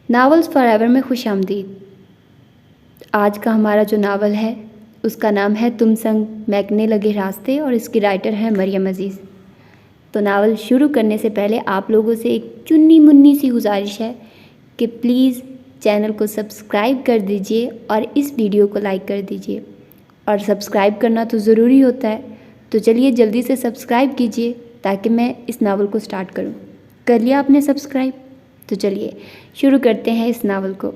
Novels for ever میں خوش آمدید۔ آج کا ہمارا جو ناول ہے اس کا نام ہے تم سنگ مہکنے لگے راستے اور اس کی رائٹر ہے مریم عزیز۔ تو ناول شروع کرنے سے پہلے آپ لوگوں سے ایک چنی منی سی گزارش ہے کہ پلیز چینل کو سبسکرائب کر دیجئے اور اس ویڈیو کو لائک کر دیجئے، اور سبسکرائب کرنا تو ضروری ہوتا ہے، تو چلیے جلدی سے سبسکرائب کیجئے تاکہ میں اس ناول کو سٹارٹ کروں۔ کر لیا آپ نے سبسکرائب؟ تو چلیے شروع کرتے ہیں اس ناول کو۔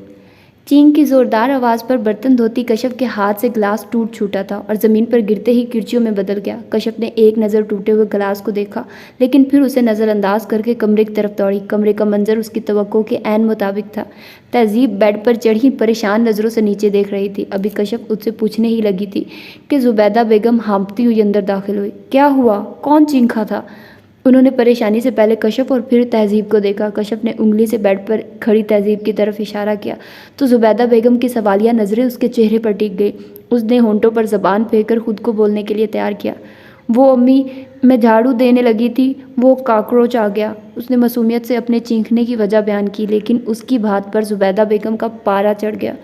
چینگ کی زوردار آواز پر برتن دھوتی کشف کے ہاتھ سے گلاس ٹوٹ چھوٹا تھا اور زمین پر گرتے ہی کرچیوں میں بدل گیا۔ کشف نے ایک نظر ٹوٹے ہوئے گلاس کو دیکھا، لیکن پھر اسے نظر انداز کر کے کمرے کی طرف دوڑی۔ کمرے کا منظر اس کی توقع کے عین مطابق تھا۔ تہذیب بیڈ پر چڑھی پریشان نظروں سے نیچے دیکھ رہی تھی۔ ابھی کشف اس سے پوچھنے ہی لگی تھی کہ زبیدہ بیگم ہانپتی ہوئی اندر داخل ہوئی۔ کیا ہوا؟ کون چینخا تھا؟ انہوں نے پریشانی سے پہلے کشف اور پھر تہذیب کو دیکھا۔ کشف نے انگلی سے بیڈ پر کھڑی تہذیب کی طرف اشارہ کیا تو زبیدہ بیگم کی سوالیہ نظریں اس کے چہرے پر ٹک گئی۔ اس نے ہونٹوں پر زبان پھینک کر خود کو بولنے کے لیے تیار کیا۔ وہ امی، میں جھاڑو دینے لگی تھی، وہ کاکروچ آ گیا۔ اس نے معصومیت سے اپنے چینخنے کی وجہ بیان کی، لیکن اس کی بات پر زبیدہ بیگم کا پارا چڑھ گیا۔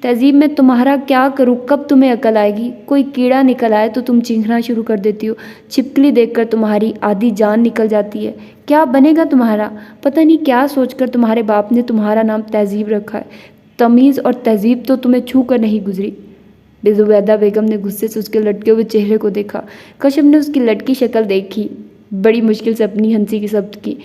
تہذیب میں تمہارا کیا کروں؟ کب تمہیں عقل آئے گی؟ کوئی کیڑا نکل آئے تو تم چینخنا شروع کر دیتی ہو، چھپکلی دیکھ کر تمہاری آدھی جان نکل جاتی ہے۔ کیا بنے گا تمہارا؟ پتہ نہیں کیا سوچ کر تمہارے باپ نے تمہارا نام تہذیب رکھا ہے۔ تمیز اور تہذیب تو تمہیں چھو کر نہیں گزری۔ زبیدہ بیگم نے غصے سے اس کے لٹکے ہوئے چہرے کو دیکھا۔ کشف نے اس کی لٹکی شکل دیکھی، بڑی مشکل سے اپنی ہنسی کی ضبط کی۔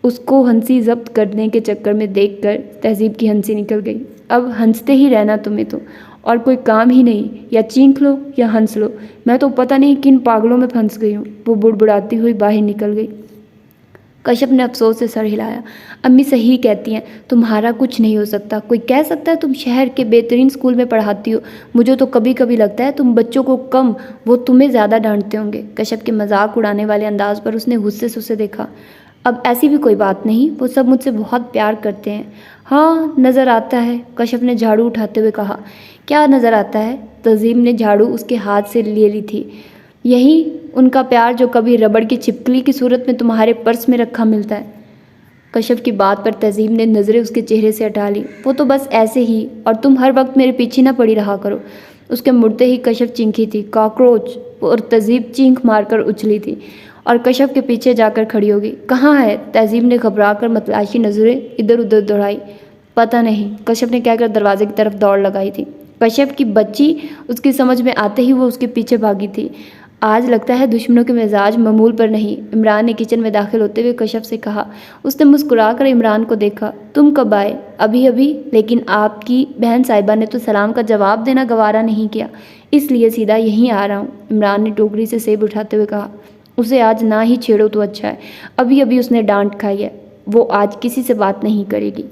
اس کو ہنسی ضبط کرنے کے چکر میں دیکھ کر تہذیب کی ہنسی نکل گئی۔ اب ہنستے ہی رہنا تمہیں تو، اور کوئی کام ہی نہیں، یا چینخ لو یا ہنس لو۔ میں تو پتہ نہیں کن پاگلوں میں پھنس گئی ہوں۔ وہ بڑبڑاتی ہوئی باہر نکل گئی۔ کشف نے افسوس سے سر ہلایا۔ امی صحیح کہتی ہیں، تمہارا کچھ نہیں ہو سکتا۔ کوئی کہہ سکتا ہے تم شہر کے بہترین اسکول میں پڑھاتی ہو؟ مجھے تو کبھی کبھی لگتا ہے تم بچوں کو کم، وہ تمہیں زیادہ ڈانٹتے ہوں گے۔ کشف کے مذاق اڑانے والے انداز پر اس نے غصے سے اسے دیکھا۔ اب ایسی بھی کوئی بات نہیں، وہ سب مجھ سے بہت پیار کرتے ہیں۔ ہاں نظر آتا ہے، کشف نے جھاڑو اٹھاتے ہوئے کہا۔ کیا نظر آتا ہے؟ تہذیب نے جھاڑو اس کے ہاتھ سے لے لی تھی۔ یہی ان کا پیار جو کبھی ربڑ کی چھپکلی کی صورت میں تمہارے پرس میں رکھا ملتا ہے۔ کشف کی بات پر تہذیب نے نظریں اس کے چہرے سے ہٹا لی۔ وہ تو بس ایسے ہی، اور تم ہر وقت میرے پیچھے نہ پڑی رہا کرو۔ اس کے مڑتے ہی کشف چینخی تھی، کاکروچ، اور تہذیب چینخ مار کر اچھلی تھی اور کشف کے پیچھے جا کر کھڑی ہو گئی۔ کہاں ہے؟ تہذیب نے گھبرا کر متلاشی نظریں ادھر ادھر دوڑائی۔ پتہ نہیں، کشف نے کہہ کر دروازے کی طرف دوڑ لگائی تھی۔ کشف کی بچی، اس کی سمجھ میں آتے ہی وہ اس کے پیچھے بھاگی تھی۔ آج لگتا ہے دشمنوں کے مزاج معمول پر نہیں، عمران نے کچن میں داخل ہوتے ہوئے کشف سے کہا۔ اس نے مسکرا کر عمران کو دیکھا۔ تم کب آئے؟ ابھی، لیکن آپ کی بہن صاحبہ نے تو سلام کا جواب دینا گوارا نہیں کیا، اس لیے سیدھا یہیں آ رہا ہوں، عمران نے ٹوکری سے سیب اٹھاتے ہوئے کہا۔ اسے آج نہ ہی چھیڑو تو اچھا ہے، ابھی اس نے ڈانٹ کھائی ہے، وہ آج کسی سے بات نہیں کرے گی۔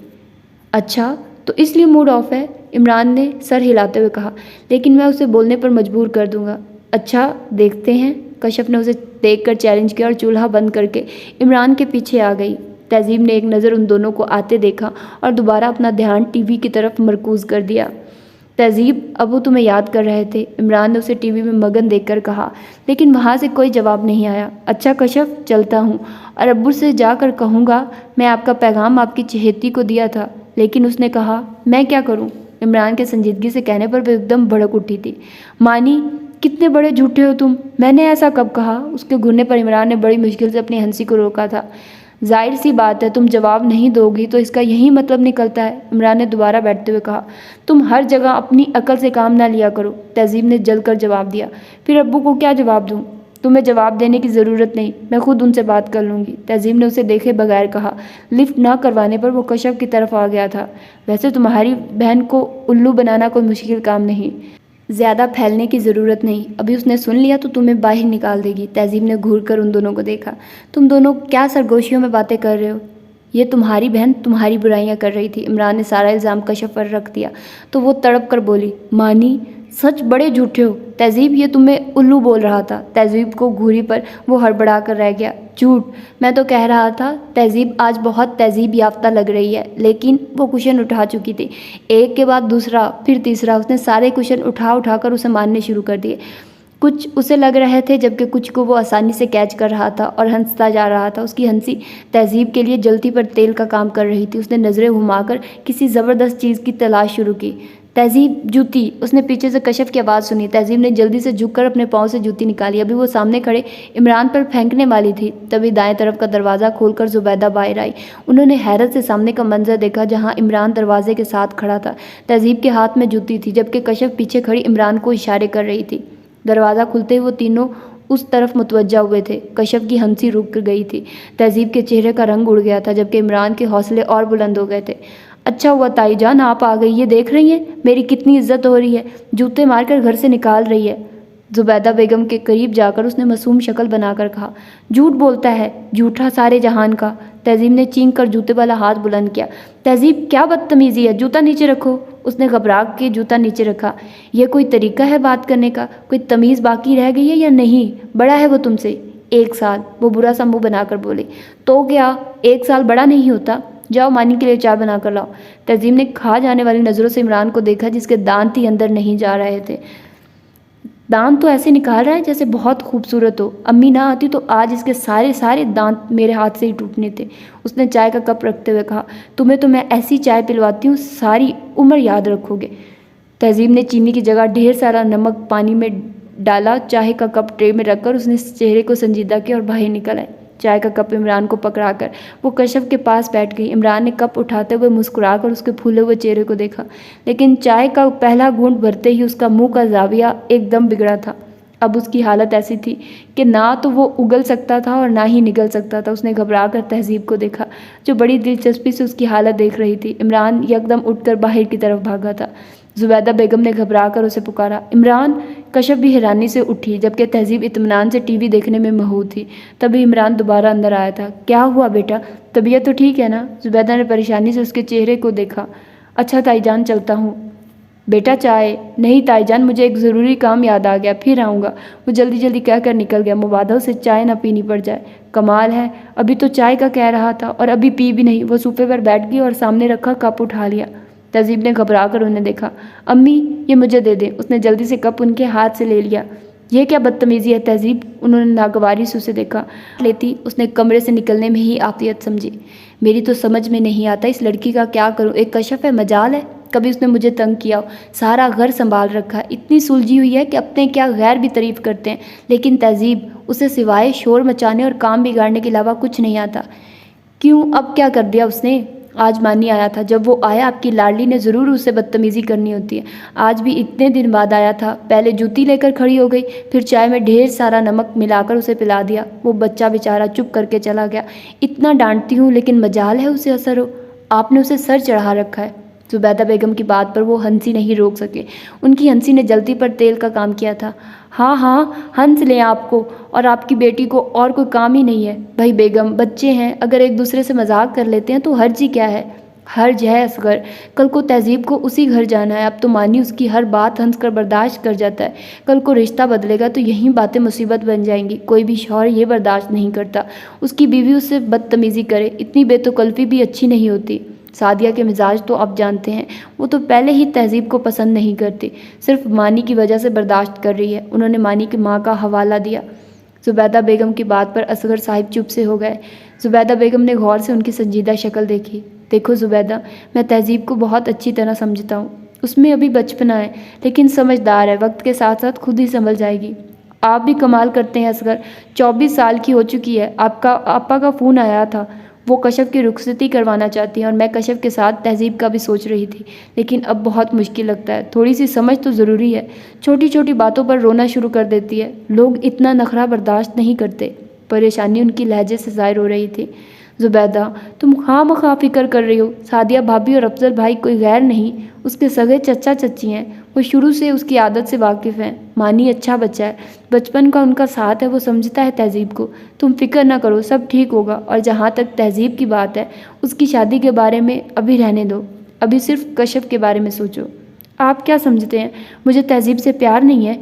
اچھا، تو اس لیے موڈ آف ہے؟ عمران نے سر ہلاتے ہوئے کہا۔ لیکن میں اسے بولنے پر مجبور کر دوں گا۔ اچھا دیکھتے ہیں، کشف نے اسے دیکھ کر چیلنج کیا اور چولہا بند کر کے عمران کے پیچھے آ گئی۔ تہذیب نے ایک نظر ان دونوں کو آتے دیکھا اور دوبارہ اپنا دھیان ٹی وی کی طرف مرکوز کر دیا۔ تہذیب، ابو تمہیں یاد کر رہے تھے، عمران نے اسے ٹی وی میں مگن دیکھ کر کہا، لیکن وہاں سے کوئی جواب نہیں آیا۔ اچھا کشف، چلتا ہوں، اور ابو سے جا کر کہوں گا میں آپ کا پیغام آپ کی چہیتی کو دیا تھا، لیکن اس نے کہا میں کیا کروں؟ عمران کے سنجیدگی سے کہنے پر وہ ایک دم بھڑک اٹھی تھی۔ مانی، کتنے بڑے جھوٹے ہو تم، میں نے ایسا کب کہا؟ اس کے گھرنے پر عمران نے بڑی مشکل سے اپنی ہنسی کو روکا تھا۔ ظاہر سی بات ہے، تم جواب نہیں دو گی تو اس کا یہی مطلب نکلتا ہے، عمران نے دوبارہ بیٹھتے ہوئے کہا۔ تم ہر جگہ اپنی عقل سے کام نہ لیا کرو، تہذیب نے جل کر جواب دیا۔ پھر ابو کو کیا جواب دوں؟ تمہیں جواب دینے کی ضرورت نہیں، میں خود ان سے بات کر لوں گی، تہذیب نے اسے دیکھے بغیر کہا۔ لفٹ نہ کروانے پر وہ کشف کی طرف آ گیا تھا۔ ویسے تمہاری بہن کو الو بنانا کوئی مشکل کام نہیں، زیادہ پھیلنے کی ضرورت نہیں، ابھی اس نے سن لیا تو تمہیں باہر نکال دے گی۔ تہذیب نے گھور کر ان دونوں کو دیکھا۔ تم دونوں کیا سرگوشیوں میں باتیں کر رہے ہو؟ یہ تمہاری بہن تمہاری برائیاں کر رہی تھی، عمران نے سارا الزام کشف پر رکھ دیا تو وہ تڑپ کر بولی، مانی سچ بڑے جھوٹے ہو، تہذیب یہ تمہیں الو بول رہا تھا۔ تہذیب کو گھوری پر وہ ہڑبڑا کر رہ گیا۔ جھوٹ، میں تو کہہ رہا تھا تہذیب آج بہت تہذیب یافتہ لگ رہی ہے، لیکن وہ کشن اٹھا چکی تھی، ایک کے بعد دوسرا پھر تیسرا، اس نے سارے کشن اٹھا کر اسے مارنے شروع کر دیے۔ کچھ اسے لگ رہے تھے جبکہ کچھ کو وہ آسانی سے کیچ کر رہا تھا اور ہنستا جا رہا تھا۔ اس کی ہنسی تہذیب کے لیے جلتی پر تیل کا کام کر رہی تھی۔ اس نے نظریں گھما کر کسی زبردست چیز کی تلاش شروع کی۔ تہذیب جوتی! اس نے پیچھے سے کشف کی آواز سنی۔ تہذیب نے جلدی سے جھک کر اپنے پاؤں سے جوتی نکالی۔ ابھی وہ سامنے کھڑے عمران پر پھینکنے والی تھی، تبھی دائیں طرف کا دروازہ کھول کر زبیدہ باہر آئی۔ انہوں نے حیرت سے سامنے کا منظر دیکھا جہاں عمران دروازے کے ساتھ کھڑا تھا۔ تہذیب کے ہاتھ میں جوتی تھی جبکہ کشف پیچھے کھڑی عمران کو اشارے کر رہی تھی۔ دروازہ کھلتے ہی وہ تینوں اس طرف متوجہ ہوئے تھے۔ کشف کی ہنسی رک گئی تھی۔ تہذیب کے چہرے کا رنگ اڑ گیا تھا جبکہ عمران کے حوصلے اور بلند ہو گئے تھے۔ اچھا ہوا تائی جان آپ آ گئی، یہ دیکھ رہی ہیں میری کتنی عزت ہو رہی ہے، جوتے مار کر گھر سے نکال رہی ہے۔ زبیدہ بیگم کے قریب جا کر اس نے معصوم شکل بنا کر کہا، جھوٹ بولتا ہے، جھوٹا سارے جہان کا۔ تہذیب نے چینک کر جوتے والا ہاتھ بلند کیا۔ تہذیب کیا بدتمیزی ہے، جوتا نیچے رکھو۔ اس نے گھبرا کے جوتا نیچے رکھا۔ یہ کوئی طریقہ ہے بات کرنے کا؟ کوئی تمیز باقی رہ گئی ہے یا نہیں؟ بڑا ہے وہ تم سے 1 سال، وہ برا سا منہ بنا کر بولے۔ تو کیا 1 سال بڑا نہیں ہوتا؟ جاؤ مانی کے لیے چائے بنا کر لاؤ۔ تہذیب نے کھا جانے والی نظروں سے عمران کو دیکھا جس کے دانت ہی اندر نہیں جا رہے تھے۔ دانت تو ایسے نکال رہا ہے جیسے بہت خوبصورت ہو، امی نہ آتی تو آج اس کے سارے دانت میرے ہاتھ سے ہی ٹوٹنے تھے۔ اس نے چائے کا کپ رکھتے ہوئے کہا، تمہیں تو میں ایسی چائے پلواتی ہوں ساری عمر یاد رکھو گے۔ تہذیب نے چینی کی جگہ ڈھیر سارا نمک پانی میں ڈالا۔ چائے کا کپ ٹرے میں رکھ کر اس نے چہرے کو سنجیدہ کیا اور باہر نکل آئے۔ چائے کا کپ عمران کو پکڑا کر وہ کشف کے پاس بیٹھ گئی۔ عمران نے کپ اٹھاتے ہوئے مسکرا کر اس کے پھولے ہوئے چہرے کو دیکھا، لیکن چائے کا پہلا گھونٹ بھرتے ہی اس کا منہ کا زاویہ ایک دم بگڑا تھا۔ اب اس کی حالت ایسی تھی کہ نہ تو وہ اگل سکتا تھا اور نہ ہی نگل سکتا تھا۔ اس نے گھبرا کر تہذیب کو دیکھا جو بڑی دلچسپی سے اس کی حالت دیکھ رہی تھی۔ عمران یکدم اٹھ کر باہر کی طرف بھاگا تھا۔ زبیدہ بیگم نے گھبرا کر اسے پکارا، عمران! کشف بھی حیرانی سے اٹھی جبکہ تہذیب اطمینان سے ٹی وی دیکھنے میں مہو تھی۔ تبھی عمران دوبارہ اندر آیا تھا۔ کیا ہوا بیٹا، طبیعت تو ٹھیک ہے نا؟ زبیدہ نے پریشانی سے اس کے چہرے کو دیکھا۔ اچھا تائی جان چلتا ہوں۔ بیٹا چائے؟ نہیں تائی جان، مجھے ایک ضروری کام یاد آ گیا، پھر آؤں گا۔ وہ جلدی کہہ کر نکل گیا، مبادا اسے چائے نہ پینی پڑ جائے۔ کمال ہے، ابھی تو چائے کا کہہ رہا تھا اور ابھی پی بھی نہیں۔ وہ صوفے پر بیٹھ گئی اور سامنے رکھا کپ اٹھا لیا۔ تہذیب نے گھبرا کر انہیں دیکھا۔ امی یہ مجھے دے دیں۔ اس نے جلدی سے کپ ان کے ہاتھ سے لے لیا۔ یہ کیا بدتمیزی ہے تہذیب؟ انہوں نے ناگواری سے اسے دیکھا۔ لیتی اس نے کمرے سے نکلنے میں ہی عافیت سمجھی۔ میری تو سمجھ میں نہیں آتا اس لڑکی کا کیا کروں، ایک کشف ہے مجال ہے، کبھی اس نے مجھے تنگ کیا ہو، سارا گھر سنبھال رکھا ہے، اتنی سلجھی ہوئی ہے کہ اپنے کیا غیر بھی تعریف کرتے ہیں، لیکن تہذیب اسے سوائے شور مچانے اور کام بگاڑنے کے علاوہ کچھ نہیں آتا۔ کیوں، اب کیا کر دیا اس نے؟ آج مانی آیا تھا، جب وہ آیا آپ کی لاڈلی نے ضرور اسے بدتمیزی کرنی ہوتی ہے۔ آج بھی اتنے دن بعد آیا تھا، پہلے جوتی لے کر کھڑی ہو گئی، پھر چائے میں ڈھیر سارا نمک ملا کر اسے پلا دیا۔ وہ بچہ بیچارہ چپ کر کے چلا گیا۔ اتنا ڈانٹتی ہوں لیکن مجال ہے اسے اثر ہو، آپ نے اسے سر چڑھا رکھا ہے۔ زبیدہ بیگم کی بات پر وہ ہنسی نہیں روک سکے۔ ان کی ہنسی نے جلتی پر تیل کا کام کیا تھا۔ ہاں ہنس لیں آپ کو اور آپ کی بیٹی کو اور کوئی کام ہی نہیں ہے۔ بھائی بیگم بچے ہیں، اگر ایک دوسرے سے مذاق کر لیتے ہیں تو حرج ہی کیا ہے؟ حرج ہے اصغر، کل کو تہذیب کو اسی گھر جانا ہے، اب تو مانی اس کی ہر بات ہنس کر برداشت کر جاتا ہے، کل کو رشتہ بدلے گا تو یہی باتیں مصیبت بن جائیں گی۔ کوئی بھی شوہر یہ برداشت نہیں کرتا اس کی بیوی اس سے بدتمیزی کرے، اتنی بے تکلفی بھی اچھی نہیں ہوتی۔ سعدیہ کے مزاج تو آپ جانتے ہیں، وہ تو پہلے ہی تہذیب کو پسند نہیں کرتی، صرف مانی کی وجہ سے برداشت کر رہی ہے۔ انہوں نے مانی کی ماں کا حوالہ دیا۔ زبیدہ بیگم کی بات پر اصغر صاحب چپ سے ہو گئے۔ زبیدہ بیگم نے غور سے ان کی سنجیدہ شکل دیکھی۔ دیکھو زبیدہ، میں تہذیب کو بہت اچھی طرح سمجھتا ہوں، اس میں ابھی بچپنا ہے لیکن سمجھدار ہے، وقت کے ساتھ ساتھ خود ہی سنبھل جائے گی۔ آپ بھی کمال کرتے ہیں اصغر، 24 سال کی ہو چکی ہے، آپا کا فون آیا تھا، وہ کشف کی رخصتی کروانا چاہتی ہیں اور میں کشف کے ساتھ تہذیب کا بھی سوچ رہی تھی، لیکن اب بہت مشکل لگتا ہے، تھوڑی سی سمجھ تو ضروری ہے، چھوٹی چھوٹی باتوں پر رونا شروع کر دیتی ہے، لوگ اتنا نخرہ برداشت نہیں کرتے۔ پریشانی ان کی لہجے سے ظاہر ہو رہی تھی۔ زبیدہ تم خواہ فکر کر رہی ہو، سعدیہ بھابھی اور افضل بھائی کوئی غیر نہیں، اس کے سگے چچا چچی ہیں، وہ شروع سے اس کی عادت سے واقف ہیں۔ مانی اچھا بچہ ہے، بچپن کا ان کا ساتھ ہے، وہ سمجھتا ہے تہذیب کو، تم فکر نہ کرو، سب ٹھیک ہوگا۔ اور جہاں تک تہذیب کی بات ہے، اس کی شادی کے بارے میں ابھی رہنے دو، ابھی صرف کشف کے بارے میں سوچو۔ آپ کیا سمجھتے ہیں، مجھے تہذیب سے پیار نہیں ہے؟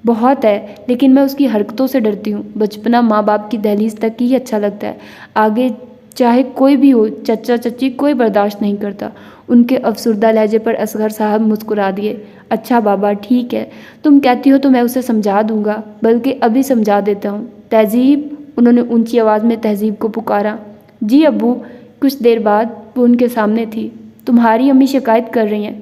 بہت ہے، لیکن میں اس کی حرکتوں سے ڈرتی ہوں، بچپنا ماں باپ کی دہلیز تک ہی اچھا لگتا ہے، آگے چاہے کوئی بھی ہو، چچا چچی کوئی برداشت نہیں کرتا۔ ان کے افسردہ لہجے پر اصغر صاحب مسکرا دیے۔ اچھا بابا ٹھیک ہے، تم کہتی ہو تو میں اسے سمجھا دوں گا، بلکہ ابھی سمجھا دیتا ہوں۔ تہذیب، انہوں نے اونچی آواز میں تہذیب کو پکارا۔ جی ابو۔ کچھ دیر بعد وہ ان کے سامنے تھی۔ تمہاری امی شکایت کر رہی ہیں۔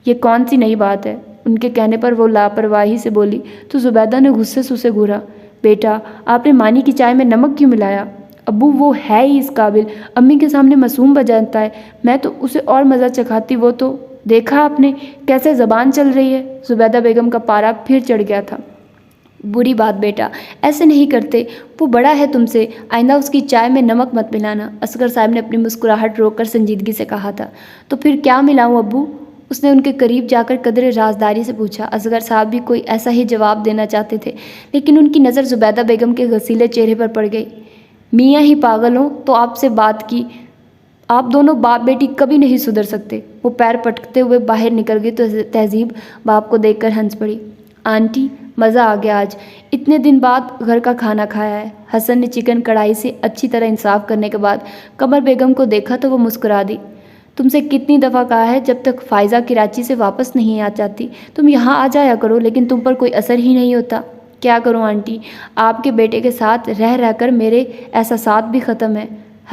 یہ کون سی نئی بات ہے؟ ان کے کہنے پر وہ لاپرواہی سے بولی تو زبیدہ نے غصے سے اسے گھورا۔ بیٹا، آپ نے مانی کی چائے میں نمک کیوں ملایا؟ ابو وہ ہے ہی اس قابل، امی کے سامنے معصوم بجاتا ہے، میں تو اسے اور مزہ چکھاتی، وہ تو دیکھا آپ نے کیسے زبان چل رہی ہے۔ زبیدہ بیگم کا پارا پھر چڑھ گیا تھا۔ بری بات بیٹا، ایسے نہیں کرتے، وہ بڑا ہے تم سے، آئندہ اس کی چائے میں نمک مت ملانا۔ اصغر صاحب نے اپنی مسکراہٹ روک کر سنجیدگی سے کہا تھا۔ تو پھر کیا ملاؤں ابو؟ اس نے ان کے قریب جا کر قدرے رازداری سے پوچھا۔ اصغر صاحب بھی کوئی ایسا ہی جواب دینا چاہتے تھے، لیکن ان کی نظر زبیدہ بیگم کے غسیلے چہرے پر پڑ گئی۔ میاں ہی پاگل ہوں تو آپ سے بات کی، آپ دونوں باپ بیٹی کبھی نہیں سدھر سکتے۔ وہ پیر پٹکتے ہوئے باہر نکل گئی تو تہذیب باپ کو دیکھ کر ہنس پڑی۔ آنٹی مزہ آ گیا آج، اتنے دن بعد گھر کا کھانا کھایا ہے۔ حسن نے چکن کڑھائی سے اچھی طرح انصاف کرنے کے بعد قمر بیگم کو دیکھا تو وہ مسکرا دی۔ تم سے کتنی دفعہ کہا ہے جب تک فائزہ کراچی سے واپس نہیں آ جاتی تم یہاں آ جایا کرو، لیکن تم پر کوئی اثر ہی نہیں ہوتا۔ کیا کروں آنٹی، آپ کے بیٹے کے ساتھ رہ رہ کر میرے احساسات بھی ختم ہیں۔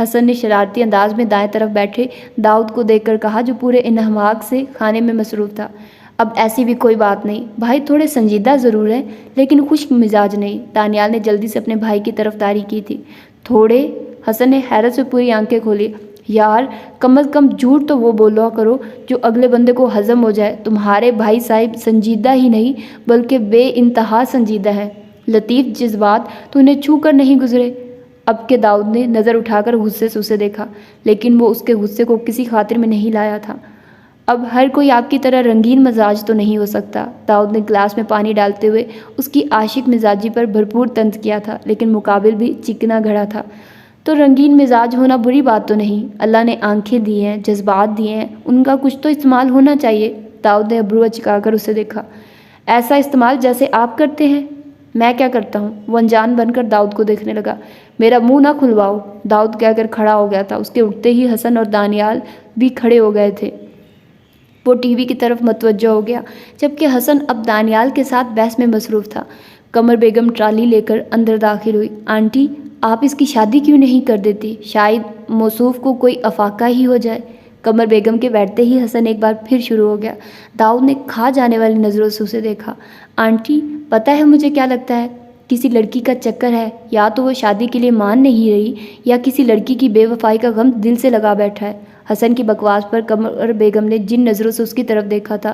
حسن نے شرارتی انداز میں دائیں طرف بیٹھے داؤد کو دیکھ کر کہا، جو پورے انہماک سے کھانے میں مصروف تھا۔ اب ایسی بھی کوئی بات نہیں، بھائی تھوڑے سنجیدہ ضرور ہیں لیکن خشک مزاج نہیں۔ دانیال نے جلدی سے اپنے بھائی کی طرفداری کی تھی۔ تھوڑے؟ حسن نے حیرت سے پوری آنکھیں کھولی۔ یار کم از کم جھوٹ تو وہ بولا کرو جو اگلے بندے کو ہضم ہو جائے۔ تمہارے بھائی صاحب سنجیدہ ہی نہیں بلکہ بے انتہا سنجیدہ ہیں۔ لطیف جذبات تو انہیں چھو کر نہیں گزرے۔ اب کے داؤد نے نظر اٹھا کر غصے سے اسے دیکھا، لیکن وہ اس کے غصے کو کسی خاطر میں نہیں لایا تھا۔ اب ہر کوئی آپ کی طرح رنگین مزاج تو نہیں ہو سکتا۔ داؤد نے گلاس میں پانی ڈالتے ہوئے اس کی عاشق مزاجی پر بھرپور طنز کیا تھا، لیکن مقابل بھی چکنا گھڑا تھا۔ تو رنگین مزاج ہونا بری بات تو نہیں، اللہ نے آنکھیں دی ہیں، جذبات دیے ہیں، ان کا کچھ تو استعمال ہونا چاہیے۔ داؤد نے ابرو اچکا کر اسے دیکھا۔ ایسا استعمال جیسے آپ کرتے ہیں؟ میں کیا کرتا ہوں؟ وہ انجان بن کر داؤد کو دیکھنے لگا۔ میرا منہ نہ کھلواؤ، داؤد کہہ کر کھڑا ہو گیا تھا۔ اس کے اٹھتے ہی حسن اور دانیال بھی کھڑے ہو گئے تھے۔ وہ ٹی وی کی طرف متوجہ ہو گیا، جبکہ حسن اب دانیال کے ساتھ بحث میں مصروف تھا۔ قمر بیگم ٹرالی لے کر اندر داخل ہوئی۔ آنٹی آپ اس کی شادی کیوں نہیں کر دیتی؟ شاید موصوف کو کوئی افاقہ ہی ہو جائے۔ قمر بیگم کے بیٹھتے ہی حسن ایک بار پھر شروع ہو گیا۔ داؤد نے کھا جانے والی نظروں سے اسے دیکھا۔ آنٹی پتہ ہے مجھے کیا لگتا ہے؟ کسی لڑکی کا چکر ہے، یا تو وہ شادی کے لیے مان نہیں رہی یا کسی لڑکی کی بے وفائی کا غم دل سے لگا بیٹھا ہے۔ حسن کی بکواس پر قمر بیگم نے جن نظروں سے اس کی طرف دیکھا تھا،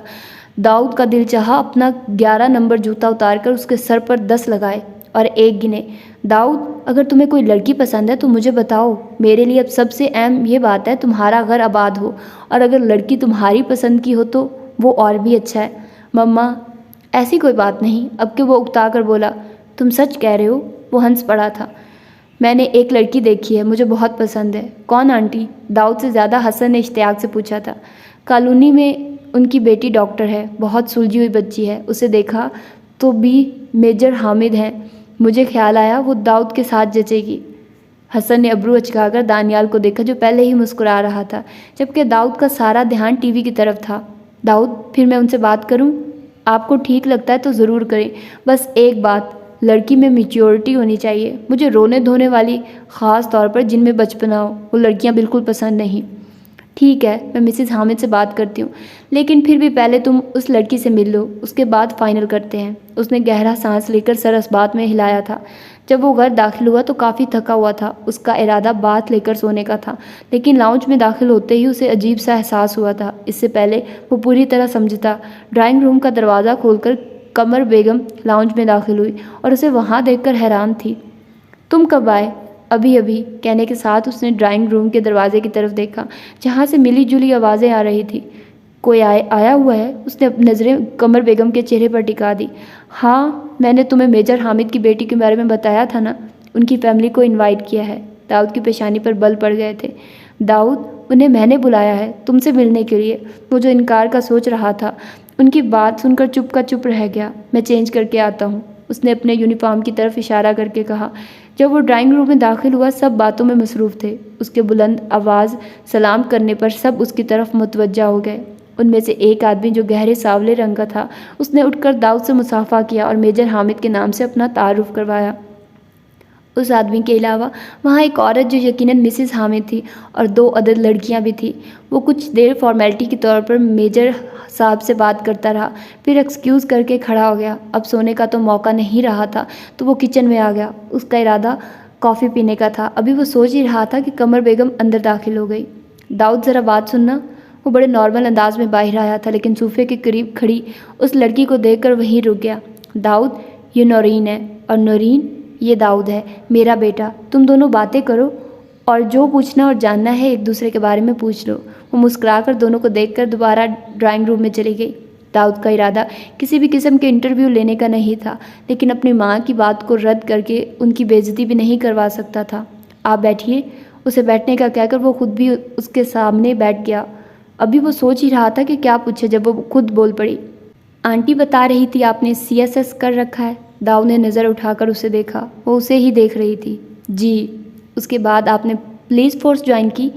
داؤد کا دل چاہا اپنا 11 نمبر جوتا اتار کر اس کے سر پر 10 لگائے اور 1 گنے۔ داؤد اگر تمہیں کوئی لڑکی پسند ہے تو مجھے بتاؤ، میرے لیے اب سب سے اہم یہ بات ہے تمہارا گھر آباد ہو، اور اگر لڑکی تمہاری پسند کی ہو تو وہ اور بھی اچھا ہے۔ مما ایسی کوئی بات نہیں، اب کہ وہ اکتا کر بولا۔ تم سچ کہہ رہے ہو؟ وہ ہنس پڑا تھا۔ میں نے ایک لڑکی دیکھی ہے، مجھے بہت پسند ہے۔ کون آنٹی؟ داؤد سے زیادہ حسن نے اشتیاق سے پوچھا تھا۔ کالونی میں ان کی بیٹی ڈاکٹر ہے، بہت سلجھی ہوئی بچی ہے، اسے دیکھا تو بھی میجر حامد ہیں، مجھے خیال آیا وہ داؤد کے ساتھ جچے گی۔ حسن نے ابرو اچکا کر دانیال کو دیکھا جو پہلے ہی مسکرا رہا تھا، جبکہ داؤد کا سارا دھیان ٹی وی کی طرف تھا۔ داؤد پھر میں ان سے بات کروں؟ آپ کو ٹھیک لگتا ہے تو ضرور کریں، بس ایک بات، لڑکی میں میچیورٹی ہونی چاہیے۔ مجھے رونے دھونے والی، خاص طور پر جن میں بچپنا ہو، وہ لڑکیاں بالکل پسند نہیں۔ ٹھیک ہے، میں مسز حامد سے بات کرتی ہوں، لیکن پھر بھی پہلے تم اس لڑکی سے مل لو، اس کے بعد فائنل کرتے ہیں۔ اس نے گہرا سانس لے کر سر اس بات میں ہلایا تھا۔ جب وہ گھر داخل ہوا تو کافی تھکا ہوا تھا۔ اس کا ارادہ بات لے کر سونے کا تھا، لیکن لاؤنج میں داخل ہوتے ہی اسے عجیب سا احساس ہوا تھا۔ اس سے پہلے وہ پوری طرح سمجھتا، ڈرائنگ روم کا دروازہ کھول کر قمر بیگم لاؤنج میں داخل ہوئی اور اسے وہاں دیکھ کر حیران تھی۔ تم کب آئے؟ ابھی ابھی، کہنے کے ساتھ اس نے ڈرائنگ روم کے دروازے کی طرف دیکھا جہاں سے ملی جلی آوازیں آ رہی تھی۔ کوئی آیا ہوا ہے؟ اس نے نظریں قمر بیگم کے چہرے پر ٹکا دی۔ ہاں، میں نے تمہیں میجر حامد کی بیٹی کے بارے میں بتایا تھا نا، ان کی فیملی کو انوائٹ کیا ہے۔ داؤد کی پیشانی پر بل پڑ گئے تھے۔ داؤد انہیں میں نے بلایا ہے تم سے ملنے کے لیے۔ وہ جو انکار کا سوچ رہا تھا، ان کی بات سن کر چپ کا چپ رہ گیا۔ میں چینج کر کے آتا ہوں، اس نے اپنے یونیفارم کی طرف اشارہ کر کے کہا۔ جب وہ ڈرائنگ روم میں داخل ہوا سب باتوں میں مصروف تھے۔ اس کے بلند آواز سلام کرنے پر سب اس کی طرف متوجہ ہو گئے۔ ان میں سے ایک آدمی جو گہرے سانولے رنگ کا تھا، اس نے اٹھ کر داؤد سے مصافحہ کیا اور میجر حامد کے نام سے اپنا تعارف کروایا۔ اس آدمی کے علاوہ وہاں ایک عورت جو یقیناً مسز حامد تھی اور 2 عدد لڑکیاں بھی تھیں۔ وہ کچھ دیر فارمیلٹی کے طور پر میجر صاحب سے بات کرتا رہا، پھر ایکسکیوز کر کے کھڑا ہو گیا۔ اب سونے کا تو موقع نہیں رہا تھا تو وہ کچن میں آ گیا۔ اس کا ارادہ کافی پینے کا تھا۔ ابھی وہ سوچ ہی رہا تھا کہ قمر بیگم اندر داخل ہو گئی۔ داؤد ذرا بات سننا۔ وہ بڑے نارمل انداز میں باہر آیا تھا، لیکن صوفے کے قریب کھڑی اس لڑکی کو دیکھ کر وہیں رک گیا۔ داؤد، یہ نورین ہے، اور نورین، یہ داؤد ہے، میرا بیٹا۔ تم دونوں باتیں کرو اور جو پوچھنا اور جاننا ہے ایک دوسرے کے بارے میں پوچھ لو۔ وہ مسکرا کر دونوں کو دیکھ کر دوبارہ ڈرائنگ روم میں چلی گئی۔ داؤد کا ارادہ کسی بھی قسم کے انٹرویو لینے کا نہیں تھا، لیکن اپنی ماں کی بات کو رد کر کے ان کی بے عزتی بھی نہیں کروا سکتا تھا۔ آپ بیٹھیے، اسے بیٹھنے کا کہہ کر وہ خود بھی اس کے سامنے بیٹھ گیا۔ ابھی وہ سوچ ہی رہا تھا کہ کیا پوچھے جب وہ خود بول پڑی۔ آنٹی بتا رہی تھی آپ نے CSS کر رکھا ہے۔ داؤد نے نظر اٹھا کر اسے دیکھا۔ وہ اسے ہی دیکھ رہی تھی۔ جی۔ اس کے بعد آپ نے پولیس فورس جوائن کی؟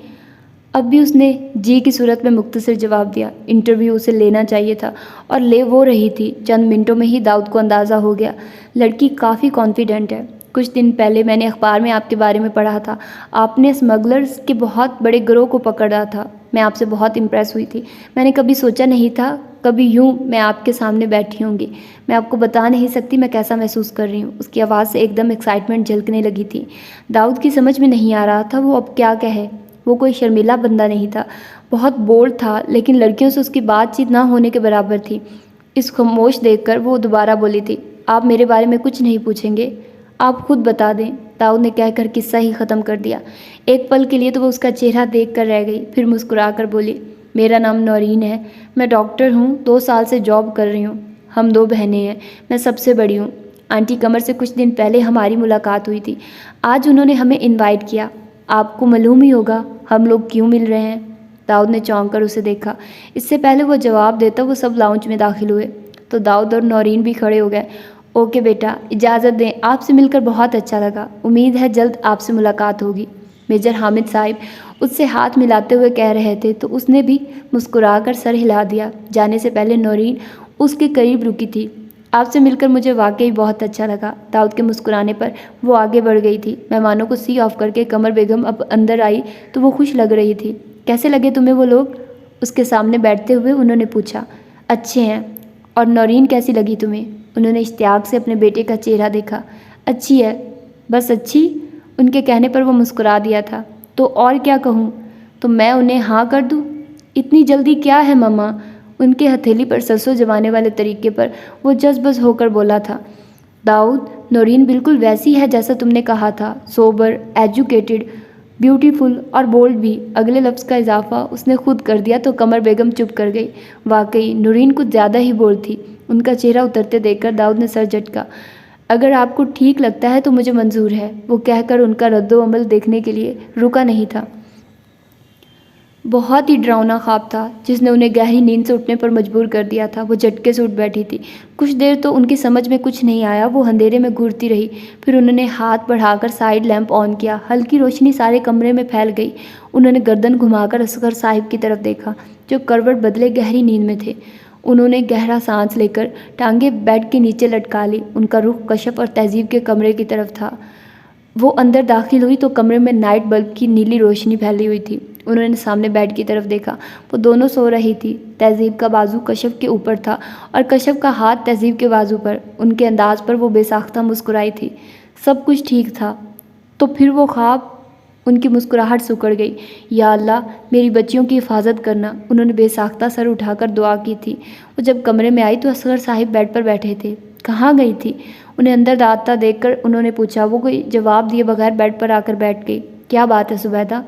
اب بھی اس نے جی کی صورت میں مختصر جواب دیا۔ انٹرویو اسے لینا چاہیے تھا اور لے وہ رہی تھی۔ چند منٹوں میں ہی داؤد کو اندازہ ہو گیا، لڑکی کافی کانفیڈنٹ ہے۔ کچھ دن پہلے میں نے اخبار میں آپ کے بارے میں پڑھا تھا۔ آپ نے اسمگلرز کے بہت بڑے گروہ کو پکڑا تھا۔ میں آپ سے بہت امپریس ہوئی تھی۔ میں نے کبھی سوچا نہیں تھا کبھی یوں میں آپ کے سامنے بیٹھی ہوں گی۔ میں آپ کو بتا نہیں سکتی میں کیسا محسوس کر رہی ہوں۔ اس کی آواز سے ایک دم ایکسائٹمنٹ جھلکنے لگی تھی۔ داؤد کی سمجھ میں نہیں آ رہا تھا وہ اب کیا کہے۔ وہ کوئی شرمیلا بندہ نہیں تھا، بہت بولڈ تھا، لیکن لڑکیوں سے اس کی بات چیت نہ ہونے کے برابر تھی۔ اس خاموش دیکھ کر وہ دوبارہ بولی تھی، آپ میرے بارے میں کچھ نہیں پوچھیں گے؟ آپ خود بتا دیں، داؤد نے کہہ کر قصہ ہی ختم کر دیا۔ ایک پل کے لیے تو وہ اس کا چہرہ دیکھ کر رہ گئی، پھر مسکرا کر بولی، میرا نام نورین ہے، میں ڈاکٹر ہوں، 2 سال سے جاب کر رہی ہوں۔ ہم 2 بہنیں ہیں، میں سب سے بڑی ہوں۔ آنٹی قمر سے کچھ دن پہلے ہماری ملاقات ہوئی تھی۔ آج انہوں نے ہمیں انوائٹ کیا۔ آپ کو معلوم ہی ہوگا ہم لوگ کیوں مل رہے ہیں۔ داؤد نے چونک کر اسے دیکھا۔ اس سے پہلے وہ جواب دیتا وہ سب لاؤنج میں داخل ہوئے تو داؤد اور نورین بھی کھڑے ہو گئے۔ اوکے بیٹا، اجازت دیں، آپ سے مل کر بہت اچھا لگا، امید ہے جلد آپ سے ملاقات ہوگی۔ میجر حامد صاحب اس سے ہاتھ ملاتے ہوئے کہہ رہے تھے تو اس نے بھی مسکرا کر سر ہلا دیا۔ جانے سے پہلے نورین اس کے قریب رکی تھی۔ آپ سے مل کر مجھے واقعی بہت اچھا لگا۔ داؤد کے مسکرانے پر وہ آگے بڑھ گئی تھی۔ مہمانوں کو سی آف کر کے قمر بیگم اب اندر آئی تو وہ خوش لگ رہی تھی۔ کیسے لگے تمہیں وہ لوگ؟ اس کے سامنے بیٹھتے ہوئے انہوں نے پوچھا۔ اچھے ہیں۔ اور نورین کیسی لگی تمہیں؟ انہوں نے اشتیاق سے اپنے بیٹے کا چہرہ دیکھا۔ اچھی ہے، بس اچھی؟ ان کے کہنے پر وہ مسکرا دیا تھا۔ تو اور کیا کہوں؟ تو میں انہیں ہاں کر دوں؟ اتنی جلدی کیا ہے ماما؟ ان کے ہتھیلی پر سرسوں جمانے والے طریقے پر وہ جذبز ہو کر بولا تھا۔ داؤد، نورین بالکل ویسی ہے جیسا تم نے کہا تھا، سوبر، ایجوکیٹڈ، بیوٹیفل اور بولڈ بھی۔ اگلے لفظ کا اضافہ اس نے خود کر دیا تو قمر بیگم چپ کر گئی۔ واقعی نورین کچھ زیادہ ہی بولڈ تھی۔ ان کا چہرہ اترتے دیکھ کر داؤد نے سر جھٹکا۔ اگر آپ کو ٹھیک لگتا ہے تو مجھے منظور ہے، وہ کہہ کر ان کا رد و عمل دیکھنے کے لیے رکا نہیں تھا۔ بہت ہی ڈراؤنا خواب تھا جس نے انہیں گہری نیند سے اٹھنے پر مجبور کر دیا تھا۔ وہ جھٹکے سے اٹھ بیٹھی تھی۔ کچھ دیر تو ان کی سمجھ میں کچھ نہیں آیا، وہ اندھیرے میں گھورتی رہی۔ پھر انہوں نے ہاتھ بڑھا کر سائیڈ لیمپ آن کیا۔ ہلکی روشنی سارے کمرے میں پھیل گئی۔ انہوں نے گردن گھما کر اصغر صاحب کی طرف دیکھا جو کروٹ بدلے گہری نیند میں تھے۔ انہوں نے گہرا سانس لے کر ٹانگیں بیڈ کے نیچے لٹکا لی۔ ان کا رخ کشف اور تہذیب کے کمرے کی طرف تھا۔ وہ اندر داخل ہوئی تو کمرے میں نائٹ بلب کی نیلی روشنی پھیلی ہوئی تھی۔ انہوں نے سامنے بیڈ کی طرف دیکھا، وہ دونوں سو رہی تھی۔ تہذیب کا بازو کشف کے اوپر تھا اور کشف کا ہاتھ تہذیب کے بازو پر۔ ان کے انداز پر وہ بے ساختہ مسکرائی تھی۔ سب کچھ ٹھیک تھا۔ تو پھر وہ خواب؟ ان کی مسکراہٹ سکڑ گئی۔ یا اللہ، میری بچیوں کی حفاظت کرنا۔ انہوں نے بے ساختہ سر اٹھا کر دعا کی تھی۔ وہ جب کمرے میں آئی تو اصغر صاحب بیڈ پر بیٹھے تھے۔ کہاں گئی تھی؟ انہیں اندر داتا دیکھ کر انہوں نے پوچھا۔ وہ کوئی جواب دیے بغیر بیڈ پر آ کر بیٹھ گئی۔ کیا بات ہے زبیدہ؟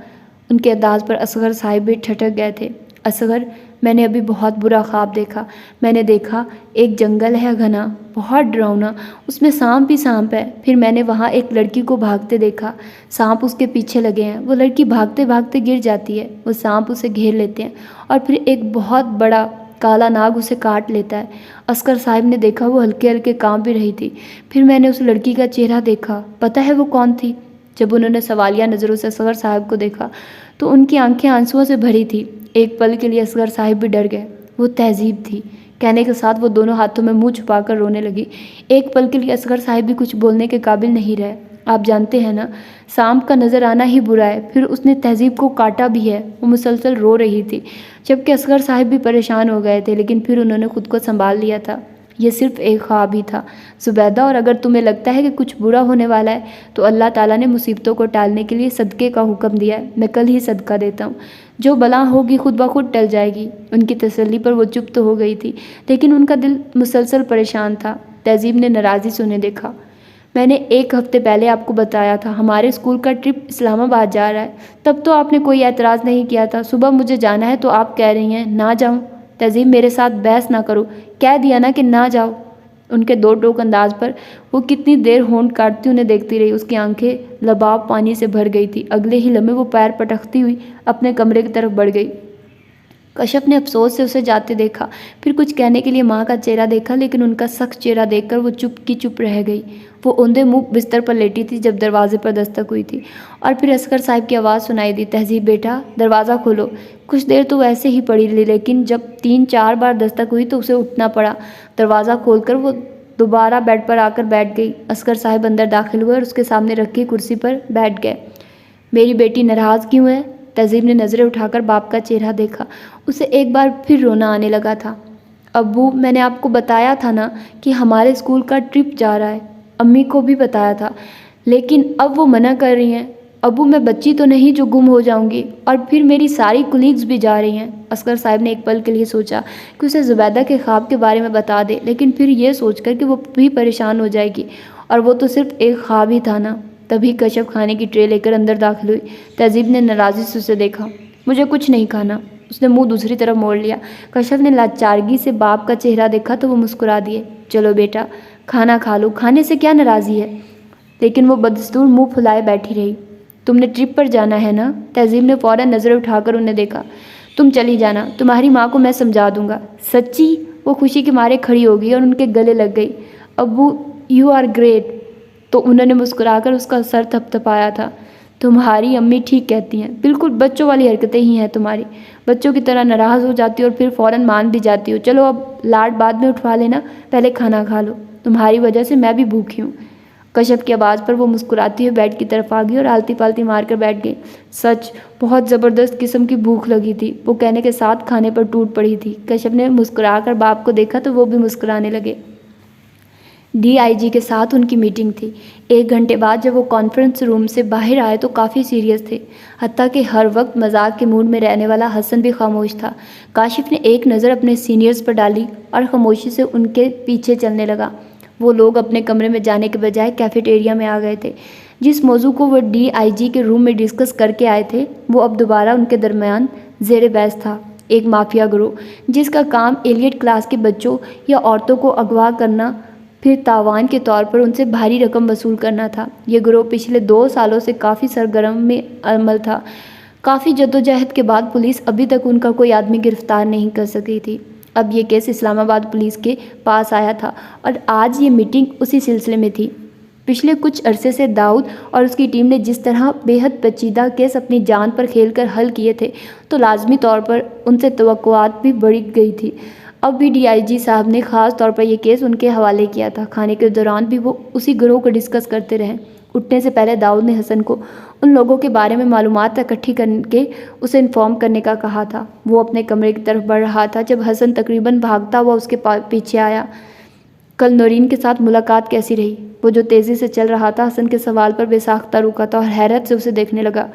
ان کے انداز پر اصغر صاحب بھی ٹھٹک گئے تھے۔ اصغر، میں نے ابھی بہت برا خواب دیکھا۔ میں نے دیکھا ایک جنگل ہے گھنا، بہت ڈراؤنا، اس میں سانپ ہی سانپ ہے۔ پھر میں نے وہاں ایک لڑکی کو بھاگتے دیکھا، سانپ اس کے پیچھے لگے ہیں۔ وہ لڑکی بھاگتے بھاگتے گر جاتی ہے، وہ سانپ اسے گھیر لیتے ہیں اور پھر ایک بہت بڑا کالا ناگ اسے کاٹ لیتا ہے۔ اصغر صاحب نے دیکھا وہ ہلکے ہلکے کانپ بھی رہی تھی۔ پھر میں نے اس لڑکی کا چہرہ دیکھا۔ پتہ ہے وہ کون تھی؟ جب انہوں نے سوالیہ نظروں سے اصغر صاحب کو دیکھا تو ان کی آنکھیں آنسوؤں سے بھری تھی۔ ایک پل کے لیے اصغر صاحب بھی ڈر گئے۔ وہ تہذیب تھی۔ کہنے کے ساتھ وہ دونوں ہاتھوں میں منہ چھپا کر رونے لگی۔ ایک پل کے لیے اصغر صاحب بھی کچھ بولنے کے قابل نہیں رہے۔ آپ جانتے ہیں نا، سانپ کا نظر آنا ہی برا ہے، پھر اس نے تہذیب کو کاٹا بھی ہے۔ وہ مسلسل رو رہی تھی، جبکہ اصغر صاحب بھی پریشان ہو گئے تھے، لیکن پھر انہوں نے خود کو سنبھال لیا تھا۔ یہ صرف ایک خواب ہی تھا زبیدہ، اور اگر تمہیں لگتا ہے کہ کچھ برا ہونے والا ہے تو اللہ تعالیٰ نے مصیبتوں کو ٹالنے کے لیے صدقے کا حکم دیا ہے۔ میں کل ہی صدقہ دیتا ہوں، جو بلا ہوگی خود بخود ٹل جائے گی۔ ان کی تسلی پر وہ چپ تو ہو گئی تھی، لیکن ان کا دل مسلسل پریشان تھا۔ تہذیب نے ناراضی سے انہیں دیکھا۔ میں نے 1 ہفتے پہلے آپ کو بتایا تھا ہمارے اسکول کا ٹرپ اسلام آباد جا رہا ہے، تب تو آپ نے کوئی اعتراض نہیں کیا تھا۔ صبح مجھے جانا ہے تو آپ کہہ رہی ہیں نہ جاؤں۔ تہذیب میرے ساتھ بحث نہ کرو، کہہ دیا نا کہ نہ جاؤ۔ ان کے دو ٹوک انداز پر وہ کتنی دیر ہونٹ کاٹتی انہیں دیکھتی رہی۔ اس کی آنکھیں لباب پانی سے بھر گئی تھی۔ اگلے ہی لمحے وہ پیر پٹکتی ہوئی اپنے کمرے کی طرف بڑھ گئی۔ کشف نے افسوس سے اسے جاتے دیکھا، پھر کچھ کہنے کے لیے ماں کا چہرہ دیکھا، لیکن ان کا سخت چہرہ دیکھ کر وہ چپ کی چپ رہ گئی۔ وہ اوندھے منہ بستر پر لیٹی تھی جب دروازے پر دستک ہوئی تھی، اور پھر اصغر صاحب کی آواز سنائی دی، تہذیب بیٹا دروازہ کھولو۔ کچھ دیر تو ویسے ہی پڑی رہی، لیکن جب 3-4 بار دستک ہوئی تو اسے اٹھنا پڑا۔ دروازہ کھول کر وہ دوبارہ بیڈ پر آ کر بیٹھ گئی۔ اصغر صاحب اندر داخل ہوئے اور اس کے سامنے رکھی کرسی پر بیٹھ گئے۔ میری بیٹی ناراض کیوں ہے؟ تہذیب نے نظریں اٹھا کر باپ کا چہرہ دیکھا۔ اسے ایک بار پھر رونا آنے لگا تھا۔ ابو، میں نے آپ کو بتایا تھا نا کہ ہمارے اسکول کا ٹرپ جا رہا ہے، امی کو بھی بتایا تھا، لیکن اب وہ منع کر رہی ہیں۔ ابو، میں بچی تو نہیں جو گم ہو جاؤں گی، اور پھر میری ساری کولیگز بھی جا رہی ہیں۔ اصغر صاحب نے ایک پل کے لیے سوچا کہ اسے زبیدہ کے خواب کے بارے میں بتا دے، لیکن پھر یہ سوچ کر کہ وہ بھی پریشان ہو جائے گی، اور وہ تو صرف ایک خواب ہی تھا نا۔ تبھی کشف کھانے کی ٹرے لے کر اندر داخل ہوئی۔ تہذیب نے ناراضی سے اسے دیکھا۔ مجھے کچھ نہیں کھانا۔ اس نے منہ دوسری طرف موڑ لیا۔ کشف نے لاچارگی سے باپ کا چہرہ دیکھا تو وہ مسکرا دیے۔ چلو بیٹا، کھانا کھا لو، کھانے سے کیا ناراضی ہے؟ لیکن وہ بدستور منہ پھلائے بیٹھی رہی۔ تم نے ٹرپ پر جانا ہے نا؟ تہذیب نے فوراً نظریں اٹھا کر انہیں دیکھا۔ تم چلی جانا، تمہاری ماں کو میں سمجھا دوں گا۔ سچی؟ وہ خوشی کے مارے کھڑی ہو گئی اور ان کے گلے لگ گئی۔ ابو، یو آر گریٹ۔ تو انہوں نے مسکرا کر اس کا سر تھپ تھپایا تھا۔ تمہاری امی ٹھیک کہتی ہیں، بالکل بچوں والی حرکتیں ہی ہیں تمہاری۔ بچوں کی طرح ناراض ہو جاتی ہو اور پھر فوراً مان بھی جاتی ہو۔ چلو اب لاڈ بعد میں اٹھوا لینا، پہلے کھانا کھا لو، تمہاری وجہ سے میں بھی بھوکی ہوں۔ کشف کی آواز پر وہ مسکراتی ہوئی بیڈ کی طرف آ گئی اور آلتی پالتی مار کر بیٹھ گئی۔ سچ بہت زبردست قسم کی بھوک لگی تھی، وہ کہنے کے ساتھ کھانے پر ٹوٹ پڑی تھی۔ کشف نے مسکرا کر باپ کو دیکھا تو وہ بھی مسکرانے لگے۔ DIG کے ساتھ ان کی میٹنگ تھی۔ 1 گھنٹے بعد جب وہ کانفرنس روم سے باہر آئے تو کافی سیریس تھے، حتیٰ کہ ہر وقت مذاق کے موڈ میں رہنے والا حسن بھی خاموش تھا۔ کاشف نے ایک نظر اپنے سینئرز پر ڈالی اور خاموشی سے ان کے پیچھے چلنے لگا۔ وہ لوگ اپنے کمرے میں جانے کے بجائے کیفیٹیریا میں آ گئے تھے۔ جس موضوع کو وہ DIG کے روم میں ڈسکس کر کے آئے تھے وہ اب دوبارہ ان کے درمیان زیر بحث تھا۔ ایک مافیا گروہ جس کا کام ایلیٹ کلاس کے بچوں یا عورتوں کو اغوا کرنا، پھر تاوان کے طور پر ان سے بھاری رقم وصول کرنا تھا۔ یہ گروہ پچھلے 2 سالوں سے کافی سرگرم میں عمل تھا۔ کافی جدوجہد کے بعد پولیس ابھی تک ان کا کوئی آدمی گرفتار نہیں کر سکی تھی۔ اب یہ کیس اسلام آباد پولیس کے پاس آیا تھا اور آج یہ میٹنگ اسی سلسلے میں تھی۔ پچھلے کچھ عرصے سے داؤد اور اس کی ٹیم نے جس طرح بے حد پیچیدہ کیس اپنی جان پر کھیل کر حل کیے تھے تو لازمی طور پر ان سے توقعات بھی بڑھ گئی تھی۔ اب بھی DIG صاحب نے خاص طور پر یہ کیس ان کے حوالے کیا تھا۔ کھانے کے دوران بھی وہ اسی گروہ کو ڈسکس کرتے رہے۔ اٹھنے سے پہلے داؤد نے حسن کو ان لوگوں کے بارے میں معلومات اکٹھی کر کے اسے انفارم کرنے کا کہا تھا۔ وہ اپنے کمرے کی طرف بڑھ رہا تھا جب حسن تقریباً بھاگتا ہوا اس کے پیچھے آیا۔ کل نورین کے ساتھ ملاقات کیسی رہی؟ وہ جو تیزی سے چل رہا تھا حسن کے سوال پر بے ساختہ رکا تھا اور حیرت سے اسے دیکھنے لگا۔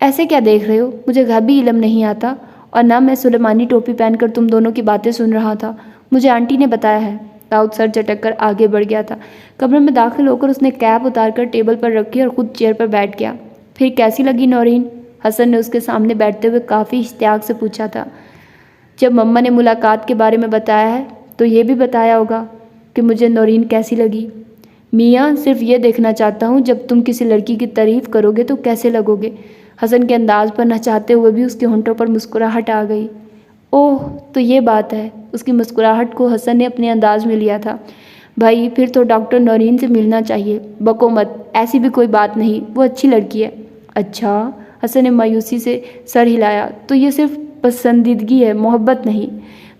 ایسے کیا دیکھ رہے ہو؟ مجھے غیبی علم نہیں آتا اور نہ میں سلیمانی ٹوپی پہن کر تم دونوں کی باتیں سن رہا تھا، مجھے آنٹی نے بتایا ہے۔ داؤد سر جھٹک کر آگے بڑھ گیا تھا۔ کمرے میں داخل ہو کر اس نے کیپ اتار کر ٹیبل پر رکھی اور خود چیئر پر بیٹھ گیا۔ پھر کیسی لگی نورین؟ حسن نے اس کے سامنے بیٹھتے ہوئے کافی اشتیاق سے پوچھا تھا۔ جب مما نے ملاقات کے بارے میں بتایا ہے تو یہ بھی بتایا ہوگا کہ مجھے نورین کیسی لگی؟ میاں صرف یہ دیکھنا چاہتا ہوں جب تم کسی لڑکی کی تعریف کرو گے تو کیسے لگو گے؟ حسن کے انداز پر نہ چاہتے ہوئے بھی اس کے ہونٹوں پر مسکراہٹ آ گئی۔ اوہ تو یہ بات ہے۔ اس کی مسکراہٹ کو حسن نے اپنے انداز میں لیا تھا۔ بھائی پھر تو ڈاکٹر نورین سے ملنا چاہیے۔ بکو مت، ایسی بھی کوئی بات نہیں، وہ اچھی لڑکی ہے۔ اچھا؟ حسن نے مایوسی سے سر ہلایا۔ تو یہ صرف پسندیدگی ہے، محبت نہیں۔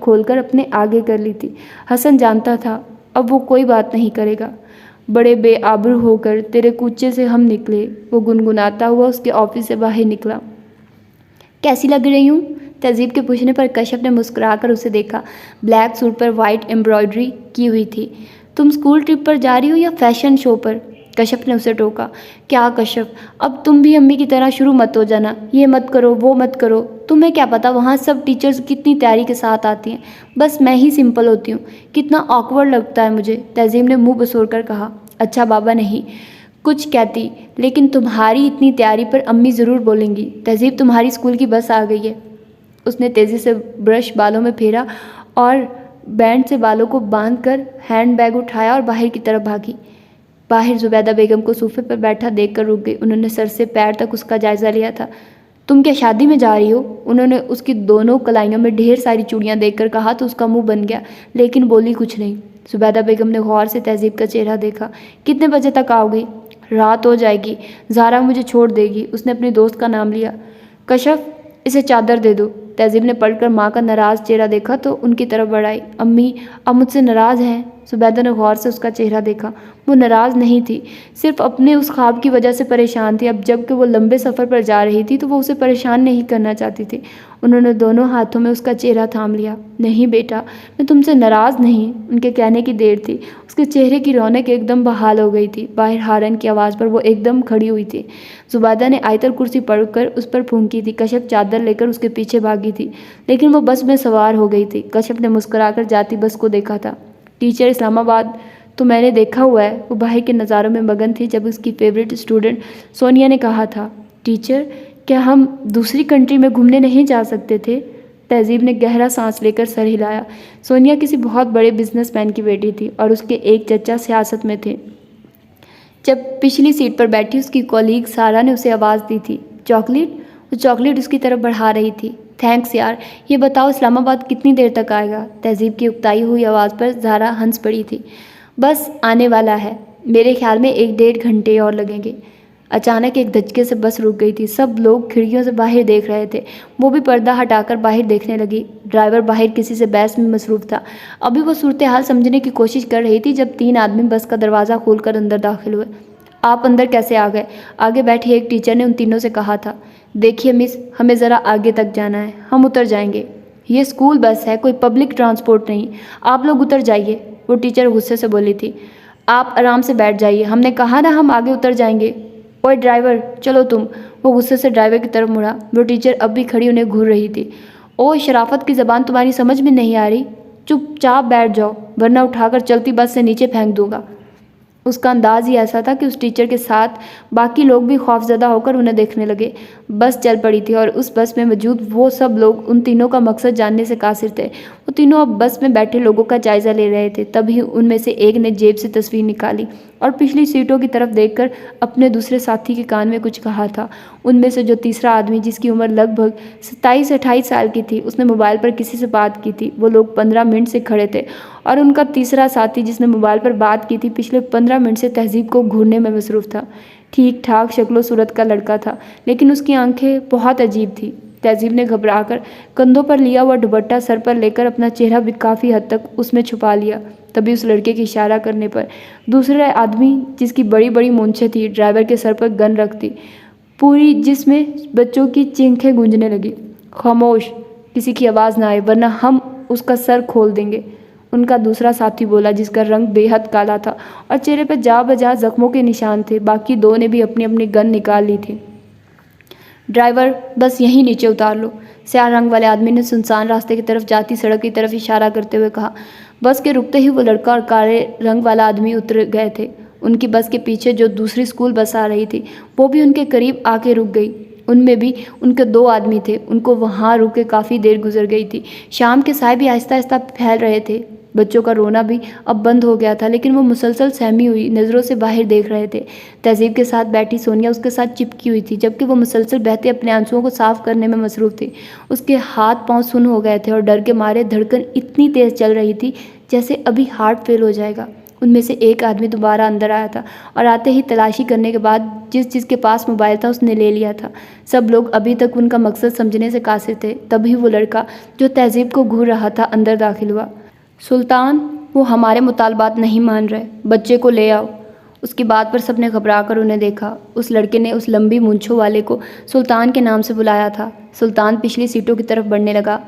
کھول کر اپنے آگے کر لی تھی۔ حسن جانتا تھا اب وہ کوئی بات نہیں کرے گا۔ بڑے بے آبرو ہو کر تیرے کوچے سے ہم نکلے، وہ گنگناتا ہوا اس کے آفس سے باہر نکلا۔ کیسی لگ رہی ہوں؟ تہذیب کے پوچھنے پر کشف نے مسکرا کر اسے دیکھا۔ بلیک سوٹ پر وائٹ ایمبرائڈری کی ہوئی تھی۔ تم اسکول ٹرپ پر جا رہی ہو یا فیشن شو پر؟ کشف نے اسے ٹوکا۔ کیا کشف، اب تم بھی امی کی طرح شروع مت ہو جانا، یہ مت کرو وہ مت کرو۔ تمہیں کیا پتا وہاں سب ٹیچرز کتنی تیاری کے ساتھ آتی ہیں، بس میں ہی سمپل ہوتی ہوں، کتنا آکورڈ لگتا ہے مجھے۔ تہذیب نے منہ بسور کر کہا۔ اچھا بابا نہیں کچھ کہتی، لیکن تمہاری اتنی تیاری پر امی ضرور بولیں گی۔ تہذیب تمہاری اسکول کی بس آ گئی ہے۔ اس نے تیزی سے برش بالوں میں پھیرا اور بینڈ سے بالوں کو باندھ کر ہینڈ بیگ اٹھایا اور باہر کی طرف بھاگی۔ باہر زبیدہ بیگم کو صوفے پر بیٹھا دیکھ کر رک گئی۔ انہوں نے سر سے پیر تک اس کا جائزہ لیا تھا۔ تم کیا شادی میں جا رہی ہو؟ انہوں نے اس کی دونوں کلائیوں میں ڈھیر ساری چوڑیاں دیکھ کر کہا تو اس کا منہ بن گیا، لیکن بولی کچھ نہیں۔ زبیدہ بیگم نے غور سے تہذیب کا چہرہ دیکھا۔ کتنے بجے تک آؤ گی؟ رات ہو جائے گی، زہرا مجھے چھوڑ دے گی۔ اس نے اپنے دوست کا نام لیا۔ کشف اسے چادر دے دو۔ تہذیب نے پلٹ کر ماں کا ناراض چہرہ دیکھا تو ان کی طرف بڑھائی۔ امی اب مجھ سے ناراض ہیں؟ زبیدہ نے غور سے اس کا چہرہ دیکھا۔ وہ ناراض نہیں تھی، صرف اپنے اس خواب کی وجہ سے پریشان تھی۔ اب جب کہ وہ لمبے سفر پر جا رہی تھی تو وہ اسے پریشان نہیں کرنا چاہتی تھی۔ انہوں نے دونوں ہاتھوں میں اس کا چہرہ تھام لیا۔ نہیں بیٹا میں تم سے ناراض نہیں۔ ان کے کہنے کی دیر تھی، اس کے چہرے کی رونق ایک دم بحال ہو گئی تھی۔ باہر ہارن کی آواز پر وہ ایک دم کھڑی ہوئی تھی۔ زبیدہ نے آیت الکرسی پڑھ کر اس پر پھونکی تھی۔ کشف چادر لے کر اس کے پیچھے بھاگی تھی، لیکن وہ بس میں سوار ہو گئی تھی۔ کشف نے مسکرا کر جاتی بس کو دیکھا تھا۔ ٹیچر اسلام آباد تو میں نے دیکھا ہوا ہے۔ وہ باہر کے نظاروں میں مگن تھی جب اس کی فیوریٹ اسٹوڈنٹ سونیا نے کہا تھا، ٹیچر کیا ہم دوسری کنٹری میں گھومنے نہیں جا سکتے تھے؟ تہذیب نے گہرا سانس لے کر سر ہلایا۔ سونیا کسی بہت بڑے بزنس مین کی بیٹی تھی اور اس کے ایک چچا سیاست میں تھے۔ جب پچھلی سیٹ پر بیٹھی اس کی کولیگ سارا نے اسے آواز دی تھی، چاکلیٹ؟ وہ چاکلیٹ اس کی طرف بڑھا رہی تھی۔ تھینکس یار، یہ بتاؤ اسلام آباد کتنی دیر تک آئے گا؟ تہذیب کی اکتائی ہوئی آواز پر زہرا ہنس پڑی تھی۔ بس آنے والا ہے، میرے خیال میں 1-1.5 گھنٹے اور لگیں گے۔ اچانک ایک دھچکے سے بس رک گئی تھی۔ سب لوگ کھڑکیوں سے باہر دیکھ رہے تھے۔ وہ بھی پردہ ہٹا کر باہر دیکھنے لگی۔ ڈرائیور باہر کسی سے بحث میں مصروف تھا۔ ابھی وہ صورتحال سمجھنے کی کوشش کر رہی تھی جب 3 آدمی بس کا دروازہ کھول کر اندر داخل ہوئے۔ آپ اندر کیسے آ گئے؟ آگے بیٹھی ایک ٹیچر نے ان تینوں سے کہا تھا۔ دیکھیے مس، ہمیں ذرا آگے تک جانا ہے، ہم اتر جائیں گے۔ یہ اسکول بس ہے، کوئی پبلک ٹرانسپورٹ نہیں، آپ لوگ اتر جائیے، وہ ٹیچر غصے سے بولی تھی۔ آپ آرام سے بیٹھ جائیے، ہم نے کہا نا ہم آگے اتر جائیں گے۔ اوے ڈرائیور چلو تم، وہ غصے سے ڈرائیور کی طرف مڑا۔ وہ ٹیچر اب بھی کھڑی انہیں گھور رہی تھی۔ او شرافت کی زبان تمہاری سمجھ میں نہیں آ رہی؟ چپ چاپ بیٹھ جاؤ ورنہ اٹھا کر چلتی بس سے نیچے پھینک دوں گا۔ اس کا انداز ہی ایسا تھا کہ اس ٹیچر کے ساتھ باقی لوگ بھی خوفزدہ ہو کر انہیں دیکھنے لگے۔ بس چل پڑی تھی اور اس بس میں موجود وہ سب لوگ ان تینوں کا مقصد جاننے سے قاصر تھے۔ وہ تینوں اب بس میں بیٹھے لوگوں کا جائزہ لے رہے تھے۔ تبھی ان میں سے ایک نے جیب سے تصویر نکالی اور پچھلی سیٹوں کی طرف دیکھ کر اپنے دوسرے ساتھی کے کان میں کچھ کہا تھا۔ ان میں سے جو تیسرا آدمی، جس کی عمر لگ بھگ 27-28 سال کی تھی، اس نے موبائل پر کسی سے بات کی تھی۔ وہ لوگ 15 منٹ سے کھڑے تھے اور ان کا تیسرا ساتھی جس نے موبائل پر بات کی تھی پچھلے 15 منٹ سے تہذیب کو گھورنے میں مصروف تھا۔ ٹھیک ٹھاک شکل و صورت کا لڑکا تھا، لیکن اس کی آنکھیں بہت عجیب تھیں۔ تہذیب نے گھبرا کر کندھوں پر لیا ہوا دوپٹہ سر پر لے کر اپنا چہرہ بھی کافی حد تک اس میں چھپا لیا۔ تبھی اس لڑکے کے اشارہ کرنے پر دوسرا آدمی، جس کی بڑی بڑی مونچھیں تھی، ڈرائیور کے سر پر گن رکھتی پوری، جس میں بچوں کی چینخیں گونجنے لگی۔ خاموش، کسی کی آواز نہ آئے ورنہ ہم اس کا سر کھول دیں گے، ان کا دوسرا ساتھی بولا، جس کا رنگ بے حد کالا تھا اور چہرے پر جا بجا زخموں کے نشان تھے۔ باقی 2 نے بھی اپنی اپنی گن نکال لی تھی۔ ڈرائیور بس یہیں نیچے اتار لو، سیاہ رنگ والے آدمی نے سنسان راستے کی طرف جاتی سڑک کی طرف اشارہ کرتے ہوئے کہا۔ بس کے رکتے ہی وہ لڑکا اور کالے رنگ والا آدمی اتر گئے تھے۔ ان کی بس کے پیچھے جو دوسری اسکول بس آ رہی تھی وہ بھی ان کے قریب آ کے رک گئی۔ ان میں بھی ان کے 2 آدمی تھے۔ ان کو وہاں رک کے کافی دیر گزر گئی تھی۔ شام کے سائے بھی آہستہ آہستہ پھیل رہے تھے۔ بچوں کا رونا بھی اب بند ہو گیا تھا، لیکن وہ مسلسل سہمی ہوئی نظروں سے باہر دیکھ رہے تھے۔ تہذیب کے ساتھ بیٹھی سونیا اس کے ساتھ چپکی ہوئی تھی، جبکہ وہ مسلسل بہتے اپنے آنسوؤں کو صاف کرنے میں مصروف تھی۔ اس کے ہاتھ پاؤں سن ہو گئے تھے اور ڈر کے مارے دھڑکن اتنی تیز چل رہی تھی جیسے ابھی ہارٹ فیل ہو جائے گا۔ ان میں سے ایک آدمی دوبارہ اندر آیا تھا اور آتے ہی تلاشی کرنے کے بعد جس کے پاس موبائل تھا اس نے لے لیا تھا۔ سب لوگ ابھی تک ان کا مقصد سمجھنے سے قاصر تھے، تبھی وہ لڑکا جو تہذیب کو گھور رہا تھا اندر داخل ہوا۔ سلطان، وہ ہمارے مطالبات نہیں مان رہے، بچے کو لے آؤ۔ اس کی بات پر سب نے گھبرا کر انہیں دیکھا۔ اس لڑکے نے اس لمبی مونچھوں والے کو سلطان کے نام سے بلایا تھا۔ سلطان پچھلی سیٹوں کی طرف بڑھنے لگا۔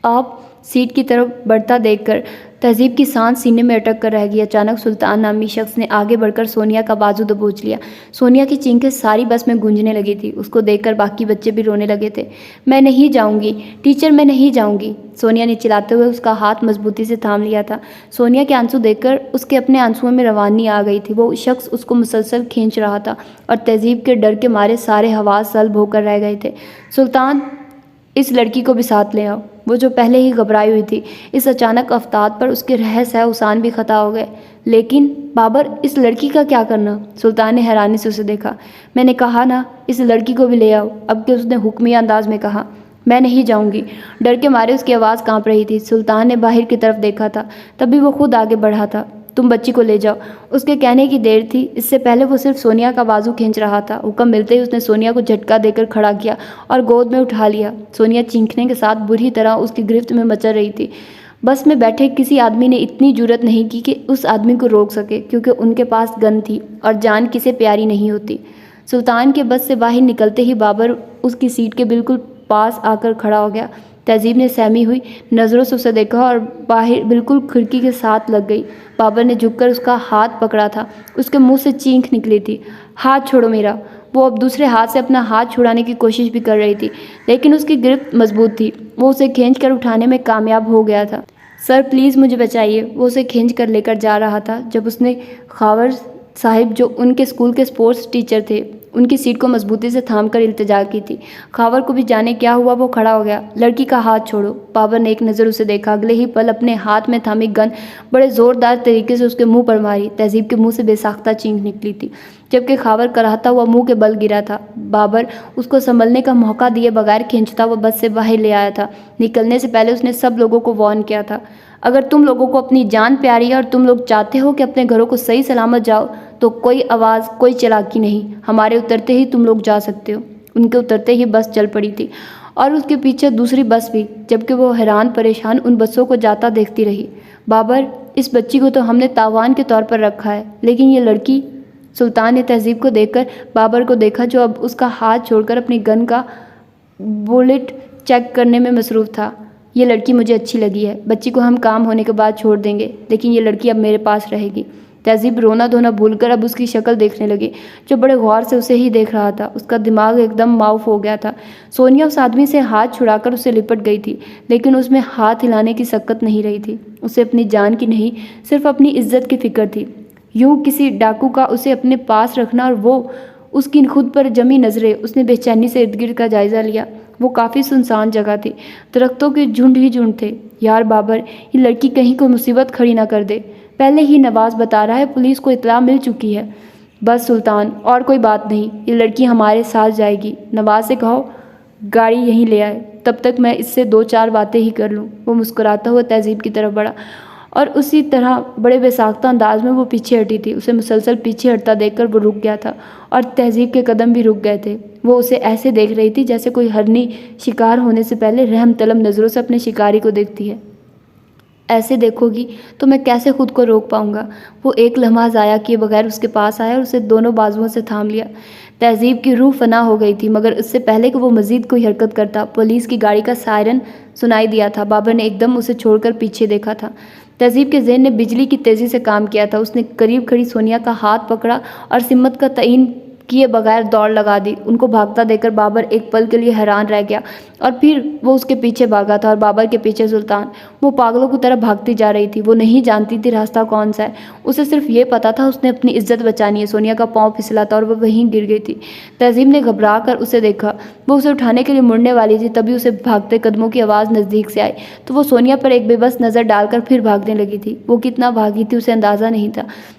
آپ سیٹ کی طرف بڑھتا دیکھ کر تہذیب کی سانس سینے میں اٹک کر رہ گئی۔ اچانک سلطان نامی شخص نے آگے بڑھ کر سونیا کا بازو دبوچ لیا۔ سونیا کی چینخیں ساری بس میں گونجنے لگی تھی۔ اس کو دیکھ کر باقی بچے بھی رونے لگے تھے۔ میں نہیں جاؤں گی ٹیچر، میں نہیں جاؤں گی۔ سونیا نے چلاتے ہوئے اس کا ہاتھ مضبوطی سے تھام لیا تھا۔ سونیا کے آنسو دیکھ کر اس کے اپنے آنسوؤں میں روانی آ گئی تھی۔ وہ شخص اس کو مسلسل کھینچ رہا تھا اور تہذیب کے ڈر کے مارے سارے حواس سلب ہو کر رہ گئے تھے۔ سلطان، اس لڑکی کو بھی ساتھ لے آؤ۔ وہ جو پہلے ہی گھبرائی ہوئی تھی، اس اچانک افتاد پر اس کے رہس اوسان بھی خطا ہو گئے۔ لیکن بابر، اس لڑکی کا کیا کرنا؟ سلطان نے حیرانی سے اسے دیکھا۔ میں نے کہا نا، اس لڑکی کو بھی لے آؤ، اب کہ اس نے حکمی انداز میں کہا۔ میں نہیں جاؤں گی۔ ڈر کے مارے اس کی آواز کانپ رہی تھی۔ سلطان نے باہر کی طرف دیکھا تھا، تبھی وہ خود آگے بڑھا تھا۔ تم بچی کو لے جاؤ۔ اس کے کہنے کی دیر تھی، اس سے پہلے وہ صرف سونیا کا بازو کھینچ رہا تھا۔ حکم ملتے ہی اس نے سونیا کو جھٹکا دے کر کھڑا کیا اور گود میں اٹھا لیا۔ سونیا چینخنے کے ساتھ بری طرح اس کی گرفت میں مچل رہی تھی۔ بس میں بیٹھے کسی آدمی نے اتنی جرأت نہیں کی کہ اس آدمی کو روک سکے، کیونکہ ان کے پاس گن تھی اور جان کسے پیاری نہیں ہوتی۔ سلطان کے بس سے باہر نکلتے ہی بابر اس کی سیٹ کے بالکل پاس آ کر کھڑا ہو گیا۔ تہذیب نے سہمی ہوئی نظروں سے اسے دیکھا اور باہر بالکل کھڑکی کے ساتھ لگ گئی۔ بابر نے جھک کر اس کا ہاتھ پکڑا تھا۔ اس کے منہ سے چینخ نکلی تھی، ہاتھ چھوڑو میرا۔ وہ اب دوسرے ہاتھ سے اپنا ہاتھ چھڑانے کی کوشش بھی کر رہی تھی، لیکن اس کی گرفت مضبوط تھی۔ وہ اسے کھینچ کر اٹھانے میں کامیاب ہو گیا تھا۔ سر پلیز مجھے بچائیے، وہ اسے کھینچ کر لے کر جا رہا تھا جب اس نے خاور صاحب، جو ان کے اسکول کے اسپورٹس ٹیچر تھے، ان کی سیٹ کو مضبوطی سے تھام کر التجا کی تھی۔ خاور کو بھی جانے کیا ہوا، وہ کھڑا ہو گیا۔ لڑکی کا ہاتھ چھوڑو۔ بابر نے ایک نظر اسے دیکھا، اگلے ہی پل اپنے ہاتھ میں تھامی گن بڑے زوردار طریقے سے اس کے منہ پر ماری۔ تہذیب کے منہ سے بے ساختہ چینخ نکلی تھی، جبکہ خاور کراہتا ہوا منہ کے بل گرا تھا۔ بابر اس کو سنبھلنے کا موقع دیے بغیر کھینچتا ہوا بس سے باہر لے آیا تھا۔ نکلنے سے پہلے اس نے سب لوگوں کو وارن کیا تھا، اگر تم لوگوں کو اپنی جان پیاری ہے اور تم لوگ چاہتے ہو کہ اپنے گھروں کو صحیح سلامت جاؤ، تو کوئی آواز، کوئی چلاکی نہیں، ہمارے اترتے ہی تم لوگ جا سکتے ہو۔ ان کے اترتے ہی بس چل پڑی تھی اور اس کے پیچھے دوسری بس بھی، جبکہ وہ حیران پریشان ان بسوں کو جاتا دیکھتی رہی۔ بابر، اس بچی کو تو ہم نے تاوان کے طور پر رکھا ہے، لیکن یہ لڑکی؟ سلطان نے تہذیب کو دیکھ کر بابر کو دیکھا، جو اب اس کا ہاتھ چھوڑ کر اپنی گن کا بولٹ چیک کرنے میں مصروف تھا۔ یہ لڑکی مجھے اچھی لگی ہے، بچی کو ہم کام ہونے کے بعد چھوڑ دیں گے، لیکن یہ لڑکی اب میرے پاس رہے گی۔ تہذیب رونا دھونا بھول کر اب اس کی شکل دیکھنے لگی، جو بڑے غور سے اسے ہی دیکھ رہا تھا۔ اس کا دماغ ایک دم معاف ہو گیا تھا۔ سونیا اس آدمی سے ہاتھ چھڑا کر اسے لپٹ گئی تھی، لیکن اس میں ہاتھ ہلانے کی سکت نہیں رہی تھی۔ اسے اپنی جان کی نہیں، صرف اپنی عزت کی فکر تھی۔ یوں کسی ڈاکو کا اسے اپنے پاس رکھنا، اور وہ اس کی خود پر جمی نظریں۔ اس نے بے چینی سے ارد گرد کا جائزہ لیا۔ وہ کافی سنسان جگہ تھی، درختوں کے جھنڈ ہی جھنڈ تھے۔ یار بابر، یہ لڑکی کہیں کوئی مصیبت کھڑی نہ کر دے۔ پہلے ہی نواز بتا رہا ہے پولیس کو اطلاع مل چکی ہے۔ بس سلطان، اور کوئی بات نہیں، یہ لڑکی ہمارے ساتھ جائے گی۔ نواز سے کہو گاڑی یہیں لے آئے، تب تک میں اس سے 2-4 باتیں ہی کر لوں۔ وہ مسکراتا ہوا تہذیب کی طرف بڑھا اور اسی طرح بڑے بے ساختہ انداز میں وہ پیچھے ہٹی تھی۔ اسے مسلسل پیچھے ہٹتا دیکھ کر وہ رک گیا تھا اور تہذیب کے قدم بھی رک گئے تھے۔ وہ اسے ایسے دیکھ رہی تھی جیسے کوئی ہرنی شکار ہونے سے پہلے رحم طلب نظروں سے اپنے شکاری کو دیکھتی ہے۔ ایسے دیکھو گی تو میں کیسے خود کو روک پاؤں گا؟ وہ ایک لمحہ ضائع کیے بغیر اس کے پاس آیا اور اسے دونوں بازوؤں سے تھام لیا۔ تہذیب کی روح فنا ہو گئی تھی، مگر اس سے پہلے کہ وہ مزید کوئی حرکت کرتا، پولیس کی گاڑی کا سائرن سنائی دیا تھا۔ بابر نے ایک دم اسے چھوڑ کر پیچھے دیکھا تھا۔ تہذیب کے ذہن نے بجلی کی تیزی سے کام کیا تھا۔ اس نے قریب کھڑی سونیا کا ہاتھ پکڑا اور سمت کا تعین کیے بغیر دوڑ لگا دی۔ ان کو بھاگتا دیکھ کر بابر ایک پل کے لیے حیران رہ گیا اور پھر وہ اس کے پیچھے بھاگا تھا اور بابر کے پیچھے سلطان۔ وہ پاگلوں کی طرح بھاگتی جا رہی تھی۔ وہ نہیں جانتی تھی راستہ کون سا ہے، اسے صرف یہ پتا تھا اس نے اپنی عزت بچانی ہے۔ سونیا کا پاؤں پھسلا تھا اور وہ وہیں گر گئی تھی۔ تہذیب نے گھبرا کر اسے دیکھا، وہ اسے اٹھانے کے لیے مڑنے والی تھی، تبھی اسے بھاگتے قدموں کی آواز نزدیک سے آئی تو وہ سونیا پر ایک بے بس نظر ڈال کر پھر بھاگنے لگی تھی۔ وہ کتنا بھاگی تھی اسے اندازہ نہیں تھا،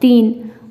3।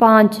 5।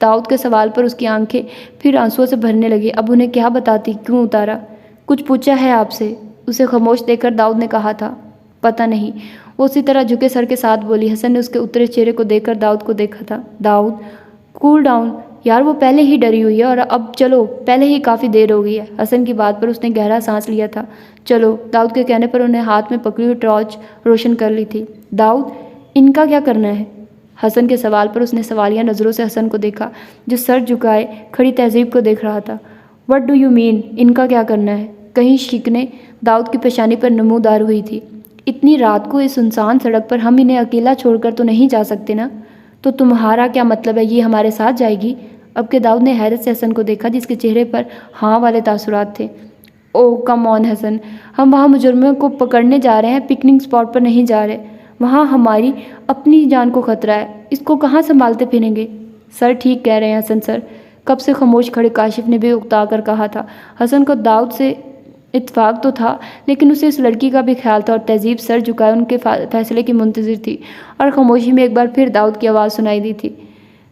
داؤد کے سوال پر اس کی آنکھیں پھر آنسوؤں سے بھرنے لگی۔ اب انہیں کیا بتاتی، کیوں اتارا؟ کچھ پوچھا ہے آپ سے؟ اسے خاموش دیکھ کر داؤد نے کہا تھا۔ پتہ نہیں، وہ اسی طرح جھکے سر کے ساتھ بولی۔ حسن نے اس کے اترے چہرے کو دیکھ کر داؤد کو دیکھا تھا۔ داؤد، کول ڈاؤن یار، وہ پہلے ہی ڈری ہوئی ہے اور اب چلو، پہلے ہی کافی دیر ہو گئی ہے۔ حسن کی بات پر اس نے گہرا سانس لیا تھا۔ چلو، داؤد کے کہنے پر انہیں ہاتھ میں پکڑی ہوئی ٹارچ روشن کر لی تھی۔ داؤد، ان کا کیا کرنا ہے؟ حسن کے سوال پر اس نے سوالیہ نظروں سے حسن کو دیکھا، جو سر جھکائے کھڑی تہذیب کو دیکھ رہا تھا۔ وٹ ڈو یو مین، ان کا کیا کرنا ہے؟ کہیں شکنیں داؤد کی پیشانی پر نمودار ہوئی تھی۔ اتنی رات کو اس سنسان سڑک پر ہم انہیں اکیلا چھوڑ کر تو نہیں جا سکتے نا؟ تو تمہارا کیا مطلب ہے یہ ہمارے ساتھ جائے گی؟ اب کہ داؤد نے حیرت سے حسن کو دیکھا، جس کے چہرے پر ہاں والے تاثرات تھے۔ اوہ کم آن حسن، ہم وہاں مجرموں کو پکڑنے جا رہے ہیں، پکنک اسپاٹ پر نہیں جا رہے۔ وہاں ہماری اپنی جان کو خطرہ ہے، اس کو کہاں سنبھالتے پھریں گے؟ سر ٹھیک کہہ رہے ہیں حسن سر، کب سے خاموش کھڑے کاشف نے بھی اکتا کر کہا تھا۔ حسن کو داؤد سے اتفاق تو تھا، لیکن اسے اس لڑکی کا بھی خیال تھا، اور تہذیب سر جھکائے ان کے فیصلے کی منتظر تھی، اور خاموشی میں ایک بار پھر داؤد کی آواز سنائی دی تھی۔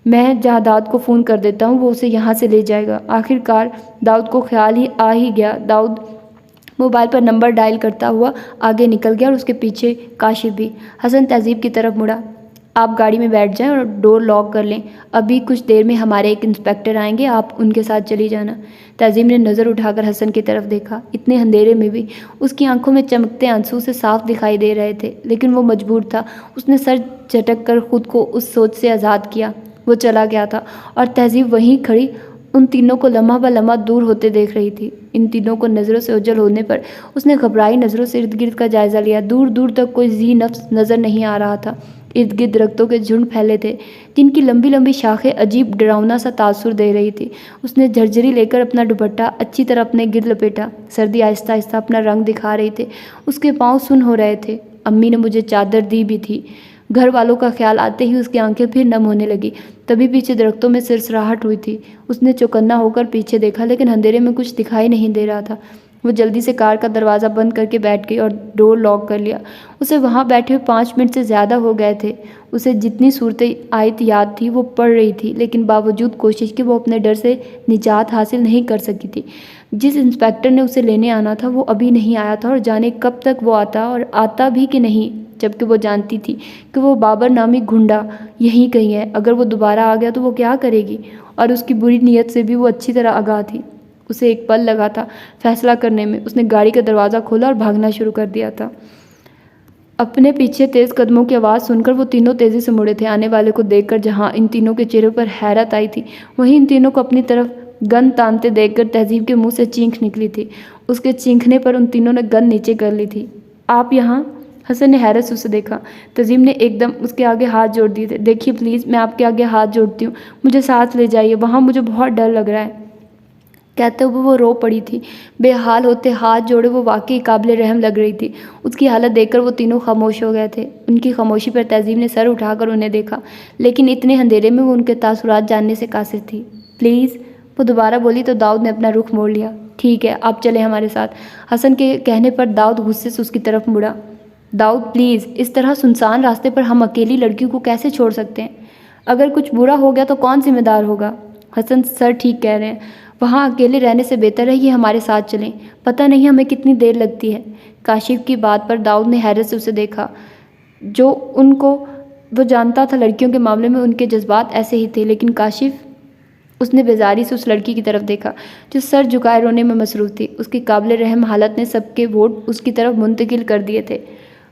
میں جہادات کو فون کر دیتا ہوں، وہ اسے یہاں سے لے جائے گا۔ آخر کار داؤد کو خیال ہی آ ہی گیا۔ داؤد موبائل پر نمبر ڈائل کرتا ہوا آگے نکل گیا، اور اس کے پیچھے کاشف بھی۔ حسن تہذیب کی طرف مڑا۔ آپ گاڑی میں بیٹھ جائیں اور ڈور لاک کر لیں، ابھی کچھ دیر میں ہمارے ایک انسپیکٹر آئیں گے، آپ ان کے ساتھ چلی جانا۔ تہذیب نے نظر اٹھا کر حسن کی طرف دیکھا۔ اتنے اندھیرے میں بھی اس کی آنکھوں میں چمکتے آنسو سے صاف دکھائی دے رہے تھے، لیکن وہ مجبور تھا۔ اس نے سر جھٹک کر خود کو اس سوچ سے آزاد کیا۔ وہ چلا گیا تھا، اور تہذیب وہیں کھڑی ان تینوں کو لمحہ بہ لمحہ دور ہوتے دیکھ رہی تھی۔ ان تینوں کو نظروں سے اوجھل ہونے پر اس نے گھبرائی نظروں سے ارد گرد کا جائزہ لیا۔ دور دور تک کوئی ذی نفس نظر نہیں آ رہا تھا۔ ارد گرد درختوں کے جھنڈ پھیلے تھے، جن کی لمبی لمبی شاخیں عجیب ڈراؤنا سا تاثر دے رہی تھی۔ اس نے جھرجھری لے کر اپنا دوپٹہ اچھی طرح اپنے گرد لپیٹا۔ سردی آہستہ آہستہ اپنا رنگ دکھا رہی تھی، اس کے پاؤں سن ہو رہے تھے۔ امی نے مجھے چادر دی بھی تھی۔ گھر والوں کا خیال آتے ہی اس کی آنکھیں پھر نم ہونے لگی۔ تبھی پیچھے درختوں میں سرسراہٹ ہوئی تھی۔ اس نے چوکنا ہو کر پیچھے دیکھا، لیکن اندھیرے میں کچھ دکھائی نہیں دے رہا تھا۔ وہ جلدی سے کار کا دروازہ بند کر کے بیٹھ گئی اور ڈور لاک کر لیا۔ اسے وہاں بیٹھے ہوئے 5 منٹ سے زیادہ ہو گئے تھے۔ اسے جتنی صورتیں آیت یاد تھی وہ پڑھ رہی تھی، لیکن باوجود کوشش کے وہ اپنے ڈر سے نجات حاصل نہیں کر سکی تھی۔ جس انسپیکٹر نے اسے لینے آنا تھا وہ ابھی نہیں آیا تھا، اور جانے کب تک وہ آتا، اور آتا بھی کہ نہیں، جبکہ وہ جانتی تھی کہ وہ بابر نامی گھنڈا یہیں کہیں ہے۔ اگر وہ دوبارہ آ گیا تو وہ کیا کرے گی، اور اس کی بری نیت سے بھی وہ اچھی طرح آگاہ تھی۔ اسے ایک پل لگا تھا فیصلہ کرنے میں۔ اس نے گاڑی کا دروازہ کھولا اور بھاگنا شروع کر دیا تھا۔ اپنے پیچھے تیز قدموں کی آواز سن کر وہ تینوں تیزی سے مڑے تھے، آنے والے کو دیکھ کر۔ جہاں ان تینوں کے چہروں پر حیرت آئی تھی، وہیں ان تینوں کو اپنی طرف گن تانتے دیکھ کر تہذیب کے منہ سے چینخ نکلی تھی۔ اس کے چینخنے پر ان تینوں نے گن نیچے کر لی تھی۔ آپ یہاں؟ حسن نے حیرت سے اسے دیکھا۔ تہذیب نے ایک دم اس کے آگے ہاتھ جوڑ دیے تھے۔ دیکھیے پلیز، میں آپ کے آگے ہاتھ جوڑتی ہوں، مجھے ساتھ لے جائیے، وہاں مجھے بہت ڈر لگ رہا ہے۔ کہتے ہوئے وہ رو پڑی تھی۔ بے حال ہوتے ہاتھ جوڑے وہ واقعی قابل رحم لگ رہی تھی۔ اس کی حالت دیکھ کر وہ تینوں خاموش ہو گئے تھے۔ ان کی خاموشی پر تہذیب نے سر اٹھا کر انہیں دیکھا، لیکن اتنے اندھیرے میں وہ ان کے تاثرات جاننے سے قاصر تھی۔ پلیز، وہ دوبارہ بولی تو داؤد نے اپنا رخ موڑ لیا۔ ٹھیک ہے، آپ چلیں ہمارے ساتھ۔ حسن کے کہنے پر داؤد غصے سے اس کی طرف مڑا۔ داؤد پلیز، اس طرح سنسان راستے پر ہم اکیلی لڑکیوں کو کیسے چھوڑ سکتے ہیں؟ اگر کچھ برا ہو گیا تو کون ذمہ دار ہوگا؟ حسن سر ٹھیک کہہ رہے ہیں، وہاں اکیلے رہنے سے بہتر ہے یہ ہمارے ساتھ چلیں، پتہ نہیں ہمیں کتنی دیر لگتی ہے۔ کاشف کی بات پر داؤد نے حیرت سے اسے دیکھا۔ جو ان کو وہ جانتا تھا لڑکیوں کے معاملے میں ان کے جذبات ایسے ہی تھے، لیکن کاشف، اس نے بیزاری سے اس لڑکی کی طرف دیکھا جو سر جھکائے رونے میں مصروف تھی۔ اس کی قابل رحم حالت نے سب کے ووٹ اس کی طرف منتقل کر دیے تھے۔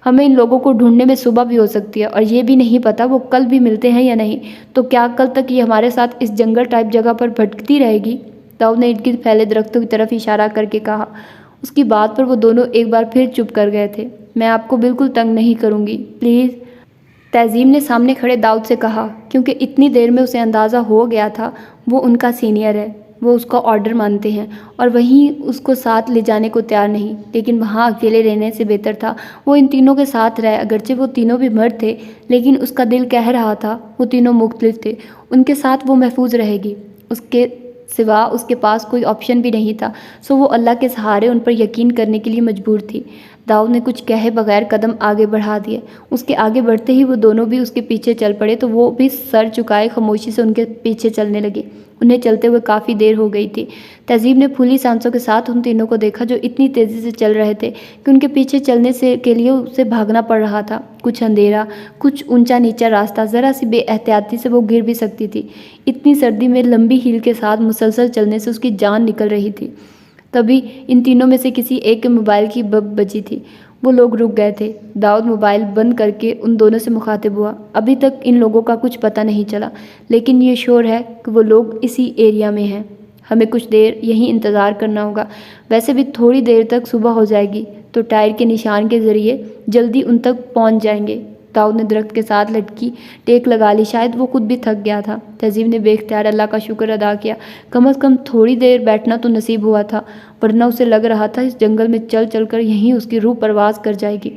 ہمیں ان لوگوں کو ڈھونڈنے میں صبح بھی ہو سکتی ہے، اور یہ بھی نہیں پتہ وہ کل بھی ملتے ہیں یا نہیں، تو کیا کل تک یہ ہمارے ساتھ اس جنگل ٹائپ جگہ پر بھٹکتی رہے گی؟ داؤد نے ارد گرد پھیلے درختوں کی طرف اشارہ کر کے کہا۔ اس کی بات پر وہ دونوں ایک بار پھر چپ کر گئے تھے۔ میں آپ کو بالکل تنگ نہیں کروں گی، پلیز، تہذیب نے سامنے کھڑے داؤد سے کہا، کیونکہ اتنی دیر میں اسے اندازہ ہو گیا تھا وہ ان کا سینئر ہے، وہ اس کا آرڈر مانتے ہیں، اور وہیں اس کو ساتھ لے جانے کو تیار نہیں، لیکن وہاں اکیلے رہنے سے بہتر تھا وہ ان تینوں کے ساتھ رہے۔ اگرچہ وہ تینوں بھی مرد تھے، لیکن اس کا دل کہہ رہا تھا وہ تینوں مختلف تھے، ان کے ساتھ وہ محفوظ رہے گی۔ اس کے سوا اس کے پاس کوئی آپشن بھی نہیں تھا، سو وہ اللہ کے سہارے ان پر یقین کرنے کے لیے مجبور تھی۔ داؤد نے کچھ کہے بغیر قدم آگے بڑھا دیے۔ اس کے آگے بڑھتے ہی وہ دونوں بھی اس کے پیچھے چل پڑے تو وہ بھی سر جھکائے خاموشی سے ان کے پیچھے چلنے لگے۔ انہیں چلتے ہوئے کافی دیر ہو گئی تھی۔ تہذیب نے پھولی سانسوں کے ساتھ ان تینوں کو دیکھا جو اتنی تیزی سے چل رہے تھے کہ ان کے پیچھے چلنے کے لیے اسے بھاگنا پڑ رہا تھا۔ کچھ اندھیرا، کچھ اونچا نیچا راستہ، ذرا سی بے احتیاطی سے وہ گر بھی سکتی تھی۔ اتنی سردی میں لمبی ہیل کے ساتھ مسلسل چلنے سے اس کی جان نکل رہی تھی۔ تبھی ان تینوں میں سے کسی ایک کے موبائل کی بب بجی تھی۔ وہ لوگ رک گئے تھے۔ داؤد موبائل بند کر کے ان دونوں سے مخاطب ہوا۔ ابھی تک ان لوگوں کا کچھ پتہ نہیں چلا، لیکن یہ شور ہے کہ وہ لوگ اسی ایریا میں ہیں۔ ہمیں کچھ دیر یہیں انتظار کرنا ہوگا۔ ویسے بھی تھوڑی دیر تک صبح ہو جائے گی تو ٹائر کے نشان کے ذریعے جلدی ان تک پہنچ جائیں گے۔ داؤد نے درخت کے ساتھ لٹکی ٹیک لگا لی، شاید وہ خود بھی تھک گیا تھا۔ تہذیب نے بے اختیار اللہ کا شکر ادا کیا، کم از کم تھوڑی دیر بیٹھنا تو نصیب ہوا تھا، ورنہ اسے لگ رہا تھا اس جنگل میں چل چل کر یہیں اس کی روح پرواز کر جائے گی۔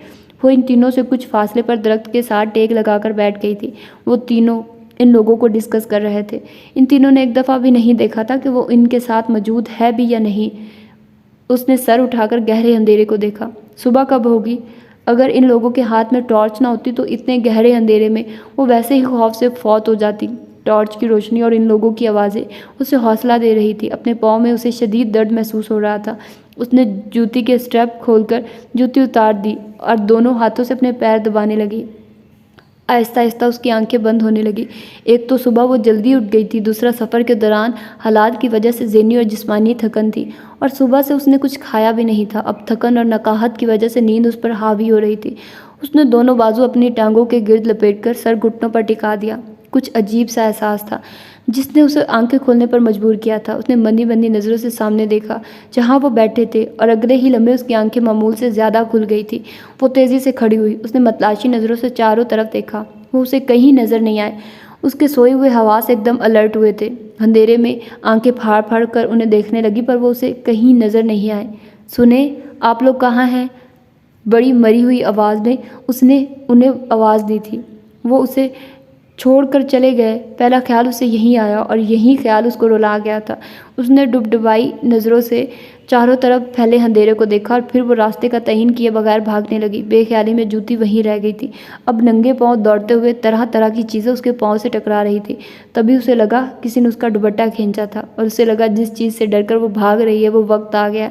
وہ ان تینوں سے کچھ فاصلے پر درخت کے ساتھ ٹیک لگا کر بیٹھ گئی تھی۔ وہ تینوں ان لوگوں کو ڈسکس کر رہے تھے۔ ان تینوں نے ایک دفعہ بھی نہیں دیکھا تھا کہ وہ ان کے ساتھ موجود ہے بھی یا نہیں۔ اس نے سر اٹھا کر گہرے اندھیرے کو دیکھا۔ صبح کب ہوگی؟ اگر ان لوگوں کے ہاتھ میں ٹارچ نہ ہوتی تو اتنے گہرے اندھیرے میں وہ ویسے ہی خوف سے فوت ہو جاتی۔ ٹارچ کی روشنی اور ان لوگوں کی آوازیں اسے حوصلہ دے رہی تھی۔ اپنے پاؤں میں اسے شدید درد محسوس ہو رہا تھا۔ اس نے جوتی کے اسٹریپ کھول کر جوتی اتار دی اور دونوں ہاتھوں سے اپنے پیر دبانے لگی۔ آہستہ آہستہ اس کی آنکھیں بند ہونے لگی۔ ایک تو صبح وہ جلدی اٹھ گئی تھی، دوسرا سفر کے دوران حالات کی وجہ سے ذہنی اور جسمانی تھکن تھی، اور صبح سے اس نے کچھ کھایا بھی نہیں تھا۔ اب تھکن اور نقاہت کی وجہ سے نیند اس پر حاوی ہو رہی تھی۔ اس نے دونوں بازو اپنی ٹانگوں کے گرد لپیٹ کر سر گھٹنوں پر ٹکا دیا۔ کچھ عجیب سا احساس تھا جس نے اسے آنکھیں کھولنے پر مجبور کیا تھا۔ اس نے بندی بندی نظروں سے سامنے دیکھا جہاں وہ بیٹھے تھے، اور اگلے ہی لمحے اس کی آنکھیں معمول سے زیادہ کھل گئی تھی۔ وہ تیزی سے کھڑی ہوئی۔ اس نے متلاشی نظروں سے چاروں طرف دیکھا۔ وہ اسے کہیں نظر نہیں آئے۔ اس کے سوئے ہوئے حواس ایک دم الرٹ ہوئے تھے۔ اندھیرے میں آنکھیں پھاڑ پھاڑ کر انہیں دیکھنے لگی، پر وہ اسے کہیں نظر نہیں آئے۔ سنیں، آپ لوگ کہاں ہیں؟ بڑی مری ہوئی آواز میں اس نے انہیں آواز دی تھی۔ وہ اسے چھوڑ کر چلے گئے، پہلا خیال اسے یہیں آیا، اور یہی خیال اس کو رلا گیا تھا۔ اس نے ڈبڈبائی نظروں سے چاروں طرف پھیلے اندھیرے کو دیکھا، اور پھر وہ راستے کا تعین کیے بغیر بھاگنے لگی۔ بے خیالی میں جوتی وہیں رہ گئی تھی۔ اب ننگے پاؤں دوڑتے ہوئے طرح طرح کی چیزیں اس کے پاؤں سے ٹکرا رہی تھی۔ تبھی اسے لگا کسی نے اس کا دوپٹہ کھینچا تھا، اور اسے لگا جس چیز سے ڈر کر وہ بھاگ رہی ہے وہ وقت آ گیا۔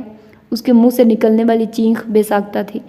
اس کے منہ سے نکلنے والی چینخ بے ساختہ تھی۔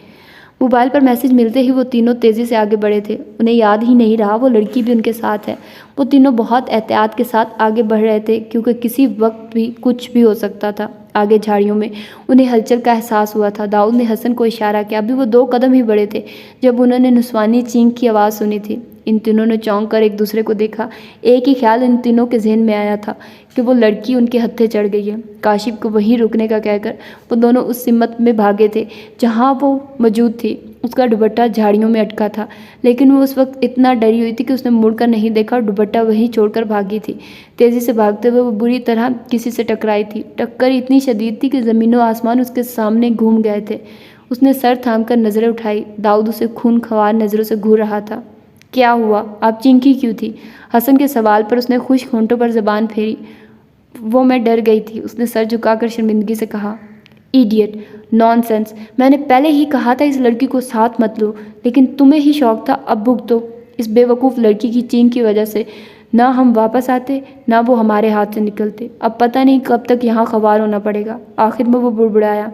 موبائل پر میسج ملتے ہی وہ تینوں تیزی سے آگے بڑھے تھے۔ انہیں یاد ہی نہیں رہا وہ لڑکی بھی ان کے ساتھ ہے۔ وہ تینوں بہت احتیاط کے ساتھ آگے بڑھ رہے تھے، کیونکہ کسی وقت بھی کچھ بھی ہو سکتا تھا۔ آگے جھاڑیوں میں انہیں ہلچل کا احساس ہوا تھا۔ داؤد نے حسن کو اشارہ کیا۔ ابھی وہ 2 قدم ہی بڑھے تھے جب انہوں نے نسوانی چینخ کی آواز سنی تھی۔ ان تینوں نے چونک کر ایک دوسرے کو دیکھا۔ ایک ہی خیال ان تینوں کے ذہن میں آیا تھا کہ وہ لڑکی ان کے ہتھے چڑھ گئی ہے۔ کاشف کو وہیں رکنے کا کہہ کر وہ دونوں اس سمت میں بھاگے تھے جہاں وہ موجود تھی۔ اس کا دوپٹہ جھاڑیوں میں اٹکا تھا، لیکن وہ اس وقت اتنا ڈری ہوئی تھی کہ اس نے مڑ کر نہیں دیکھا، اور دوپٹہ وہیں چھوڑ کر بھاگی تھی۔ تیزی سے بھاگتے ہوئے وہ بری طرح کسی سے ٹکرائی تھی۔ ٹکر اتنی شدید تھی کہ زمین و آسمان اس کے سامنے گھوم گئے تھے۔ اس نے سر تھام کر نظریں اٹھائی۔ داؤد اسے خون خوار نظروں سے گھور رہا تھا۔ کیا ہوا؟ آپ چینخی کیوں تھی؟ حسن کے سوال پر اس نے خشک ہونٹوں پر زبان پھیری۔ وہ میں ڈر گئی تھی، اس نے سر جھکا کر شرمندگی سے کہا۔ ایڈیٹ، نان سینس، میں نے پہلے ہی کہا تھا اس لڑکی کو ساتھ مت لو، لیکن تمہیں ہی شوق تھا۔ اب بھگتو اس بے وقوف لڑکی کی چینخ کی وجہ سے۔ نہ ہم واپس آتے، نہ وہ ہمارے ہاتھ سے نکلتے۔ اب پتہ نہیں کب تک یہاں خوار ہونا پڑے گا۔ آخر میں وہ بڑبڑایا۔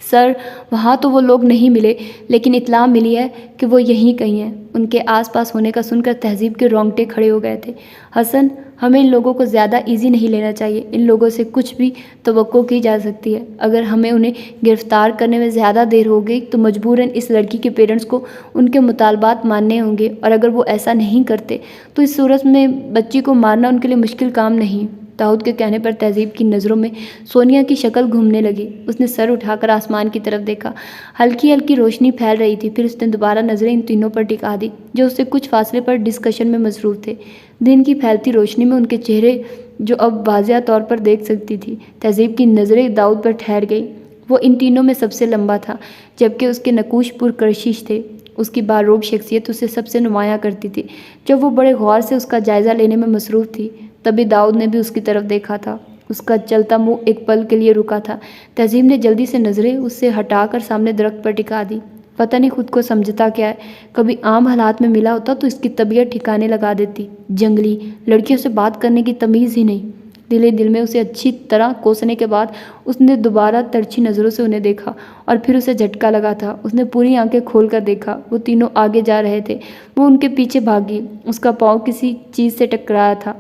سر، وہاں تو وہ لوگ نہیں ملے، لیکن اطلاع ملی ہے کہ وہ یہیں کہیں ہیں۔ ان کے آس پاس ہونے کا سن کر تہذیب کے رونگٹے کھڑے ہو گئے تھے۔ حسن، ہمیں ان لوگوں کو زیادہ ایزی نہیں لینا چاہیے۔ ان لوگوں سے کچھ بھی توقع کی جا سکتی ہے۔ اگر ہمیں انہیں گرفتار کرنے میں زیادہ دیر ہو گئی تو مجبوراً اس لڑکی کے پیرنٹس کو ان کے مطالبات ماننے ہوں گے، اور اگر وہ ایسا نہیں کرتے تو اس صورت میں بچی کو مارنا ان کے لیے مشکل کام نہیں۔ داؤد کے کہنے پر تہذیب کی نظروں میں سونیا کی شکل گھومنے لگی۔ اس نے سر اٹھا کر آسمان کی طرف دیکھا۔ ہلکی ہلکی روشنی پھیل رہی تھی۔ پھر اس نے دوبارہ نظریں ان تینوں پر ٹکا دی جو اس سے کچھ فاصلے پر ڈسکشن میں مصروف تھے۔ دن کی پھیلتی روشنی میں ان کے چہرے جو اب واضح طور پر دیکھ سکتی تھی۔ تہذیب کی نظریں داؤد پر ٹھہر گئی۔ وہ ان تینوں میں سب سے لمبا تھا، جبکہ اس کے نقوش پر کشش تھے۔ اس کی باروب شخصیت اسے سب سے نمایاں کرتی تھی۔ جب وہ بڑے غور سے اس کا جائزہ لینے میں مصروف تھی، تبھی داؤد نے بھی اس کی طرف دیکھا تھا۔ اس کا چلتا منہ ایک پل کے لیے رکا تھا۔ تہذیب نے جلدی سے نظریں اس سے ہٹا کر سامنے درخت پر ٹکا دی۔ پتہ نہیں خود کو سمجھتا کیا ہے، کبھی عام حالات میں ملا ہوتا تو اس کی طبیعت ٹھکانے لگا دیتی۔ جنگلی لڑکیوں سے بات کرنے کی تمیز ہی نہیں۔ دل میں اسے اچھی طرح کوسنے کے بعد اس نے دوبارہ ترچھی نظروں سے انہیں دیکھا اور پھر اسے جھٹکا لگا تھا۔ اس نے پوری آنکھیں کھول کر دیکھا، وہ تینوں آگے جا رہے تھے۔ وہ ان کے پیچھے بھاگی، اس کا پاؤں کسی چیز سے ٹکرایا تھا۔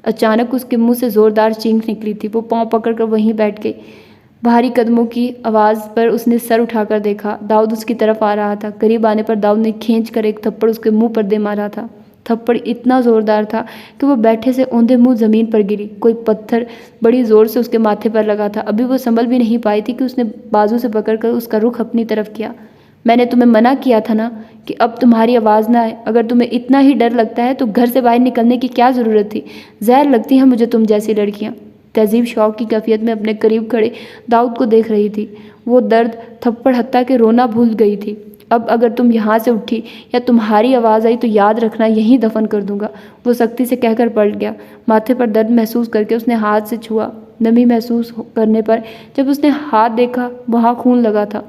اچانک اس کے منہ سے زوردار چینخ نکلی تھی۔ وہ پاؤں پکڑ کر وہیں بیٹھ گئی۔ بھاری قدموں کی آواز پر اس نے سر اٹھا کر دیکھا۔ داؤد اس کی طرف آ رہا تھا۔ قریب آنے پر داؤد نے کھینچ کر ایک تھپڑ اس کے منہ پر دے مارا تھا۔ تھپڑ اتنا زوردار تھا کہ وہ بیٹھے سے اوندھے منہ زمین پر گری۔ کوئی پتھر بڑی زور سے اس کے ماتھے پر لگا تھا۔ ابھی وہ سنبھل بھی نہیں پائی تھی کہ اس نے بازو سے پکڑ کر اس کا رخ اپنی طرف کیا۔ میں نے تمہیں منع کیا تھا نا کہ اب تمہاری آواز نہ آئے۔ اگر تمہیں اتنا ہی ڈر لگتا ہے تو گھر سے باہر نکلنے کی کیا ضرورت تھی؟ زہر لگتی ہیں مجھے تم جیسی لڑکیاں۔ تہذیب شوق کی کیفیت میں اپنے قریب کھڑے داؤد کو دیکھ رہی تھی۔ وہ درد، تھپڑ، حتیٰ کہ رونا بھول گئی تھی۔ اب اگر تم یہاں سے اٹھی یا تمہاری آواز آئی تو یاد رکھنا یہیں دفن کر دوں گا۔ وہ سختی سے کہہ کر پلٹ گیا۔ ماتھے پر درد محسوس کر کے اس نے ہاتھ سے چھوا۔ نمی محسوس کرنے پر جب اس نے ہاتھ دیکھا وہاں خون لگا تھا۔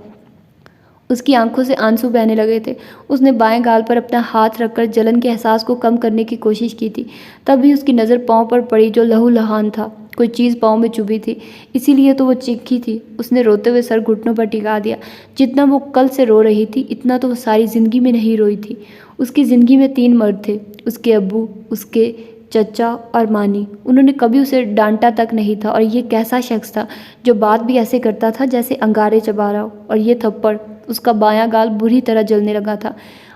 اس کی آنکھوں سے آنسو بہنے لگے تھے۔ اس نے بائیں گال پر اپنا ہاتھ رکھ کر جلن کے احساس کو کم کرنے کی کوشش کی تھی۔ تب بھی اس کی نظر پاؤں پر پڑی جو لہو لہان تھا۔ کوئی چیز پاؤں میں چبھی تھی، اسی لیے تو وہ چیخی تھی۔ اس نے روتے ہوئے سر گھٹنوں پر ٹکا دیا۔ جتنا وہ کل سے رو رہی تھی اتنا تو وہ ساری زندگی میں نہیں روئی تھی۔ اس کی زندگی میں 3 مرد تھے، اس کے ابو، اس کے چچا اور مانی۔ انہوں نے کبھی اسے ڈانٹا تک نہیں تھا، اور یہ کیسا شخص تھا جو بات بھی ایسے کرتا تھا جیسے انگارے چبا رہا ہو۔ اور یہ تھپڑ! اس کا بایاں گال بری طرح جلنے لگا تھا۔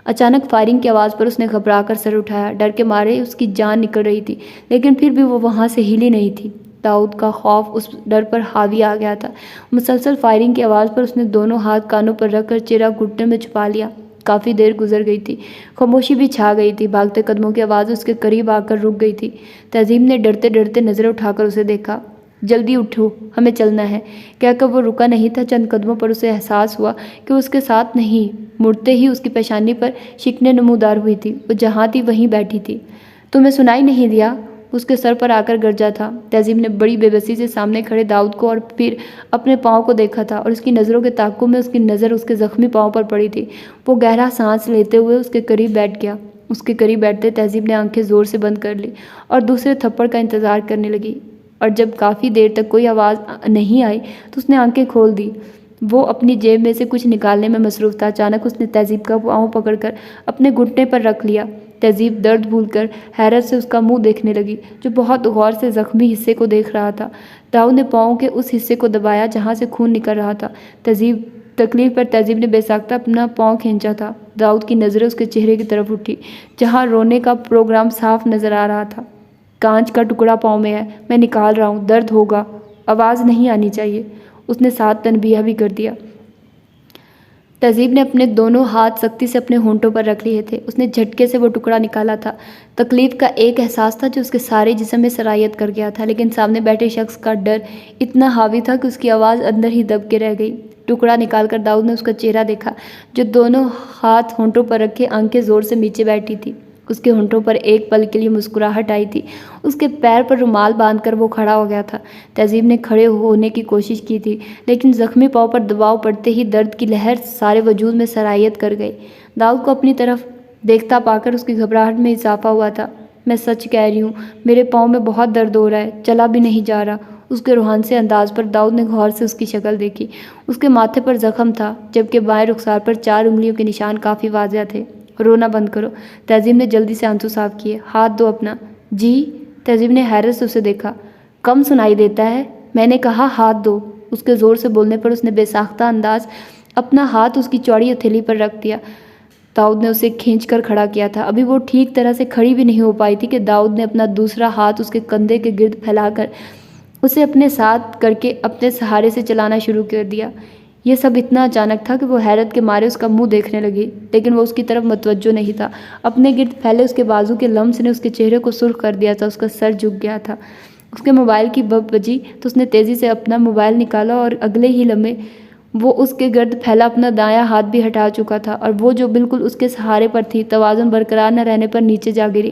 اچانک فائرنگ کی آواز پر اس نے گھبرا کر سر اٹھایا۔ ڈر کے مارے اس کی جان نکل رہی تھی، لیکن پھر بھی وہ وہاں سے ہلی نہیں تھی۔ داؤد کا خوف اس ڈر پر حاوی آ گیا تھا۔ مسلسل فائرنگ کی آواز پر اس نے دونوں ہاتھ کانوں پر رکھ کر چہرہ گھٹنے میں چھپا لیا۔ کافی دیر گزر گئی تھی، خاموشی بھی چھا گئی تھی۔ بھاگتے قدموں کی آواز اس کے قریب آ کر رک گئی تھی۔ تہذیب نے ڈرتے ڈرتے نظریں اٹھا کر اسے دیکھا۔ جلدی اٹھو، ہمیں چلنا ہے، کہہ کر وہ رکا نہیں تھا۔ چند قدموں پر اسے احساس ہوا کہ وہ اس کے ساتھ نہیں۔ مڑتے ہی اس کی پیشانی پر شکنیں نمودار ہوئی تھی۔ وہ جہاں تھی وہیں بیٹھی تھی۔ تمہیں سنائی نہیں دیا؟ اس کے سر پر آ کر گرجا تھا۔ تہذیب نے بڑی بے بسی سے سامنے کھڑے داؤد کو اور پھر اپنے پاؤں کو دیکھا تھا، اور اس کی نظروں کے تعاقب میں اس کی نظر اس کے زخمی پاؤں پر پڑی تھی۔ وہ گہرا سانس لیتے ہوئے اس کے قریب بیٹھ گیا۔ اس کے قریب بیٹھتے تہذیب نے آنکھیں زور سے بند کر لی اور دوسرے تھپڑ کا انتظار کرنے لگی، اور جب کافی دیر تک کوئی آواز نہیں آئی تو اس نے آنکھیں کھول دی۔ وہ اپنی جیب میں سے کچھ نکالنے میں مصروف تھا۔ اچانک اس نے تہذیب کا پاؤں پکڑ کر اپنے گھٹنے پر رکھ لیا۔ تہذیب درد بھول کر حیرت سے اس کا منہ دیکھنے لگی، جو بہت غور سے زخمی حصے کو دیکھ رہا تھا۔ داؤد نے پاؤں کے اس حصے کو دبایا جہاں سے خون نکل رہا تھا۔ تکلیف پر تہذیب نے بے ساختہ اپنا پاؤں کھینچا تھا۔ داؤد کی نظریں اس کے چہرے کی طرف اٹھی، جہاں رونے کا پروگرام صاف نظر آ رہا تھا۔ کانچ کا ٹکڑا پاؤں میں ہے، میں نکال رہا ہوں، درد ہوگا، آواز نہیں آنی چاہیے، اس نے ساتھ تنبیہ بھی کر دیا۔ تہذیب نے اپنے دونوں ہاتھ سختی سے اپنے ہونٹوں پر رکھ لیے تھے۔ اس نے جھٹکے سے وہ ٹکڑا نکالا تھا۔ تکلیف کا ایک احساس تھا جو اس کے سارے جسم میں سرایت کر گیا تھا، لیکن سامنے بیٹھے شخص کا ڈر اتنا حاوی تھا کہ اس کی آواز اندر ہی دب کے رہ گئی۔ ٹکڑا نکال کر داؤد نے اس کا چہرہ دیکھا، جو دونوں ہاتھ ہونٹوں پر رکھے آنکھیں زور سے نیچے بیٹھی تھی۔ اس کے ہونٹوں پر ایک پل کے لیے مسکراہٹ آئی تھی۔ اس کے پیر پر رومال باندھ کر وہ کھڑا ہو گیا تھا۔ تہذیب نے کھڑے ہونے کی کوشش کی تھی، لیکن زخمی پاؤں پر دباؤ پڑتے ہی درد کی لہر سارے وجود میں سرایت کر گئی۔ داؤد کو اپنی طرف دیکھتا پا کر اس کی گھبراہٹ میں اضافہ ہوا تھا۔ میں سچ کہہ رہی ہوں، میرے پاؤں میں بہت درد ہو رہا ہے، چلا بھی نہیں جا رہا۔ اس کے روحان سے انداز پر داؤد نے غور سے اس کی شکل دیکھی۔ اس کے ماتھے پر زخم تھا، جبکہ بائیں رخسار پر 4 انگلیوں کے نشان کافی واضح تھے۔ رونا بند کرو، تہذیب نے جلدی سے آنسو صاف کیے۔ ہاتھ دو اپنا۔ جی؟ تہذیب نے حیرت سے اسے دیکھا۔ کم سنائی دیتا ہے؟ میں نے کہا ہاتھ دو۔ اس کے زور سے بولنے پر اس نے بے ساختہ انداز اپنا ہاتھ اس کی چوڑی ہتھیلی پر رکھ دیا۔ داؤد نے اسے کھینچ کر کھڑا کیا تھا۔ ابھی وہ ٹھیک طرح سے کھڑی بھی نہیں ہو پائی تھی کہ داؤد نے اپنا دوسرا ہاتھ اس کے کندھے کے گرد پھیلا کر اسے اپنے ساتھ کر کے اپنے سہارے سے چلانا شروع کر دیا۔ یہ سب اتنا اچانک تھا کہ وہ حیرت کے مارے اس کا منہ دیکھنے لگی، لیکن وہ اس کی طرف متوجہ نہیں تھا۔ اپنے گرد پھیلے اس کے بازو کے لمس نے اس کے چہرے کو سرخ کر دیا تھا۔ اس کا سر جھک گیا تھا۔ اس کے موبائل کی بپ بجی تو اس نے تیزی سے اپنا موبائل نکالا، اور اگلے ہی لمحے وہ اس کے گرد پھیلا اپنا دایاں ہاتھ بھی ہٹا چکا تھا، اور وہ جو بالکل اس کے سہارے پر تھی توازن برقرار نہ رہنے پر نیچے جا گری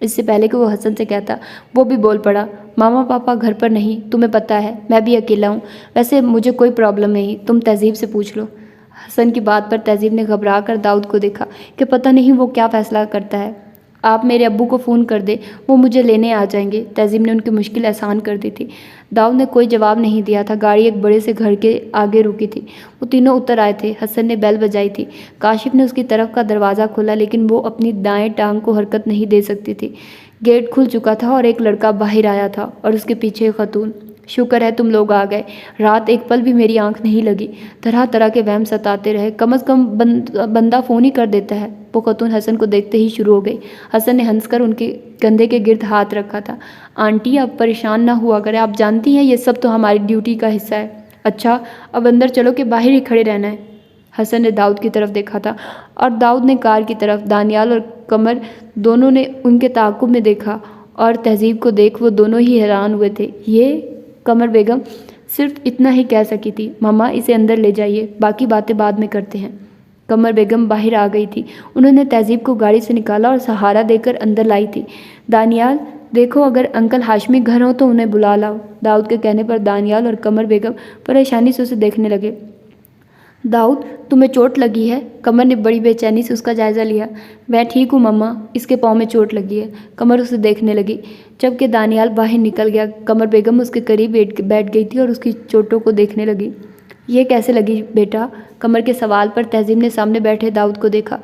اس سے پہلے کہ وہ حسن سے کہتا وہ بھی بول پڑا، ماما پاپا گھر پر نہیں، تمہیں پتہ ہے میں بھی اکیلا ہوں، ویسے مجھے کوئی پرابلم نہیں، تم تہذیب سے پوچھ لو۔ حسن کی بات پر تہذیب نے گھبرا کر داؤد کو دیکھا کہ پتہ نہیں وہ کیا فیصلہ کرتا ہے۔ آپ میرے ابو کو فون کر دیں، وہ مجھے لینے آ جائیں گے، تہذیب نے ان کی مشکل آسان کر دی تھی۔ داؤد نے کوئی جواب نہیں دیا تھا۔ گاڑی ایک بڑے سے گھر کے آگے رکی تھی، وہ تینوں اتر آئے تھے۔ حسن نے بیل بجائی تھی، کاشف نے اس کی طرف کا دروازہ کھولا، لیکن وہ اپنی دائیں ٹانگ کو حرکت نہیں دے سکتی تھی۔ گیٹ کھل چکا تھا اور ایک لڑکا باہر آیا تھا اور اس کے پیچھے ایک خاتون۔ شکر ہے تم لوگ آ گئے، رات ایک پل بھی میری آنکھ نہیں لگی، طرح طرح کے وہم ستاتے رہے، کم از کم بندہ فون ہی کر دیتا ہے۔ وہ خاتون حسن کو دیکھتے ہی شروع ہو گئی۔ حسن نے ہنس کر ان کے کندھے کے گرد ہاتھ رکھا تھا۔ آنٹی آپ پریشان نہ ہوا کریں، آپ جانتی ہیں یہ سب تو ہماری ڈیوٹی کا حصہ ہے۔ اچھا اب اندر چلو کہ باہر ہی کھڑے رہنا ہے؟ حسن نے داؤد کی طرف دیکھا تھا اور داؤد نے کار کی طرف۔ دانیال اور قمر دونوں نے ان کے تعاقب میں دیکھا اور تہذیب کو دیکھ وہ دونوں ہی حیران ہوئے تھے۔ یہ قمر بیگم صرف اتنا ہی کہہ سکی تھی، ماما اسے اندر لے جائیے، باقی باتیں بعد میں کرتے ہیں۔ قمر بیگم باہر آ گئی تھی، انہوں نے تہذیب کو گاڑی سے نکالا اور سہارا دے کر اندر لائی تھی۔ دانیال دیکھو اگر انکل ہاشمی گھر ہوں تو انہیں بلا لاؤ۔ داؤد کے کہنے پر دانیال اور قمر بیگم پریشانی سے اسے دیکھنے لگے۔ داؤد تمہیں چوٹ لگی ہے؟ قمر نے بڑی بے چینی سے اس کا جائزہ لیا۔ میں ٹھیک ہوں مما، اس کے پاؤں میں چوٹ لگی ہے۔ قمر اسے دیکھنے لگی۔ جب کہ دانیال باہر نکل گیا، قمر بیگم اس کے قریب بیٹھ گئی تھی اور اس کی چوٹوں کو دیکھنے لگی۔ یہ کیسے لگی بیٹا؟ قمر کے سوال پر تہذیب نے سامنے بیٹھے داؤد کو دیکھا،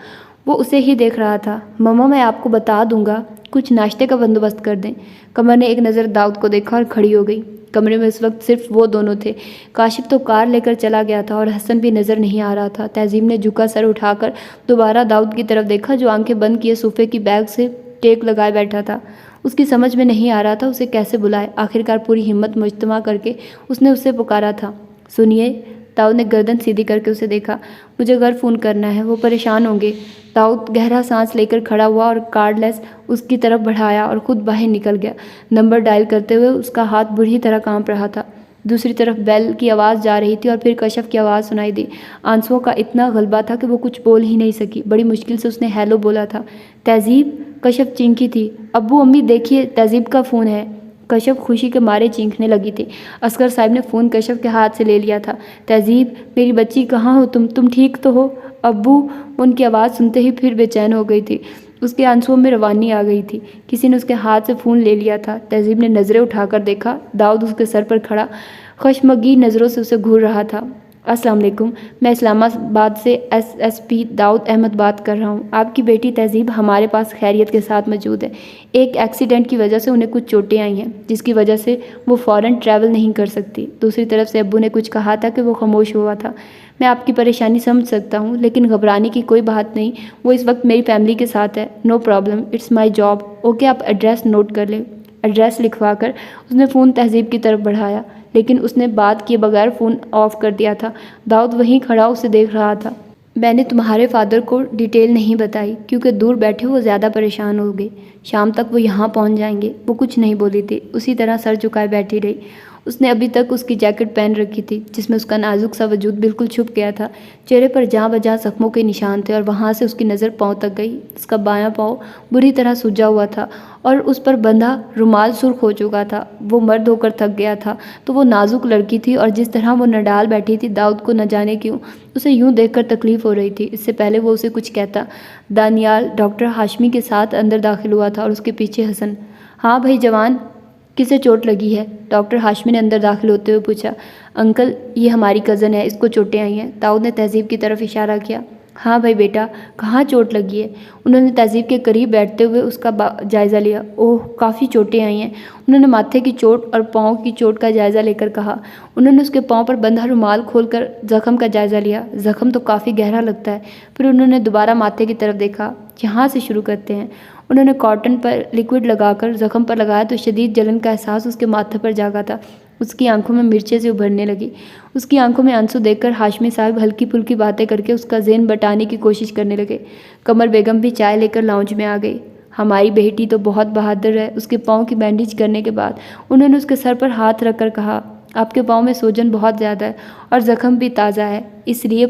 وہ اسے ہی دیکھ رہا تھا۔ مما میں آپ کو بتا دوں گا، کچھ ناشتے کا بندوبست کر دیں۔ قمر نے ایک نظر داؤد کو دیکھا اور کھڑی ہو گئی۔ کمرے میں اس وقت صرف وہ دونوں تھے، کاشف تو کار لے کر چلا گیا تھا اور حسن بھی نظر نہیں آ رہا تھا۔ تہذیب نے جھکا سر اٹھا کر دوبارہ داؤد کی طرف دیکھا جو آنکھیں بند کیے صوفے کی بیگ سے ٹیک لگائے بیٹھا تھا۔ اس کی سمجھ میں نہیں آ رہا تھا اسے کیسے بلائے۔ آخرکار پوری ہمت مجتمع کر کے اس نے اسے پکارا تھا۔ سنیے، داؤد نے گردن سیدھی کر کے اسے دیکھا، مجھے گھر فون کرنا ہے، وہ پریشان ہوں گے۔ داؤد گہرا سانس لے کر کھڑا ہوا اور کارڈ لیس اس کی طرف بڑھایا اور خود باہر نکل گیا۔ نمبر ڈائل کرتے ہوئے اس کا ہاتھ بری طرح کانپ رہا تھا۔ دوسری طرف بیل کی آواز جا رہی تھی اور پھر کشف کی آواز سنائی دی۔ آنسوؤں کا اتنا غلبہ تھا کہ وہ کچھ بول ہی نہیں سکی۔ بڑی مشکل سے اس نے ہیلو بولا تھا۔ تہذیب؟ کشف چینکی تھی۔ ابو امی دیکھیے تہذیب کا فون ہے۔ کشف خوشی کے مارے چینکنے لگی تھی۔ اصغر صاحب نے فون کشف کے ہاتھ سے لے لیا تھا۔ تہذیب میری بچی کہاں ہو تم ٹھیک تو ہو؟ ابو؟ ان کی آواز سنتے ہی پھر بے چین ہو گئی تھی، اس کے آنسوؤں میں روانی آ گئی تھی۔ کسی نے اس کے ہاتھ سے فون لے لیا تھا۔ تہذیب نے نظریں اٹھا کر دیکھا، داؤد اس کے سر پر کھڑا خشمگین نظروں سے اسے گھور رہا تھا۔ السلام علیکم، میں اسلام آباد سے SSP داؤد احمد بات کر رہا ہوں۔ آپ کی بیٹی تہذیب ہمارے پاس خیریت کے ساتھ موجود ہے۔ ایک ایکسیڈنٹ کی وجہ سے انہیں کچھ چوٹیں آئی ہیں جس کی وجہ سے وہ فوراً ٹریول نہیں کر سکتی۔ دوسری طرف سے ابو نے کچھ کہا تھا کہ وہ خاموش ہوا تھا۔ میں آپ کی پریشانی سمجھ سکتا ہوں لیکن گھبرانے کی کوئی بات نہیں، وہ اس وقت میری فیملی کے ساتھ ہے۔ No problem, it's my job. Okay آپ ایڈریس نوٹ کر لیں۔ ایڈریس لکھوا کر اس نے فون تہذیب کی طرف بڑھایا، لیکن اس نے بات کیے بغیر فون آف کر دیا تھا۔ داؤد وہیں کھڑا اسے دیکھ رہا تھا۔ میں نے تمہارے فادر کو ڈیٹیل نہیں بتائی کیونکہ دور بیٹھے وہ زیادہ پریشان ہو گئے۔ شام تک وہ یہاں پہنچ جائیں گے۔ وہ کچھ نہیں بولی تھی، اسی طرح سر جھکائے بیٹھی رہی۔ اس نے ابھی تک اس کی جیکٹ پہن رکھی تھی جس میں اس کا نازک سا وجود بالکل چھپ گیا تھا۔ چہرے پر جہاں بجہاں زخموں کے نشان تھے اور وہاں سے اس کی نظر پاؤں تک گئی۔ اس کا بایاں پاؤں بری طرح سوجا ہوا تھا اور اس پر بندھا رومال سرخ ہو چکا تھا۔ وہ مرد ہو کر تھک گیا تھا تو وہ نازک لڑکی تھی اور جس طرح وہ نڈال بیٹھی تھی داؤد کو نہ جانے کیوں اسے یوں دیکھ کر تکلیف ہو رہی تھی۔ اس سے پہلے وہ اسے کچھ کہتا، دانیال ڈاکٹر ہاشمی کے ساتھ اندر داخل ہوا تھا اور اس کے پیچھے حسن۔ ہاں بھائی جوان، کسے چوٹ لگی ہے؟ ڈاکٹر ہاشمی نے اندر داخل ہوتے ہوئے پوچھا۔ انکل یہ ہماری کزن ہے، اس کو چوٹیں آئی ہیں۔ داؤد نے تہذیب کی طرف اشارہ کیا۔ ہاں بھائی بیٹا، کہاں چوٹ لگی ہے؟ انہوں نے تہذیب کے قریب بیٹھتے ہوئے اس کا جائزہ لیا۔ اوہ کافی چوٹیں آئی ہیں، انہوں نے ماتھے کی چوٹ اور پاؤں کی چوٹ کا جائزہ لے کر کہا۔ انہوں نے اس کے پاؤں پر بندھا رومال کھول کر زخم کا جائزہ لیا۔ زخم تو کافی گہرا لگتا ہے۔ پھر انہوں نے دوبارہ ماتھے کی طرف دیکھا۔ یہاں سے شروع کرتے ہیں۔ انہوں نے کاٹن پر لیکوڈ لگا کر زخم پر لگایا تو شدید جلن کا احساس اس کے ماتھے پر جاگا تھا۔ اس کی آنکھوں میں مرچیں سے ابھرنے لگی۔ اس کی آنکھوں میں آنسو دیکھ کر ہاشمی صاحب ہلکی پھلکی باتیں کر کے اس کا ذہن بٹانے کی کوشش کرنے لگے۔ قمر بیگم بھی چائے لے کر لاؤنج میں آ گئی۔ ہماری بیٹی تو بہت بہادر ہے۔ اس کے پاؤں کی بینڈیج کرنے کے بعد انہوں نے اس کے سر پر ہاتھ رکھ کر کہا، آپ کے پاؤں میں سوجن بہت زیادہ ہے اور زخم بھی تازہ ہے، اس لیے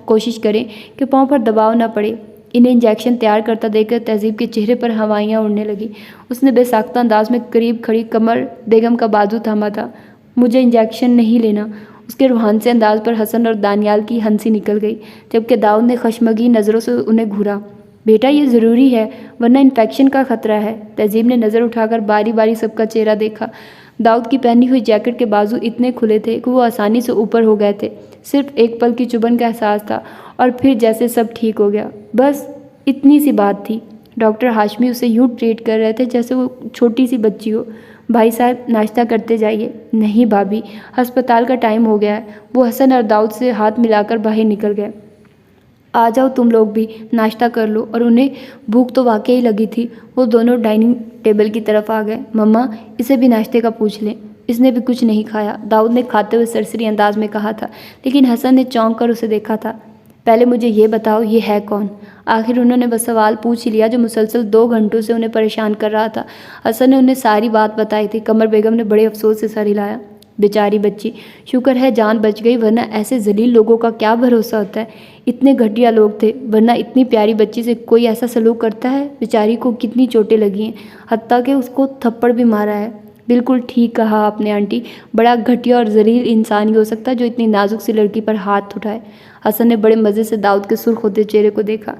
کوشش کریں کہ پاؤں پر دباؤ نہ پڑے۔ انہیں انجیکشن تیار کرتا دیکھ کر تہذیب کے چہرے پر ہوائیاں اڑنے لگی۔ اس نے بے ساختہ انداز میں قریب کھڑی قمر بیگم کا بازو تھاما تھا۔ مجھے انجیکشن نہیں لینا۔ اس کے روحان سے انداز پر حسن اور دانیال کی ہنسی نکل گئی، جبکہ داؤد نے خشمگین نظروں سے انہیں گھورا۔ بیٹا یہ ضروری ہے ورنہ انفیکشن کا خطرہ ہے۔ تہذیب نے نظر اٹھا کر باری باری سب کا چہرہ دیکھا۔ داؤد کی پہنی ہوئی جیکٹ کے بازو اتنے کھلے تھے کہ وہ آسانی سے اوپر ہو گئے تھے۔ صرف ایک پل کی چبھن کا احساس تھا اور پھر جیسے سب ٹھیک ہو گیا۔ بس اتنی سی بات تھی۔ ڈاکٹر ہاشمی اسے یوں ٹریٹ کر رہے تھے جیسے وہ چھوٹی سی بچی ہو۔ بھائی صاحب ناشتہ کرتے جائیے۔ نہیں بھابھی، ہسپتال کا ٹائم ہو گیا ہے۔ وہ حسن اور داؤد سے ہاتھ ملا کر باہر نکل گئے۔ آ جاؤ تم لوگ بھی، ناشتہ کر لو۔ اور انہیں بھوک تو واقعی لگی تھی۔ وہ دونوں ڈائننگ ٹیبل کی طرف آ گئے۔ مما اسے بھی ناشتے کا پوچھ لیں، اس نے بھی کچھ نہیں کھایا، داؤد نے کھاتے ہوئے سرسری انداز میں کہا تھا، لیکن حسن نے چونک کر اسے دیکھا تھا۔ پہلے مجھے یہ بتاؤ یہ ہے کون؟ آخر انہوں نے وہ سوال پوچھ لیا جو مسلسل 2 گھنٹوں سے انہیں پریشان کر رہا تھا۔ حسن نے انہیں ساری بات بتائی تھی۔ قمر بیگم نے بڑے افسوس سے سر ہلایا۔ بیچاری بچی، شکر ہے جان بچ گئی، ورنہ ایسے ذلیل لوگوں کا کیا بھروسہ ہوتا ہے۔ اتنے گھٹیا لوگ تھے، ورنہ اتنی پیاری بچی سے کوئی ایسا سلوک کرتا ہے؟ بیچاری کو کتنی چوٹیں لگی ہیں، حتیٰ کہ اس کو تھپڑ بھی مارا ہے۔ بالکل ٹھیک کہا آپ نے آنٹی، بڑا گھٹیا اور ذلیل انسان ہی ہو سکتا ہے جو اتنی نازک سی لڑکی پر ہاتھ اٹھائے۔ حسن نے بڑے مزے سے داؤد کے سرخ ہوتے چہرے کو دیکھا۔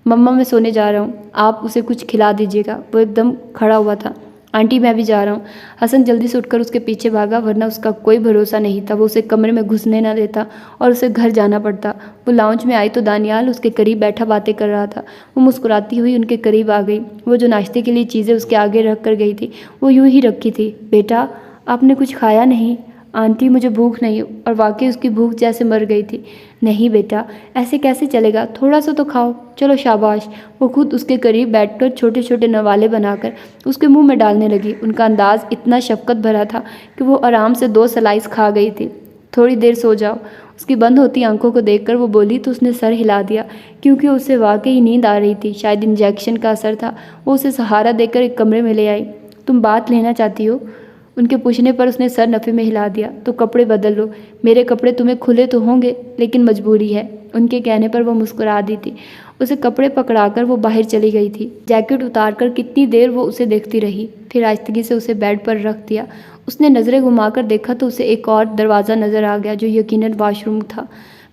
مما میں سونے جا رہا ہوں، آپ اسے کچھ کھلا دیجیے گا۔ وہ ایک دم کھڑا ہوا تھا۔ آنٹی میں بھی جا رہا ہوں۔ حسن جلدی سے اٹھ کر اس کے پیچھے بھاگا، ورنہ اس کا کوئی بھروسہ نہیں تھا، وہ اسے کمرے میں گھسنے نہ دیتا اور اسے گھر جانا پڑتا۔ وہ لاؤنج میں آئی تو دانیال اس کے قریب بیٹھا باتیں کر رہا تھا۔ وہ مسکراتی ہوئی ان کے قریب آ گئی۔ وہ جو ناشتے کے لیے چیزیں اس کے آگے رکھ کر گئی تھی وہ یوں ہی رکھی تھی۔ بیٹا آپ نے کچھ کھایا نہیں؟ آنٹی مجھے بھوک نہیں، اور واقعی اس کی بھوک جیسے مر گئی تھی۔ نہیں بیٹا ایسے کیسے چلے گا، تھوڑا سا تو کھاؤ، چلو شاباش۔ وہ خود اس کے قریب بیٹھ کر چھوٹے چھوٹے نوالے بنا کر اس کے منہ میں ڈالنے لگی۔ ان کا انداز اتنا شفقت بھرا تھا کہ وہ آرام سے 2 سلائس کھا گئی تھی۔ تھوڑی دیر سو جاؤ۔ اس کی بند ہوتی آنکھوں کو دیکھ کر وہ بولی تو اس نے سر ہلا دیا، کیونکہ اسے واقعی نیند آ رہی تھی، شاید انجیکشن کا اثر تھا۔ وہ اسے سہارا دے کر ایک کمرے میں لے آئی۔ تم بات لینا چاہتی ہو؟ ان کے پوچھنے پر اس نے سر نفے میں ہلا دیا۔ تو کپڑے بدل لو، میرے کپڑے تمہیں کھلے تو ہوں گے لیکن مجبوری ہے۔ ان کے کہنے پر وہ مسکرا دی تھی۔ اسے کپڑے پکڑا کر وہ باہر چلی گئی تھی۔ جیکٹ اتار کر کتنی دیر وہ اسے دیکھتی رہی، پھر آہستگی سے اسے بیڈ پر رکھ دیا۔ اس نے نظریں گھما کر دیکھا تو اسے ایک اور دروازہ نظر آ گیا جو یقیناً واش روم تھا۔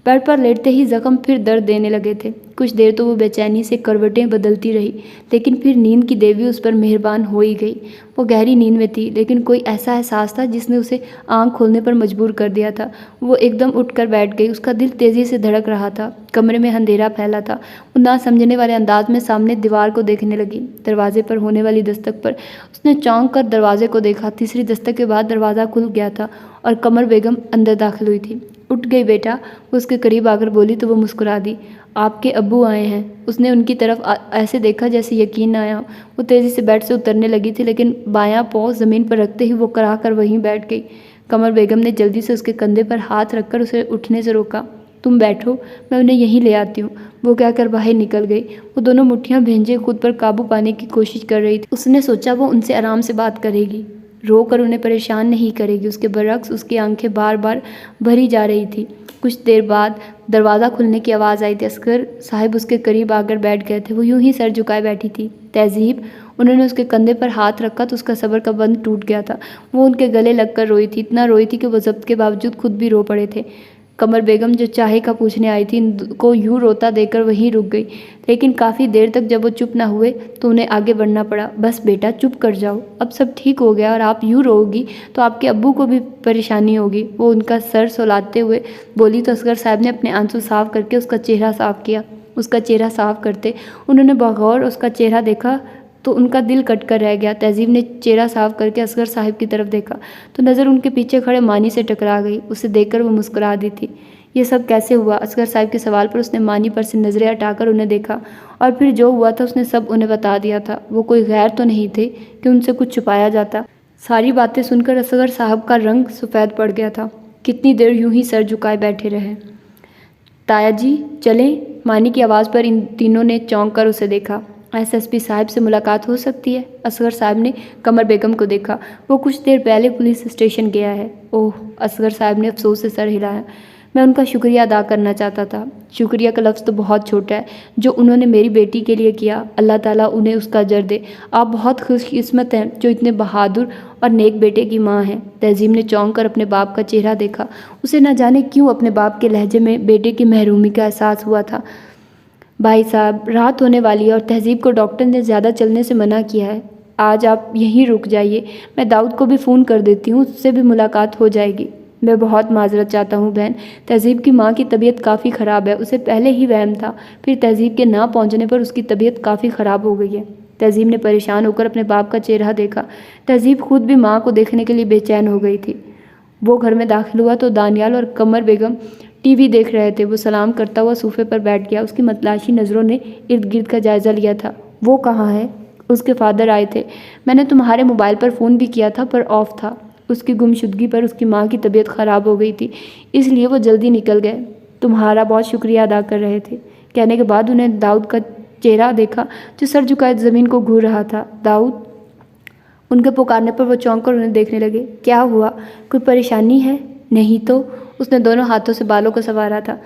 بیڈ پر لیٹتے ہی زخم پھر درد دینے لگے تھے۔ کچھ دیر تو وہ بے چینی سے کروٹیں بدلتی رہی، لیکن پھر نیند کی دیوی اس پر مہربان ہو ہی گئی۔ وہ گہری نیند میں تھی، لیکن کوئی ایسا احساس تھا جس نے اسے آنکھ کھولنے پر مجبور کر دیا تھا۔ وہ ایک دم اٹھ کر بیٹھ گئی۔ اس کا دل تیزی سے دھڑک رہا تھا۔ کمرے میں اندھیرا پھیلا تھا۔ وہ نہ سمجھنے والے انداز میں سامنے دیوار کو دیکھنے لگی۔ دروازے پر ہونے والی دستک پر اس نے چونک کر دروازے کو دیکھا۔ تیسری دستک کے بعد دروازہ کھل گیا تھا اور قمر بیگم اندر داخل ہوئی تھی۔ اٹھ گئی بیٹا، وہ اس کے قریب آ کر بولی تو وہ مسکرا دی۔ آپ کے ابو آئے ہیں۔ اس نے ان کی طرف ایسے دیکھا جیسے یقین نہ آیا ہو۔ وہ تیزی سے بیڈ سے اترنے لگی تھی، لیکن بایاں پاؤں زمین پر رکھتے ہی وہ کرا کر وہیں بیٹھ گئی۔ قمر بیگم نے جلدی سے اس کے کندھے پر ہاتھ رکھ کر اسے اٹھنے سے روکا۔ تم بیٹھو، میں انہیں یہیں لے آتی ہوں، وہ کہہ کر باہر نکل گئی۔ وہ دونوں مٹھیاں بھینجے خود پر قابو پانے کی کوشش کر رہی تھی۔ اس نے سوچا وہ ان سے آرام سے بات کرے گی، رو کر انہیں پریشان نہیں کرے گی۔ اس کے برعکس اس کی آنکھیں بار بار بھری جا رہی تھی۔ کچھ دیر بعد دروازہ کھلنے کی آواز آئی تھی۔ اصغر صاحب اس کے قریب آ کر بیٹھ گئے تھے۔ وہ یوں ہی سر جھکائے بیٹھی تھی۔ تہذیب، انہوں نے اس کے کندھے پر ہاتھ رکھا تو اس کا صبر کا بند ٹوٹ گیا تھا۔ وہ ان کے گلے لگ کر روئی تھی، اتنا روئی تھی کہ وہ ضبط کے باوجود خود بھی رو پڑے تھے۔ قمر بیگم جو چائے کا پوچھنے آئی تھی ان کو یوں روتا دے کر وہیں رک گئی، لیکن کافی دیر تک جب وہ چپ نہ ہوئے تو انہیں آگے بڑھنا پڑا۔ بس بیٹا چپ کر جاؤ، اب سب ٹھیک ہو گیا، اور آپ یوں رو گی تو آپ کے ابو کو بھی پریشانی ہوگی۔ وہ ان کا سر سلاتے ہوئے بولی تو اصغر صاحب نے اپنے آنسو صاف کر کے اس کا چہرہ صاف کیا۔ اس کا چہرہ صاف کرتے انہوں نے بغور اس کا چہرہ دیکھا تو ان کا دل کٹ کر رہ گیا۔ تہذیب نے چہرہ صاف کر کے اصغر صاحب کی طرف دیکھا تو نظر ان کے پیچھے کھڑے مانی سے ٹکرا گئی۔ اسے دیکھ کر وہ مسکرا دی تھی۔ یہ سب کیسے ہوا؟ اصغر صاحب کے سوال پر اس نے مانی پر سے نظریں ہٹا کر انہیں دیکھا، اور پھر جو ہوا تھا اس نے سب انہیں بتا دیا تھا۔ وہ کوئی غیر تو نہیں تھے کہ ان سے کچھ چھپایا جاتا۔ ساری باتیں سن کر اصغر صاحب کا رنگ سفید پڑ گیا تھا۔ کتنی دیر یوں ہی سر جھکائے بیٹھے رہے۔ تایا جی چلیں؟ مانی کی آواز پر ان تینوں نے چونک کر اسے دیکھا۔ ایس ایس پی صاحب سے ملاقات ہو سکتی ہے؟ اصغر صاحب نے قمر بیگم کو دیکھا۔ وہ کچھ دیر پہلے پولیس اسٹیشن گیا ہے۔ اوہ، اصغر صاحب نے افسوس سے سر ہلایا۔ میں ان کا شکریہ ادا کرنا چاہتا تھا۔ شکریہ کا لفظ تو بہت چھوٹا ہے، جو انہوں نے میری بیٹی کے لیے کیا، اللہ تعالیٰ انہیں اس کا اجر دے۔ آپ بہت خوش قسمت ہیں جو اتنے بہادر اور نیک بیٹے کی ماں ہیں۔ تہذیب نے چونک کر اپنے باپ کا چہرہ دیکھا۔ اسے نہ جانے کیوں اپنے باپ کے لہجے میں بیٹے کی محرومی کا احساس ہوا تھا۔ بھائی صاحب، رات ہونے والی ہے اور تہذیب کو ڈاکٹر نے زیادہ چلنے سے منع کیا ہے۔ آج آپ یہیں رک جائیے، میں داؤد کو بھی فون کر دیتی ہوں، اس سے بھی ملاقات ہو جائے گی۔ میں بہت معذرت چاہتا ہوں بہن، تہذیب کی ماں کی طبیعت کافی خراب ہے، اسے پہلے ہی وہم تھا، پھر تہذیب کے نہ پہنچنے پر اس کی طبیعت کافی خراب ہو گئی ہے۔ تہذیب نے پریشان ہو کر اپنے باپ کا چہرہ دیکھا۔ تہذیب خود بھی ماں کو دیکھنے کے لیے بے چین ہو گئی تھی۔ وہ گھر میں داخل ہوا تو دانیال اور قمر بیگم ٹی وی دیکھ رہے تھے۔ وہ سلام کرتا ہوا صوفے پر بیٹھ گیا۔ اس کی متلاشی نظروں نے ارد گرد کا جائزہ لیا تھا۔ وہ کہاں ہے؟ اس کے فادر آئے تھے۔ میں نے تمہارے موبائل پر فون بھی کیا تھا پر آف تھا۔ اس کی گمشدگی پر اس کی ماں کی طبیعت خراب ہو گئی تھی، اس لیے وہ جلدی نکل گئے۔ تمہارا بہت شکریہ ادا کر رہے تھے۔ کہنے کے بعد انہیں داؤد کا چہرہ دیکھا جو سر جھکائے زمین کو گھور رہا تھا۔ داؤد! ان کے پکارنے پر وہ چونک کر انہیں دیکھنے لگے۔ کیا ہوا؟ کوئی پریشانی ہے؟ نہیں تو؟ اس نے دونوں ہاتھوں سے بالوں کو سنوارا تھا۔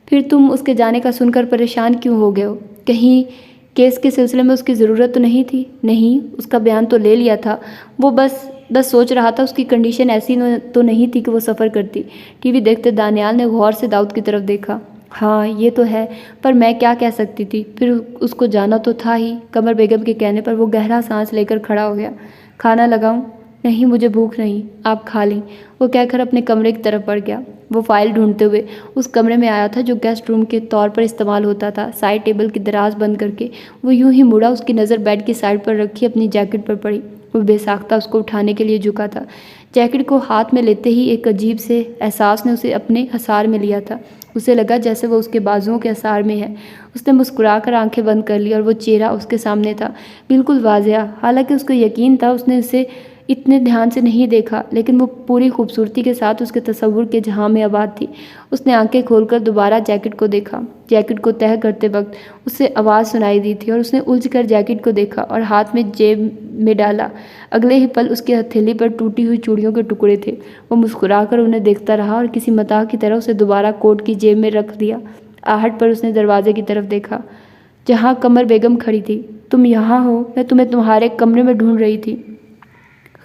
پھر تم اس کے جانے کا سن کر پریشان کیوں ہو گئے ہو؟ کہیں کیس کے سلسلے میں اس کی ضرورت تو نہیں تھی؟ نہیں، اس کا بیان تو لے لیا تھا، وہ بس سوچ رہا تھا اس کی کنڈیشن ایسی تو نہیں تھی کہ وہ سفر کرتی۔ ٹی وی دیکھتے دانیال نے غور سے داؤد کی طرف دیکھا۔ ہاں یہ تو ہے، پر میں کیا کہہ سکتی تھی، پھر اس کو جانا تو تھا ہی۔ قمر بیگم کے کہنے پر وہ گہرا سانس لے کر کھڑا ہو گیا۔ کھانا لگاؤں؟ نہیں مجھے بھوک نہیں، آپ کھا لیں، وہ کہہ کر اپنے کمرے کی طرف بڑھ گیا۔ وہ فائل ڈھونڈتے ہوئے اس کمرے میں آیا تھا جو گیسٹ روم کے طور پر استعمال ہوتا تھا۔ سائڈ ٹیبل کی دراز بند کر کے وہ یوں ہی مڑا، اس کی نظر بیڈ کی سائڈ پر رکھی اپنی جیکٹ پر پڑی۔ وہ بے ساختہ اس کو اٹھانے کے لیے جھکا تھا۔ جیکٹ کو ہاتھ میں لیتے ہی ایک عجیب سے احساس نے اسے اپنے حصار میں لیا تھا۔ اسے لگا جیسے وہ اس کے بازوؤں کے حصار میں ہے۔ اس نے مسکرا کر آنکھیں بند کر لی اور وہ چہرہ اس کے سامنے تھا، بالکل واضح۔ حالانکہ اس کو یقین تھا اس نے اسے اتنے دھیان سے نہیں دیکھا، لیکن وہ پوری خوبصورتی کے ساتھ اس کے تصور کے جہاں میں آباد تھی۔ اس نے آنکھیں کھول کر دوبارہ جیکٹ کو دیکھا۔ جیکٹ کو تہہ کرتے وقت اسے آواز سنائی دی تھی اور اس نے الجھ کر جیکٹ کو دیکھا اور ہاتھ میں جیب میں ڈالا۔ اگلے ہی پل اس کے ہتھیلی پر ٹوٹی ہوئی چوڑیوں کے ٹکڑے تھے۔ وہ مسکرا کر انہیں دیکھتا رہا اور کسی متاع کی طرح اسے دوبارہ کوٹ کی جیب میں رکھ دیا۔ آہٹ پر اس نے دروازے کی طرف دیکھا جہاں قمر بیگم کھڑی تھی۔ تم یہاں ہو؟ میں تمہیں تمہارے کمرے میں ڈھونڈ رہی تھی۔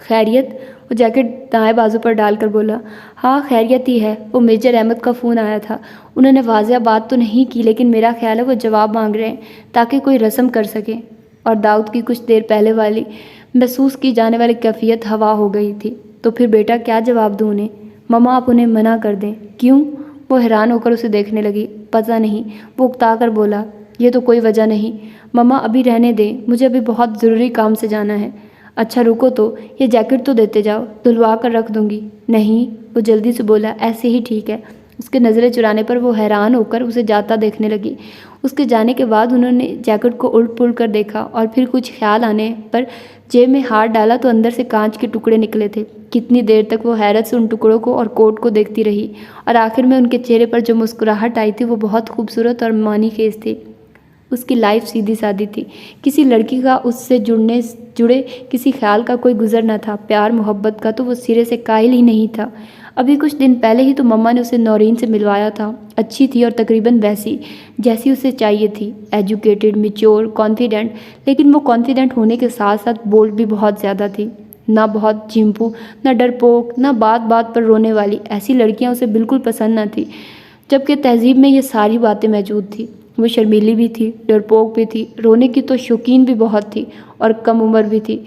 خیریت؟ وہ جیکٹ دائیں بازو پر ڈال کر بولا۔ ہاں خیریت ہی ہے، وہ میجر احمد کا فون آیا تھا۔ انہوں نے واضح بات تو نہیں کی، لیکن میرا خیال ہے وہ جواب مانگ رہے ہیں تاکہ کوئی رسم کر سکیں۔ اور داؤد کی کچھ دیر پہلے والی محسوس کی جانے والی کیفیت ہوا ہو گئی تھی۔ تو پھر بیٹا کیا جواب دوں انہیں؟ مما آپ انہیں منع کر دیں۔ کیوں؟ وہ حیران ہو کر اسے دیکھنے لگی۔ پتہ نہیں، وہ اکتا کر بولا۔ یہ تو کوئی وجہ نہیں مما، ابھی رہنے دیں، مجھے ابھی بہت ضروری کام سے جانا ہے۔ اچھا رکو تو، یہ جیکٹ تو دیتے جاؤ، دھلوا کر رکھ دوں گی۔ نہیں، وہ جلدی سے بولا، ایسے ہی ٹھیک ہے۔ اس کے نظریں چرانے پر وہ حیران ہو کر اسے جاتا دیکھنے لگی۔ اس کے جانے کے بعد انہوں نے جیکٹ کو الٹ پلٹ کر دیکھا اور پھر کچھ خیال آنے پر جیب میں ہاتھ ڈالا تو اندر سے کانچ کے ٹکڑے نکلے تھے۔ کتنی دیر تک وہ حیرت سے ان ٹکڑوں کو اور کوٹ کو دیکھتی رہی، اور آخر میں ان کے چہرے پر جو مسکراہٹ آئی تھی وہ بہت خوبصورت اور معنی خیز تھی۔ اس کی لائف سیدھی سادی تھی، کسی لڑکی کا اس سے جڑے کسی خیال کا کوئی گزر نہ تھا۔ پیار محبت کا تو وہ سرے سے قائل ہی نہیں تھا۔ ابھی کچھ دن پہلے ہی تو مما نے اسے نورین سے ملوایا تھا۔ اچھی تھی اور تقریباً ویسی جیسی اسے چاہیے تھی، ایجوکیٹڈ، میچور، کانفیڈنٹ، لیکن وہ کانفیڈنٹ ہونے کے ساتھ ساتھ بولڈ بھی بہت زیادہ تھی۔ نہ بہت جھمپو، نہ ڈرپوک، نہ بات بات پر رونے والی، ایسی لڑکیاں اسے بالکل پسند نہ تھیں، جبکہ تہذیب میں یہ ساری باتیں موجود تھیں۔ وہ شرمیلی بھی تھی، ڈرپوک بھی تھی، رونے کی تو شوقین بھی بہت تھی اور کم عمر بھی تھی۔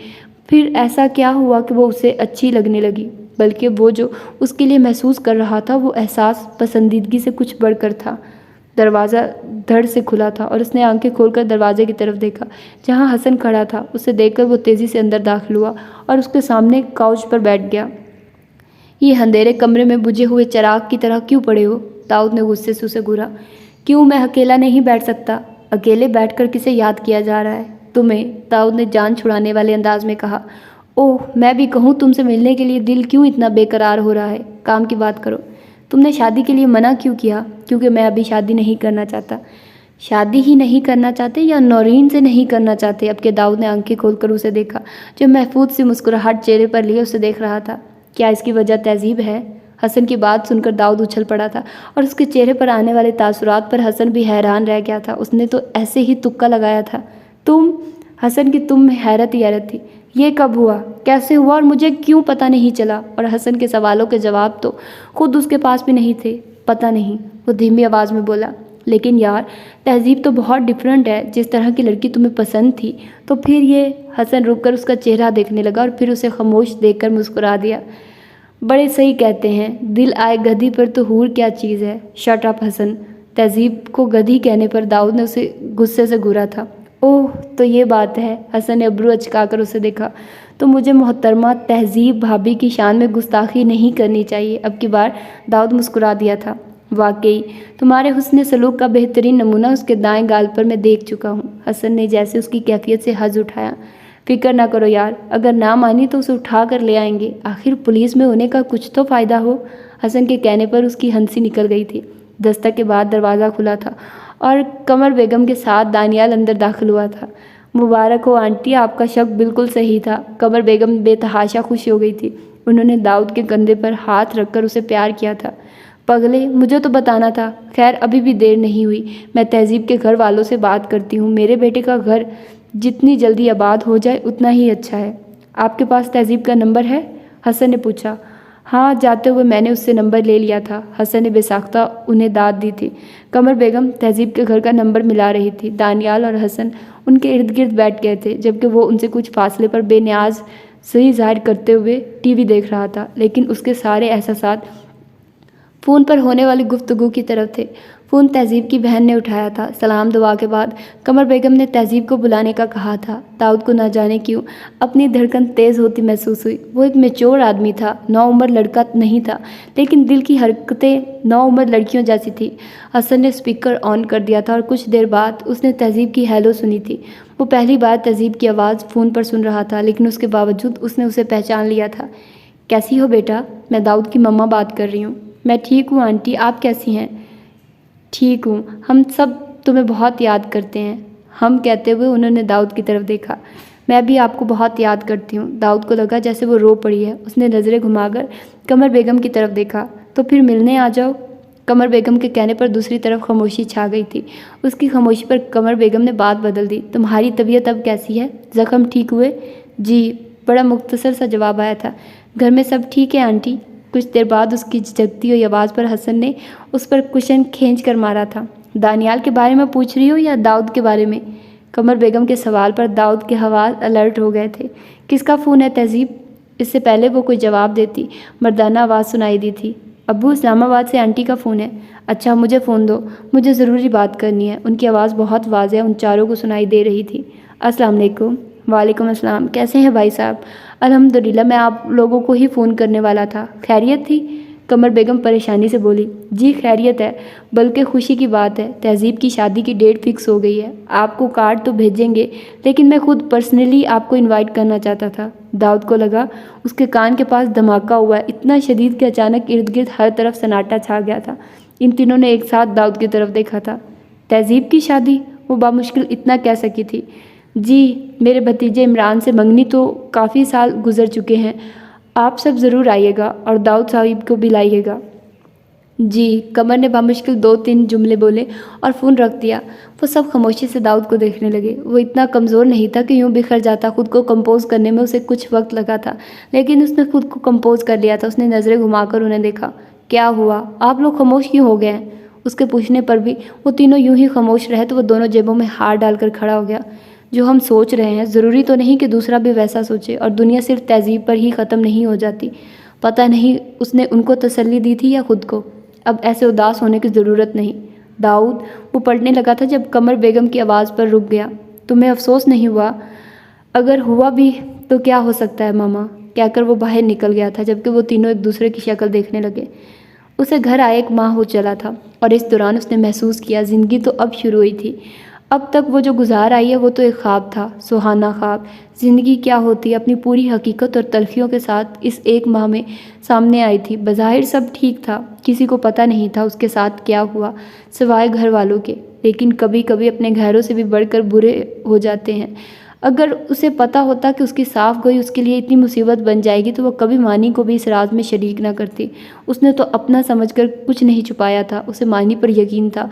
پھر ایسا کیا ہوا کہ وہ اسے اچھی لگنے لگی؟ بلکہ وہ جو اس کے لیے محسوس کر رہا تھا وہ احساس پسندیدگی سے کچھ بڑھ کر تھا۔ دروازہ دھڑ سے کھلا تھا اور اس نے آنکھیں کھول کر دروازے کی طرف دیکھا جہاں حسن کھڑا تھا۔ اسے دیکھ کر وہ تیزی سے اندر داخل ہوا اور اس کے سامنے کاؤچ پر بیٹھ گیا۔ یہ اندھیرے کمرے میں بجھے ہوئے چراغ کی طرح کیوں پڑے ہو؟ داؤد نے غصے سے اسے گھورا۔ کیوں میں اکیلا نہیں بیٹھ سکتا؟ اکیلے بیٹھ کر کسے یاد کیا جا رہا ہے؟ تمہیں، داؤد نے جان چھڑانے والے انداز میں کہا۔ اوہ، میں بھی کہوں تم سے ملنے کے لیے دل کیوں اتنا بے قرار ہو رہا ہے؟ کام کی بات کرو۔ تم نے شادی کے لیے منع کیوں کیا؟ کیونکہ میں ابھی شادی نہیں کرنا چاہتا۔ شادی ہی نہیں کرنا چاہتے یا نورین سے نہیں کرنا چاہتے؟ اب کہ داؤد نے آنکھیں کھول کر اسے دیکھا جو محفوظ سی مسکراہٹ چہرے پر لیے اسے دیکھ رہا تھا۔ کیا اس کی وجہ تہذیب ہے؟ حسن کی بات سن کر داؤد اچھل پڑا تھا اور اس کے چہرے پر آنے والے تاثرات پر حسن بھی حیران رہ گیا تھا۔ اس نے تو ایسے ہی تکا لگایا تھا۔ تم؟ حسن کی تم میں حیرت ہی حیرت تھی۔ یہ کب ہوا؟ کیسے ہوا اور مجھے کیوں پتہ نہیں چلا؟ اور حسن کے سوالوں کے جواب تو خود اس کے پاس بھی نہیں تھے۔ پتہ نہیں، وہ دھیمی آواز میں بولا، لیکن یار تہذیب تو بہت ڈیفرنٹ ہے۔ جس طرح کی لڑکی تمہیں پسند تھی تو پھر یہ؟ حسن رک کر اس کا چہرہ دیکھنے لگا اور پھر اسے خاموش دیکھ کر مسکرا دیا۔ بڑے صحیح کہتے ہیں، دل آئے گدھی پر تو حور کیا چیز ہے۔ شٹ اپ حسن۔ تہذیب کو گدھی کہنے پر داؤد نے اسے غصے سے گھورا تھا۔ اوہ تو یہ بات ہے۔ حسن نے ابرو اچکا کر اسے دیکھا۔ تو مجھے محترمہ تہذیب بھابھی کی شان میں گستاخی نہیں کرنی چاہیے۔ اب کی بار داؤد مسکرا دیا تھا۔ واقعی تمہارے حسن سلوک کا بہترین نمونہ اس کے دائیں گال پر میں دیکھ چکا ہوں۔ حسن نے جیسے اس کی کیفیت سے حظ اٹھایا۔ فکر نہ کرو یار، اگر نہ مانی تو اسے اٹھا کر لے آئیں گے، آخر پولیس میں ہونے کا کچھ تو فائدہ ہو۔ حسن کے کہنے پر اس کی ہنسی نکل گئی تھی۔ دستک کے بعد دروازہ کھلا تھا اور قمر بیگم کے ساتھ دانیال اندر داخل ہوا تھا۔ مبارک ہو آنٹی، آپ کا شک بالکل صحیح تھا۔ قمر بیگم بے تحاشا خوش ہو گئی تھی۔ انہوں نے داؤد کے کندھے پر ہاتھ رکھ کر اسے پیار کیا تھا۔ پگلے، مجھے تو بتانا تھا۔ خیر ابھی بھی دیر نہیں ہوئی، میں تہذیب کے گھر والوں سے بات کرتی ہوں۔ میرے بیٹے کا گھر جتنی جلدی آباد ہو جائے اتنا ہی اچھا ہے۔ آپ کے پاس تہذیب کا نمبر ہے؟ حسن نے پوچھا۔ ہاں، جاتے ہوئے میں نے اس سے نمبر لے لیا تھا۔ حسن نے بے ساختہ انہیں داد دی تھی۔ قمر بیگم تہذیب کے گھر کا نمبر ملا رہی تھی۔ دانیال اور حسن ان کے ارد گرد بیٹھ گئے تھے، جبکہ وہ ان سے کچھ فاصلے پر بے نیاز صحیح ظاہر کرتے ہوئے ٹی وی دیکھ رہا تھا، لیکن اس کے سارے احساسات فون پر ہونے والی گفتگو کی طرف تھے۔ فون تہذیب کی بہن نے اٹھایا تھا۔ سلام دعا کے بعد قمر بیگم نے تہذیب کو بلانے کا کہا تھا۔ داؤد کو نہ جانے کیوں اپنی دھڑکن تیز ہوتی محسوس ہوئی۔ وہ ایک میچور آدمی تھا، نوعمر لڑکا نہیں تھا، لیکن دل کی حرکتیں نوعمر لڑکیوں جیسی تھی۔ حسن نے اسپیکر آن کر دیا تھا اور کچھ دیر بعد اس نے تہذیب کی ہیلو سنی تھی۔ وہ پہلی بار تہذیب کی آواز فون پر سن رہا تھا، لیکن اس کے باوجود اس نے اسے پہچان لیا تھا۔ کیسی ہو بیٹا؟ میں داؤد کی مما بات کر رہی ہوں۔ میں ٹھیک ہوں آنٹی، آپ کیسی ہیں؟ ٹھیک ہوں، ہم سب تمہیں بہت یاد کرتے ہیں۔ ہم کہتے ہوئے انہوں نے داؤد کی طرف دیکھا۔ میں بھی آپ کو بہت یاد کرتی ہوں۔ داؤد کو لگا جیسے وہ رو پڑی ہے۔ اس نے نظریں گھما کر قمر بیگم کی طرف دیکھا۔ تو پھر ملنے آ جاؤ۔ قمر بیگم کے کہنے پر دوسری طرف خاموشی چھا گئی تھی۔ اس کی خاموشی پر قمر بیگم نے بات بدل دی۔ تمہاری طبیعت اب کیسی ہے؟ زخم ٹھیک ہوئے؟ جی، بڑا مختصر سا جواب آیا تھا۔ گھر میں سب ٹھیک ہے آنٹی؟ کچھ دیر بعد اس کی جھجکتی ہوئی آواز پر حسن نے اس پر کشن کھینچ کر مارا تھا۔ دانیال کے بارے میں پوچھ رہی ہو یا داؤد کے بارے میں؟ قمر بیگم کے سوال پر داؤد کے حواس الرٹ ہو گئے تھے۔ کس کا فون ہے تہذیب؟ اس سے پہلے وہ کوئی جواب دیتی، مردانہ آواز سنائی دی تھی۔ ابو، اسلام آباد سے آنٹی کا فون ہے۔ اچھا، مجھے فون دو، مجھے ضروری بات کرنی ہے۔ ان کی آواز بہت واضح ان چاروں کو سنائی دے رہی تھی۔ السلام علیکم۔ وعلیکم السلام۔ کیسے ہیں بھائی صاحب؟ الحمدللہ، میں آپ لوگوں کو ہی فون کرنے والا تھا۔ خیریت تھی؟ قمر بیگم پریشانی سے بولی۔ جی خیریت ہے، بلکہ خوشی کی بات ہے، تہذیب کی شادی کی ڈیٹ فکس ہو گئی ہے۔ آپ کو کارڈ تو بھیجیں گے، لیکن میں خود پرسنلی آپ کو انوائٹ کرنا چاہتا تھا۔ داؤد کو لگا اس کے کان کے پاس دھماکہ ہوا ہے، اتنا شدید کہ اچانک ارد گرد ہر طرف سناٹا چھا گیا تھا۔ ان تینوں نے ایک ساتھ داؤد کی طرف دیکھا تھا۔ تہذیب کی شادی؟ وہ بامشکل اتنا کہہ سکی تھی۔ جی، میرے بھتیجے عمران سے منگنی تو کافی سال گزر چکے ہیں، آپ سب ضرور آئیے گا اور داؤد صاحب کو بھی لائیے گا۔ جی، قمر نے بامشکل 2-3 جملے بولے اور فون رکھ دیا۔ وہ سب خاموشی سے داؤد کو دیکھنے لگے۔ وہ اتنا کمزور نہیں تھا کہ یوں بکھر جاتا۔ خود کو کمپوز کرنے میں اسے کچھ وقت لگا تھا، لیکن اس نے خود کو کمپوز کر لیا تھا۔ اس نے نظریں گھما کر انہیں دیکھا۔ کیا ہوا؟ آپ لوگ خاموش کیوں ہو گئے ہیں؟ اس کے پوچھنے پر بھی وہ تینوں یوں ہی خاموش رہے تو وہ دونوں جیبوں میں ہاتھ ڈال کر کھڑا ہو گیا۔ جو ہم سوچ رہے ہیں ضروری تو نہیں کہ دوسرا بھی ویسا سوچے، اور دنیا صرف تہذیب پر ہی ختم نہیں ہو جاتی۔ پتہ نہیں اس نے ان کو تسلی دی تھی یا خود کو۔ اب ایسے اداس ہونے کی ضرورت نہیں داؤد۔ وہ پلٹنے لگا تھا جب قمر بیگم کی آواز پر رک گیا۔ تمہیں افسوس نہیں ہوا؟ اگر ہوا بھی تو کیا ہو سکتا ہے ماما، کہہ کر وہ باہر نکل گیا تھا، جبکہ وہ تینوں ایک دوسرے کی شکل دیکھنے لگے۔ اسے گھر آئے 1 ماہ ہو چلا تھا، اور اس دوران اس نے محسوس کیا زندگی تو اب شروع ہوئی تھی۔ اب تک وہ جو گزار آئی ہے وہ تو ایک خواب تھا، سہانا خواب۔ زندگی کیا ہوتی اپنی پوری حقیقت اور تلخیوں کے ساتھ اس 1 ماہ میں سامنے آئی تھی۔ بظاہر سب ٹھیک تھا، کسی کو پتہ نہیں تھا اس کے ساتھ کیا ہوا سوائے گھر والوں کے، لیکن کبھی کبھی اپنے گھروں سے بھی بڑھ کر برے ہو جاتے ہیں۔ اگر اسے پتہ ہوتا کہ اس کی صاف گوئی اس کے لیے اتنی مصیبت بن جائے گی تو وہ کبھی مانی کو بھی اس راز میں شریک نہ کرتی۔ اس نے تو اپنا سمجھ کر کچھ نہیں چھپایا تھا، اسے مانی پر یقین تھا،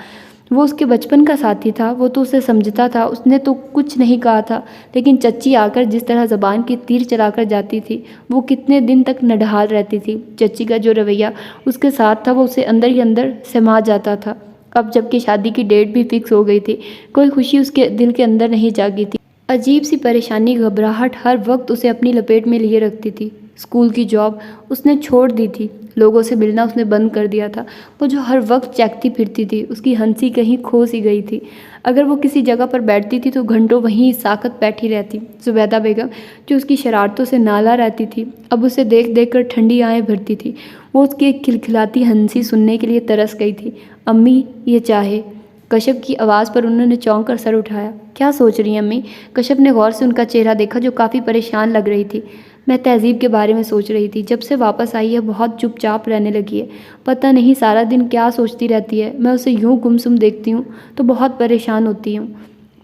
وہ اس کے بچپن کا ساتھی تھا، وہ تو اسے سمجھتا تھا، اس نے تو کچھ نہیں کہا تھا، لیکن چچی آ کر جس طرح زبان کی تیر چلا کر جاتی تھی وہ کتنے دن تک نڈھال رہتی تھی۔ چچی کا جو رویہ اس کے ساتھ تھا وہ اسے اندر ہی اندر سما جاتا تھا۔ اب جب کہ شادی کی ڈیٹ بھی فکس ہو گئی تھی، کوئی خوشی اس کے دل کے اندر نہیں جاگی تھی۔ عجیب سی پریشانی، گھبراہٹ ہر وقت اسے اپنی لپیٹ میں لیے رکھتی تھی۔ اسکول کی جاب اس نے چھوڑ دی تھی، لوگوں سے ملنا اس نے بند کر دیا تھا، وہ جو ہر وقت چیختی پھرتی تھی اس کی ہنسی کہیں کھو سی گئی تھی۔ اگر وہ کسی جگہ پر بیٹھتی تھی تو گھنٹوں وہیں ساکت بیٹھی رہتی۔ زبیدہ بیگم جو اس کی شرارتوں سے نالا رہتی تھی اب اسے دیکھ دیکھ کر ٹھنڈی آہیں بھرتی تھی، وہ اس کی ایک کھلکھلاتی ہنسی سننے کے لیے ترس گئی تھی۔ امی یہ چاہے، کشف کی آواز پر انہوں نے چونک کر سر اٹھایا۔ کیا سوچ رہی ہیں امی؟ کشف نے غور سے ان کا چہرہ دیکھا جو کافی پریشان لگ رہی تھی۔ میں تہذیب کے بارے میں سوچ رہی تھی، جب سے واپس آئی ہے بہت چپ چاپ رہنے لگی ہے، پتہ نہیں سارا دن کیا سوچتی رہتی ہے، میں اسے یوں گمسم دیکھتی ہوں تو بہت پریشان ہوتی ہوں۔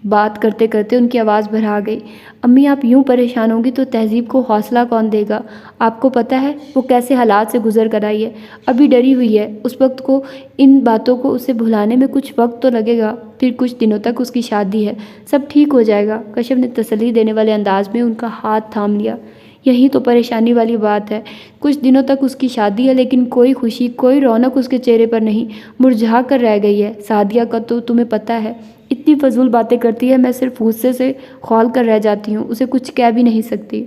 بات کرتے کرتے ان کی آواز بھرا گئی۔ امی آپ یوں پریشان ہوں گی تو تہذیب کو حوصلہ کون دے گا؟ آپ کو پتہ ہے وہ کیسے حالات سے گزر کر آئی ہے، ابھی ڈری ہوئی ہے، اس وقت کو ان باتوں کو اسے بھلانے میں کچھ وقت تو لگے گا، پھر کچھ دنوں تک اس کی شادی ہے، سب ٹھیک ہو جائے گا۔ کشف نے تسلی دینے والے انداز میں ان کا ہاتھ تھام لیا۔ یہی تو پریشانی والی بات ہے، کچھ دنوں تک اس کی شادی ہے لیکن کوئی خوشی کوئی رونق اس کے چہرے پر نہیں، مرجھا کر رہ گئی ہے۔ سعدیہ کا تو تمہیں پتہ ہے اتنی فضول باتیں کرتی ہے، میں صرف غصے سے کھول کر رہ جاتی ہوں، اسے کچھ کہہ بھی نہیں سکتی۔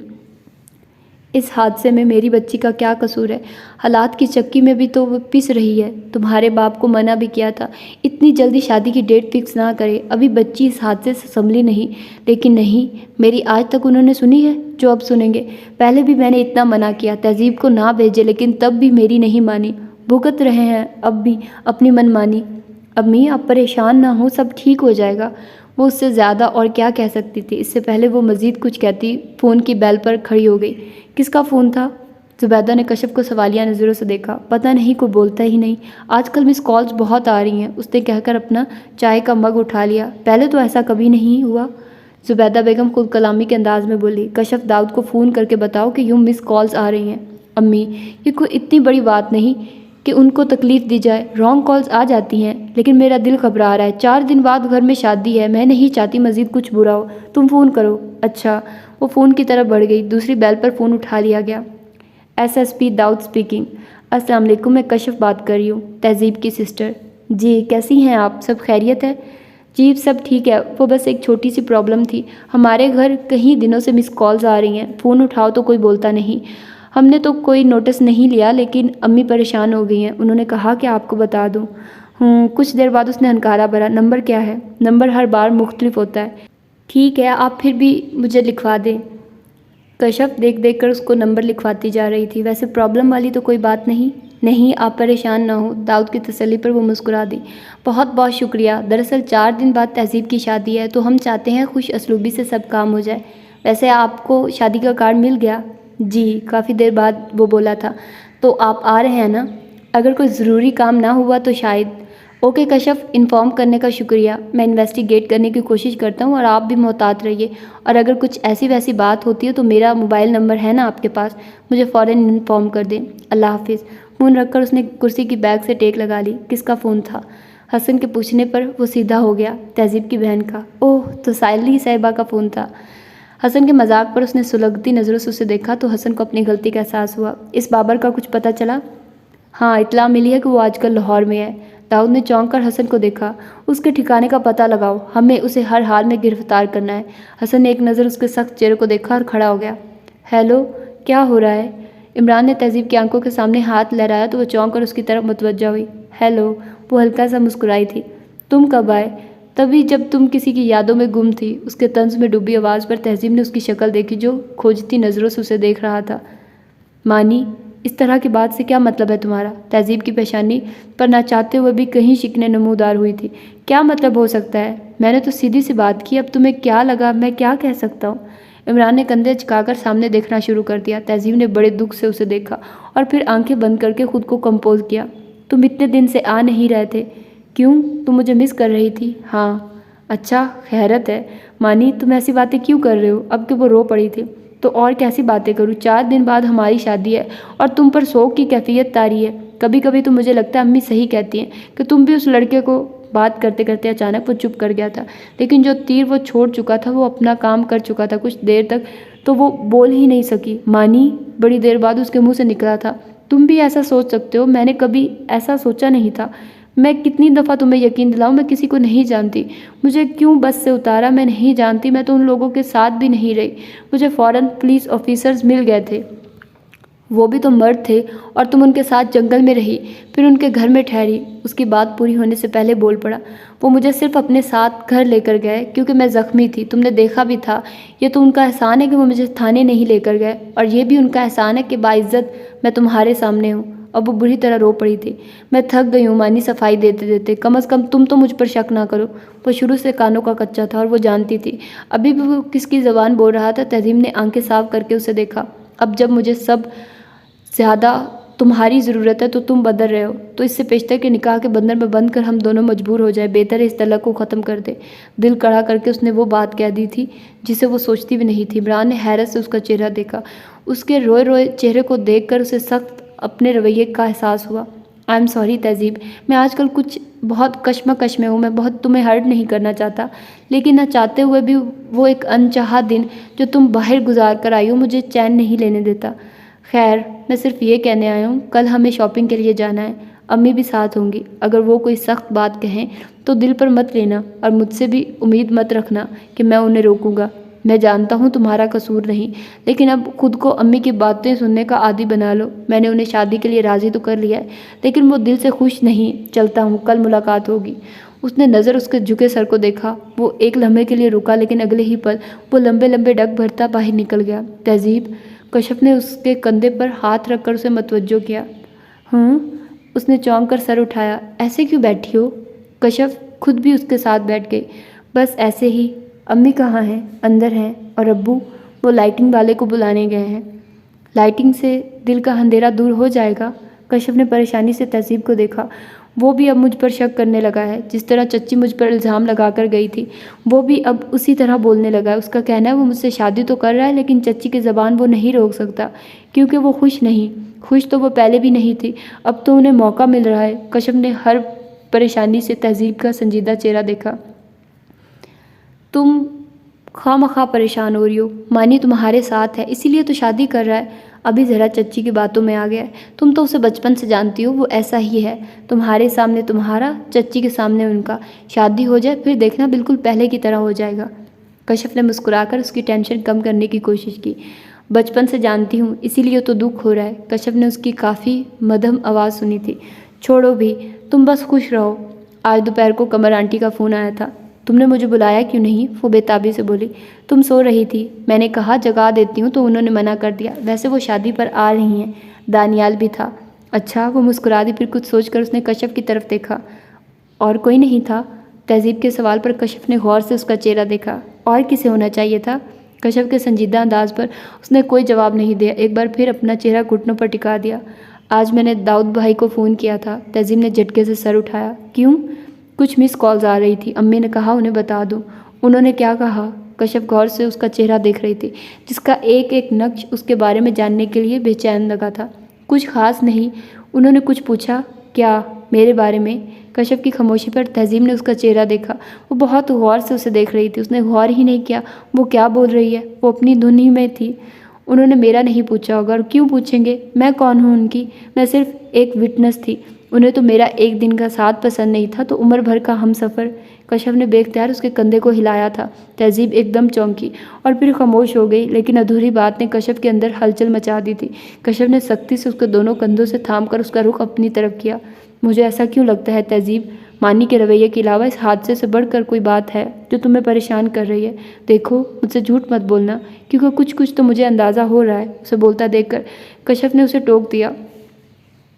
اس حادثے میں میری بچی کا کیا قصور ہے؟ حالات کی چکی میں بھی تو وہ پس رہی ہے، تمہارے باپ کو منع بھی کیا تھا اتنی جلدی شادی کی ڈیٹ فکس نہ کرے، ابھی بچی اس حادثے سے سنبھلی نہیں، لیکن نہیں، میری آج تک انہوں نے سنی ہے جو اب سنیں گے۔ پہلے بھی میں نے اتنا منع کیا تہذیب کو نہ بھیجے لیکن تب بھی میری نہیں مانی، بھگت رہے ہیں اب بھی اپنی من مانی۔ امی آپ پریشان نہ ہوں، سب ٹھیک ہو جائے گا۔ وہ اس سے زیادہ اور کیا کہہ سکتی تھی، اس سے پہلے وہ مزید کچھ کہتی فون کی بیل پر کھڑی ہو گئی۔ کس کا فون تھا؟ زبیدہ نے کشف کو سوالیہ نظروں سے دیکھا۔ پتہ نہیں، کوئی بولتا ہی نہیں، آج کل مس کالز بہت آ رہی ہیں، اس نے کہہ کر اپنا چائے کا مگ اٹھا لیا۔ پہلے تو ایسا کبھی نہیں ہوا، زبیدہ بیگم خود کلامی کے انداز میں بولی۔ کشف داؤد کو فون کر کے بتاؤ کہ یوں مس کالز آ رہی ہیں۔ امی یہ کوئی اتنی بڑی بات نہیں کہ ان کو تکلیف دی جائے، رانگ کالز آ جاتی ہیں، لیکن میرا دل گھبرا رہا ہے، 4 دن بعد گھر میں شادی ہے، میں نہیں چاہتی مزید کچھ برا ہو، تم فون کرو۔ اچھا، وہ فون کی طرف بڑھ گئی، دوسری بیل پر فون اٹھا لیا گیا۔ SSP داؤد اسپیکنگ۔ السلام علیکم، میں کشف بات کر رہی ہوں، تہذیب کی سسٹر۔ جی کیسی ہیں آپ، سب خیریت ہے؟ جی سب ٹھیک ہے، وہ بس ایک چھوٹی سی پرابلم تھی، ہمارے گھر کئی دنوں سے مس کالز آ رہی ہیں، فون اٹھاؤ تو کوئی بولتا نہیں، ہم نے تو کوئی نوٹس نہیں لیا لیکن امی پریشان ہو گئی ہیں، انہوں نے کہا کہ آپ کو بتا دوں۔ کچھ دیر بعد اس نے ہنکارا بھرا۔ نمبر کیا ہے؟ نمبر ہر بار مختلف ہوتا ہے۔ ٹھیک ہے، آپ پھر بھی مجھے لکھوا دیں۔ کشف دیکھ دیکھ کر اس کو نمبر لکھواتی جا رہی تھی۔ ویسے پرابلم والی تو کوئی بات نہیں، آپ پریشان نہ ہوں، داؤد کی تسلی پر وہ مسکرا دی۔ بہت بہت شکریہ، دراصل 4 دن بعد تہذیب کی شادی ہے تو ہم چاہتے ہیں خوش اسلوبی سے سب کام ہو جائے۔ ویسے آپ کو شادی کا کارڈ مل گیا؟ جی، کافی دیر بعد وہ بولا تھا۔ تو آپ آ رہے ہیں نا؟ اگر کوئی ضروری کام نہ ہوا تو شاید۔ اوکے کشف، انفارم کرنے کا شکریہ، میں انویسٹیگیٹ کرنے کی کوشش کرتا ہوں اور آپ بھی محتاط رہیے، اور اگر کچھ ایسی ویسی بات ہوتی ہے تو میرا موبائل نمبر ہے نا آپ کے پاس، مجھے فوراً انفارم کر دیں۔ اللہ حافظ۔ فون رکھ کر اس نے کرسی کی بیگ سے ٹیک لگا لی۔ کس کا فون تھا؟ حسن کے پوچھنے پر وہ سیدھا ہو گیا۔ تہذیب کی بہن کا۔ اوہ، تو سائلی صاحبہ کا فون تھا۔ حسن کے مذاق پر اس نے سلگتی نظروں سے اسے دیکھا تو حسن کو اپنی غلطی کا احساس ہوا۔ اس بابر کا کچھ پتہ چلا؟ ہاں، اطلاع ملی ہے کہ وہ آج کل لاہور میں ہے۔ داؤد نے چونک کر حسن کو دیکھا۔ اس کے ٹھکانے کا پتہ لگاؤ، ہمیں اسے ہر حال میں گرفتار کرنا ہے۔ حسن نے ایک نظر اس کے سخت چہرے کو دیکھا اور کھڑا ہو گیا۔ ہیلو، کیا ہو رہا ہے؟ عمران نے تہذیب کی آنکھوں کے سامنے ہاتھ لہرایا تو وہ چونک کر اس کی طرف متوجہ ہوئی۔ ہیلو، وہ ہلکا سا مسکرائی تھی۔ تم کب آئے؟ تبھی جب تم کسی کی یادوں میں گم تھی۔ اس کے طنز میں ڈوبی آواز پر تہذیب نے اس کی شکل دیکھی جو کھوجتی نظروں سے اسے دیکھ رہا تھا۔ مانی، اس طرح کی بات سے کیا مطلب ہے تمہارا؟ تہذیب کی پیشانی پر نہ چاہتے ہوئے بھی کہیں شکنیں نمودار ہوئی تھی۔ کیا مطلب ہو سکتا ہے؟ میں نے تو سیدھی سی بات کی، اب تمہیں کیا لگا میں کیا کہہ سکتا ہوں؟ عمران نے کندھے چکا کر سامنے دیکھنا شروع کر دیا۔ تہذیب نے بڑے دکھ سے اسے دیکھا اور پھر آنکھیں بند کر کے خود کو کمپوز کیا۔ تم اتنے دن سے آ نہیں رہے تھے، کیوں؟ تم مجھے مس کر رہی تھی؟ ہاں۔ اچھا خیرت ہے مانی، تم ایسی باتیں کیوں کر رہے ہو؟ اب کہ وہ رو پڑی تھی۔ تو اور کیسی باتیں کروں، 4 دن بعد ہماری شادی ہے اور تم پر شوق کی کیفیت طاری ہے۔ کبھی کبھی تو مجھے لگتا ہے امی صحیح کہتی ہیں کہ تم بھی اس لڑکے کو۔ بات کرتے کرتے اچانک وہ چپ کر گیا تھا، لیکن جو تیر وہ چھوڑ چکا تھا وہ اپنا کام کر چکا تھا۔ کچھ دیر تک تو وہ بول ہی نہیں سکی۔ مانی، بڑی دیر بعد اس کے منہ سے نکلا تھا، تم بھی ایسا سوچ سکتے ہو؟ میں نے کبھی ایسا سوچا نہیں تھا۔ میں کتنی دفعہ تمہیں یقین دلاؤں، میں کسی کو نہیں جانتی۔ مجھے کیوں بس سے اتارا میں نہیں جانتی، میں تو ان لوگوں کے ساتھ بھی نہیں رہی۔ مجھے فوراً پولیس آفیسرز مل گئے تھے، وہ بھی تو مرد تھے، اور تم ان کے ساتھ جنگل میں رہی، پھر ان کے گھر میں ٹھہری۔ اس کی بات پوری ہونے سے پہلے بول پڑا، وہ مجھے صرف اپنے ساتھ گھر لے کر گئے کیونکہ میں زخمی تھی، تم نے دیکھا بھی تھا۔ یہ تو ان کا احسان ہے کہ وہ مجھے تھانے نہیں لے کر گئے، اور یہ بھی ان کا احسان ہے کہ باعزت میں تمہارے سامنے ہوں۔ اب وہ بری طرح رو پڑی تھی۔ میں تھک گئی ہوں مانی، صفائی دیتے دیتے، کم از کم تم تو مجھ پر شک نہ کرو۔ وہ شروع سے کانوں کا کچا تھا اور وہ جانتی تھی ابھی بھی وہ کس کی زبان بول رہا تھا۔ تہذیب نے آنکھیں صاف کر کے اسے دیکھا، اب جب مجھے سب زیادہ تمہاری ضرورت ہے تو تم بدل رہے ہو، تو اس سے پیشتر کے نکاح کے بندھن میں بندھ کر ہم دونوں مجبور ہو جائیں، بہتر ہے اس تعلق کو ختم کر دے۔ دل کڑا کر کے اس نے وہ بات کہہ دی تھی جسے وہ سوچتی بھی نہیں تھی۔ عمران نے حیرت سے اس کا چہرہ دیکھا، اس کے روئے روئے چہرے کو دیکھ کر اسے سخت اپنے رویے کا احساس ہوا۔ آئی ایم سوری تہذیب، میں آج کل کچھ بہت کشمکش میں ہوں، میں بہت تمہیں ہرٹ نہیں کرنا چاہتا، لیکن نہ چاہتے ہوئے بھی وہ ایک انچاہا دن جو تم باہر گزار کر آئی ہو مجھے چین نہیں لینے دیتا۔ خیر، میں صرف یہ کہنے آیا ہوں، کل ہمیں شاپنگ کے لیے جانا ہے، امی بھی ساتھ ہوں گی۔ اگر وہ کوئی سخت بات کہیں تو دل پر مت لینا، اور مجھ سے بھی امید مت رکھنا کہ میں انہیں روکوں گا۔ میں جانتا ہوں تمہارا قصور نہیں، لیکن اب خود کو امی کی باتیں سننے کا عادی بنا لو۔ میں نے انہیں شادی کے لیے راضی تو کر لیا ہے، لیکن وہ دل سے خوش نہیں۔ چلتا ہوں، کل ملاقات ہوگی۔ اس نے نظر اس کے جھکے سر کو دیکھا، وہ ایک لمحے کے لیے رکا، لیکن اگلے ہی پل وہ لمبے لمبے ڈگ بھرتا باہر نکل گیا۔ تہذیب، کشف نے اس کے کندھے پر ہاتھ رکھ کر اسے متوجہ کیا۔ اس نے چونک کر سر اٹھایا۔ ایسے کیوں بیٹھی ہو؟ کشف خود بھی اس کے ساتھ بیٹھ گئی۔ بس ایسے ہی۔ امی کہاں ہیں؟ اندر ہیں۔ اور ابو؟ وہ لائٹنگ والے کو بلانے گئے ہیں۔ لائٹنگ سے دل کا اندھیرا دور ہو جائے گا؟ کشف نے پریشانی سے تہذیب کو دیکھا۔ وہ بھی اب مجھ پر شک کرنے لگا ہے، جس طرح چچی مجھ پر الزام لگا کر گئی تھی، وہ بھی اب اسی طرح بولنے لگا ہے۔ اس کا کہنا ہے وہ مجھ سے شادی تو کر رہا ہے، لیکن چچی کی زبان وہ نہیں روک سکتا، کیونکہ وہ خوش نہیں۔ خوش تو وہ پہلے بھی نہیں تھی، اب تو انہیں موقع مل رہا ہے۔ کشف نے ہر پریشانی سے تہذیب کا سنجیدہ چہرہ دیکھا۔ تم خواہ مخواہ پریشان ہو رہی ہو، مانی تمہارے ساتھ ہے، اسی لیے تو شادی کر رہا ہے۔ ابھی ذرا چچی کی باتوں میں آ گیا ہے۔ تم تو اسے بچپن سے جانتی ہو، وہ ایسا ہی ہے، تمہارے سامنے تمہارا، چچی کے سامنے ان کا۔ شادی ہو جائے پھر دیکھنا بالکل پہلے کی طرح ہو جائے گا۔ کشف نے مسکرا کر اس کی ٹینشن کم کرنے کی کوشش کی۔ بچپن سے جانتی ہوں، اسی لیے تو دکھ ہو رہا ہے۔ کشف نے اس کی کافی مدھم آواز سنی تھی۔ چھوڑو بھی، تم بس خوش رہو۔ آج دوپہر کو قمر آنٹی کا فون آیا تھا۔ تم نے مجھے بلایا کیوں نہیں؟ وہ بے تابی سے بولی۔ تم سو رہی تھی، میں نے کہا جگا دیتی ہوں تو انہوں نے منع کر دیا۔ ویسے وہ شادی پر آ رہی ہیں، دانیال بھی تھا۔ اچھا، وہ مسکرا دی، پھر کچھ سوچ کر اس نے کشف کی طرف دیکھا۔ اور کوئی نہیں تھا؟ تہذیب کے سوال پر کشف نے غور سے اس کا چہرہ دیکھا۔ اور کسے ہونا چاہیے تھا؟ کشف کے سنجیدہ انداز پر اس نے کوئی جواب نہیں دیا، ایک بار پھر اپنا چہرہ گھٹنوں پر ٹکا دیا۔ آج میں نے داؤد بھائی کو فون کیا تھا۔ تہذیب نے جھٹکے سے سر اٹھایا۔ کیوں؟ کچھ مس کالز آ رہی تھی، امی نے کہا انہیں بتا دوں۔ انہوں نے کیا کہا؟ کشف غور سے اس کا چہرہ دیکھ رہی تھی، جس کا ایک ایک نقش اس کے بارے میں جاننے کے لیے بے چین لگا تھا۔ کچھ خاص نہیں۔ انہوں نے کچھ پوچھا؟ کیا؟ میرے بارے میں؟ کشف کی خاموشی پر تہذیب نے اس کا چہرہ دیکھا۔ وہ بہت غور سے اسے دیکھ رہی تھی، اس نے غور ہی نہیں کیا وہ کیا بول رہی ہے، وہ اپنی دھن ہی میں تھی۔ انہوں نے میرا نہیں پوچھا ہوگا، اور کیوں پوچھیں گے؟ میں کون ہوں ان کی؟ میں صرف ایک وٹنس تھی۔ انہیں تو میرا ایک دن کا ساتھ پسند نہیں تھا تو عمر بھر کا ہم سفر۔ کشف نے بے اختیار اس کے کندھے کو ہلایا تھا۔ تہذیب ایک دم چونکی اور پھر خاموش ہو گئی، لیکن ادھوری بات نے کشف کے اندر ہلچل مچا دی تھی۔ کشف نے سختی سے اس کے دونوں کندھوں سے تھام کر اس کا رخ اپنی طرف کیا۔ مجھے ایسا کیوں لگتا ہے تہذیب، مانی کے رویے کے علاوہ اس حادثے سے بڑھ کر کوئی بات ہے جو تمہیں پریشان کر رہی ہے؟ دیکھو، مجھ سے جھوٹ مت بولنا، کیونکہ کچھ تو مجھے اندازہ ہو رہا ہے۔ اسے بولتا دیکھ کر کشف نے اسے ٹوک دیا،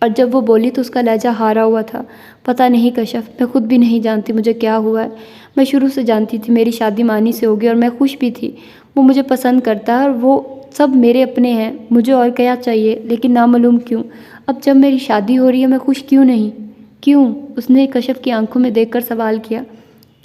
اور جب وہ بولی تو اس کا لہجہ ہارا ہوا تھا۔ پتہ نہیں کشف، میں خود بھی نہیں جانتی مجھے کیا ہوا ہے۔ میں شروع سے جانتی تھی میری شادی مانی سے ہوگی، اور میں خوش بھی تھی۔ وہ مجھے پسند کرتا ہے اور وہ سب میرے اپنے ہیں، مجھے اور کیا چاہیے؟ لیکن نامعلوم کیوں اب جب میری شادی ہو رہی ہے میں خوش کیوں نہیں؟ کیوں؟ اس نے کشف کی آنکھوں میں دیکھ کر سوال کیا۔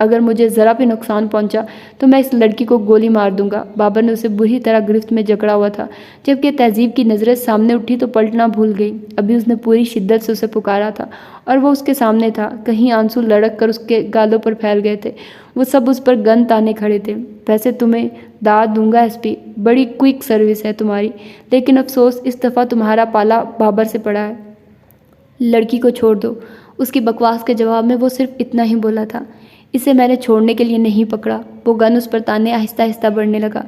اگر مجھے ذرا بھی نقصان پہنچا تو میں اس لڑکی کو گولی مار دوں گا۔ بابر نے اسے بری طرح گرفت میں جکڑا ہوا تھا۔ جبکہ تہذیب کی نظریں سامنے اٹھی تو پلٹنا بھول گئی۔ ابھی اس نے پوری شدت سے اسے پکارا تھا اور وہ اس کے سامنے تھا۔ کہیں آنسو لڑک کر اس کے گالوں پر پھیل گئے تھے۔ وہ سب اس پر گن تانے کھڑے تھے۔ ویسے تمہیں داد دوں گا ایس پی، بڑی کوئک سروس ہے تمہاری، لیکن افسوس اس دفعہ تمہارا پالا بابر سے پڑا ہے۔ لڑکی کو چھوڑ دو۔ اس کی بکواس کے جواب میں وہ صرف اتنا ہی بولا تھا، اسے میں نے چھوڑنے کے لیے نہیں پکڑا۔ وہ گن اس پر تانے آہستہ آہستہ بڑھنے لگا۔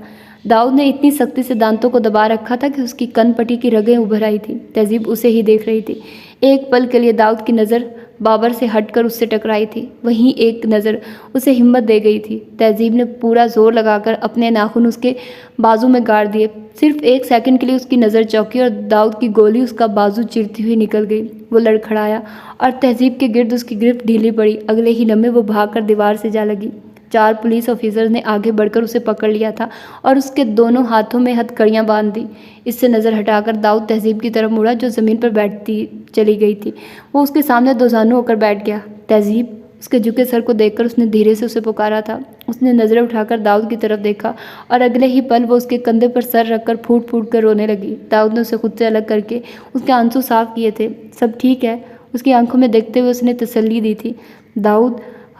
داؤد نے اتنی سختی سے دانتوں کو دبا رکھا تھا کہ اس کی کن پٹی کی رگیں ابھر آئی تھیں۔ تہذیب اسے ہی دیکھ رہی تھی۔ ایک پل کے لیے داؤد کی نظر بابر سے ہٹ کر اس سے ٹکرائی تھی، وہیں ایک نظر اسے ہمت دے گئی تھی۔ تہذیب نے پورا زور لگا کر اپنے ناخن اس کے بازو میں گاڑ دیے۔ صرف ایک سیکنڈ کے لیے اس کی نظر چوکی اور داؤد کی گولی اس کا بازو چیرتی ہوئی نکل گئی۔ وہ لڑکھڑایا اور تہذیب کے گرد اس کی گرفت ڈھیلی پڑی۔ اگلے ہی لمحے وہ بھاگ کر دیوار سے جا لگی۔ 4 پولیس آفیسرز نے آگے بڑھ کر اسے پکڑ لیا تھا اور اس کے دونوں ہاتھوں میں ہتھکڑیاں باندھ دی۔ اس سے نظر ہٹا کر داؤد تہذیب کی طرف مڑا جو زمین پر بیٹھتی چلی گئی تھی۔ وہ اس کے سامنے دوزانوں ہو کر بیٹھ گیا۔ تہذیب، اس کے جھکے سر کو دیکھ کر اس نے دھیرے سے اسے پکارا تھا۔ اس نے نظریں اٹھا کر داؤد کی طرف دیکھا اور اگلے ہی پل وہ اس کے کندھے پر سر رکھ کر پھوٹ پھوٹ کر رونے لگی۔ داؤد نے اسے خود سے الگ کر کے اس کے آنسو صاف کیے تھے۔ سب ٹھیک ہے؟ اس کی آنکھوں میں دیکھتے ہوئے اس نے تسلی دی تھی۔ داؤد،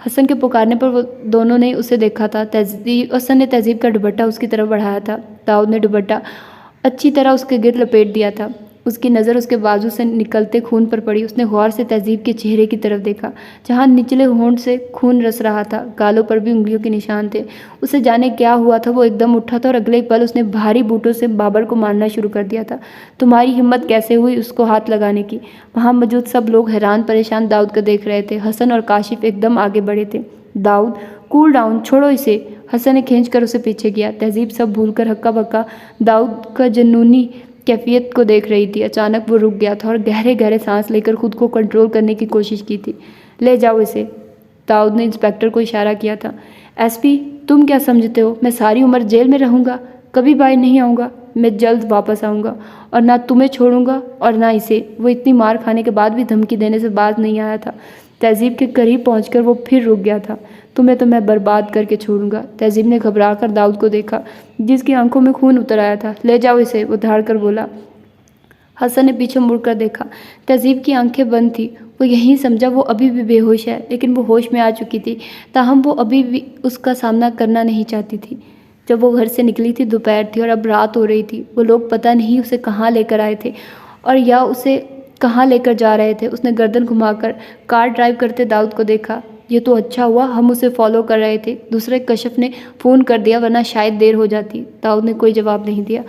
حسن کے پکارنے پر وہ دونوں نے اسے دیکھا تھا۔ حسن نے تہذیب کا دوپٹہ اس کی طرف بڑھایا تھا۔ داؤد نے دوپٹہ اچھی طرح اس کے گرد لپیٹ دیا تھا۔ اس کی نظر اس کے بازو سے نکلتے خون پر پڑی۔ اس نے غور سے تہذیب کے چہرے کی طرف دیکھا جہاں نچلے ہونٹ سے خون رس رہا تھا، گالوں پر بھی انگلیوں کے نشان تھے۔ اسے جانے کیا ہوا تھا، وہ ایک دم اٹھا تھا اور اگلے ہی پل اس نے بھاری بوٹوں سے بابر کو مارنا شروع کر دیا تھا۔ تمہاری ہمت کیسے ہوئی اس کو ہاتھ لگانے کی؟ وہاں موجود سب لوگ حیران پریشان داؤد کو دیکھ رہے تھے۔ حسن اور کاشف ایک دم آگے بڑھے تھے۔ داؤد، کول ڈاؤن، چھوڑو اسے۔ حسن نے کھینچ کر اسے پیچھے کیا۔ تہذیب سب بھول کر ہکا بکا داؤد کا جنونی کیفیت کو دیکھ رہی تھی۔ اچانک وہ رک گیا تھا اور گہرے گہرے سانس لے کر خود کو کنٹرول کرنے کی کوشش کی تھی۔ لے جاؤ اسے، داؤد نے انسپکٹر کو اشارہ کیا تھا۔ ایس پی، تم کیا سمجھتے ہو میں ساری عمر جیل میں رہوں گا؟ کبھی باہر نہیں آؤں گا۔ میں جلد واپس آؤں گا اور نہ تمہیں چھوڑوں گا اور نہ اسے۔ وہ اتنی مار کھانے کے بعد بھی دھمکی دینے سے باز نہیں آیا تھا۔ تہذیب کے قریب پہنچ کر وہ پھر رک گیا تھا۔ تمہیں تو میں برباد کر کے چھوڑوں گا۔ تہذیب نے گھبرا کر داؤد کو دیکھا جس کی آنکھوں میں خون اتر آیا تھا۔ لے جاؤ اسے، وہ دھاڑ کر بولا۔ حسن نے پیچھے مڑ کر دیکھا۔ تہذیب کی آنکھیں بند تھیں۔ وہ یہی سمجھا وہ ابھی بھی بے ہوش ہے، لیکن وہ ہوش میں آ چکی تھی۔ تاہم وہ ابھی بھی اس کا سامنا کرنا نہیں چاہتی تھی۔ جب وہ گھر سے نکلی تھی دوپہر تھی اور اب رات ہو رہی تھی۔ وہ لوگ پتہ نہیں اسے کہاں لے کر آئے تھے اور یا اسے کہاں لے کر جا رہے تھے۔ اس نے گردن گھما کر کار ڈرائیو کرتے داؤد کو دیکھا۔ یہ تو اچھا ہوا ہم اسے فالو کر رہے تھے، دوسرے کشف نے فون کر دیا ورنہ شاید دیر ہو جاتی۔ داؤد نے کوئی جواب نہیں دیا۔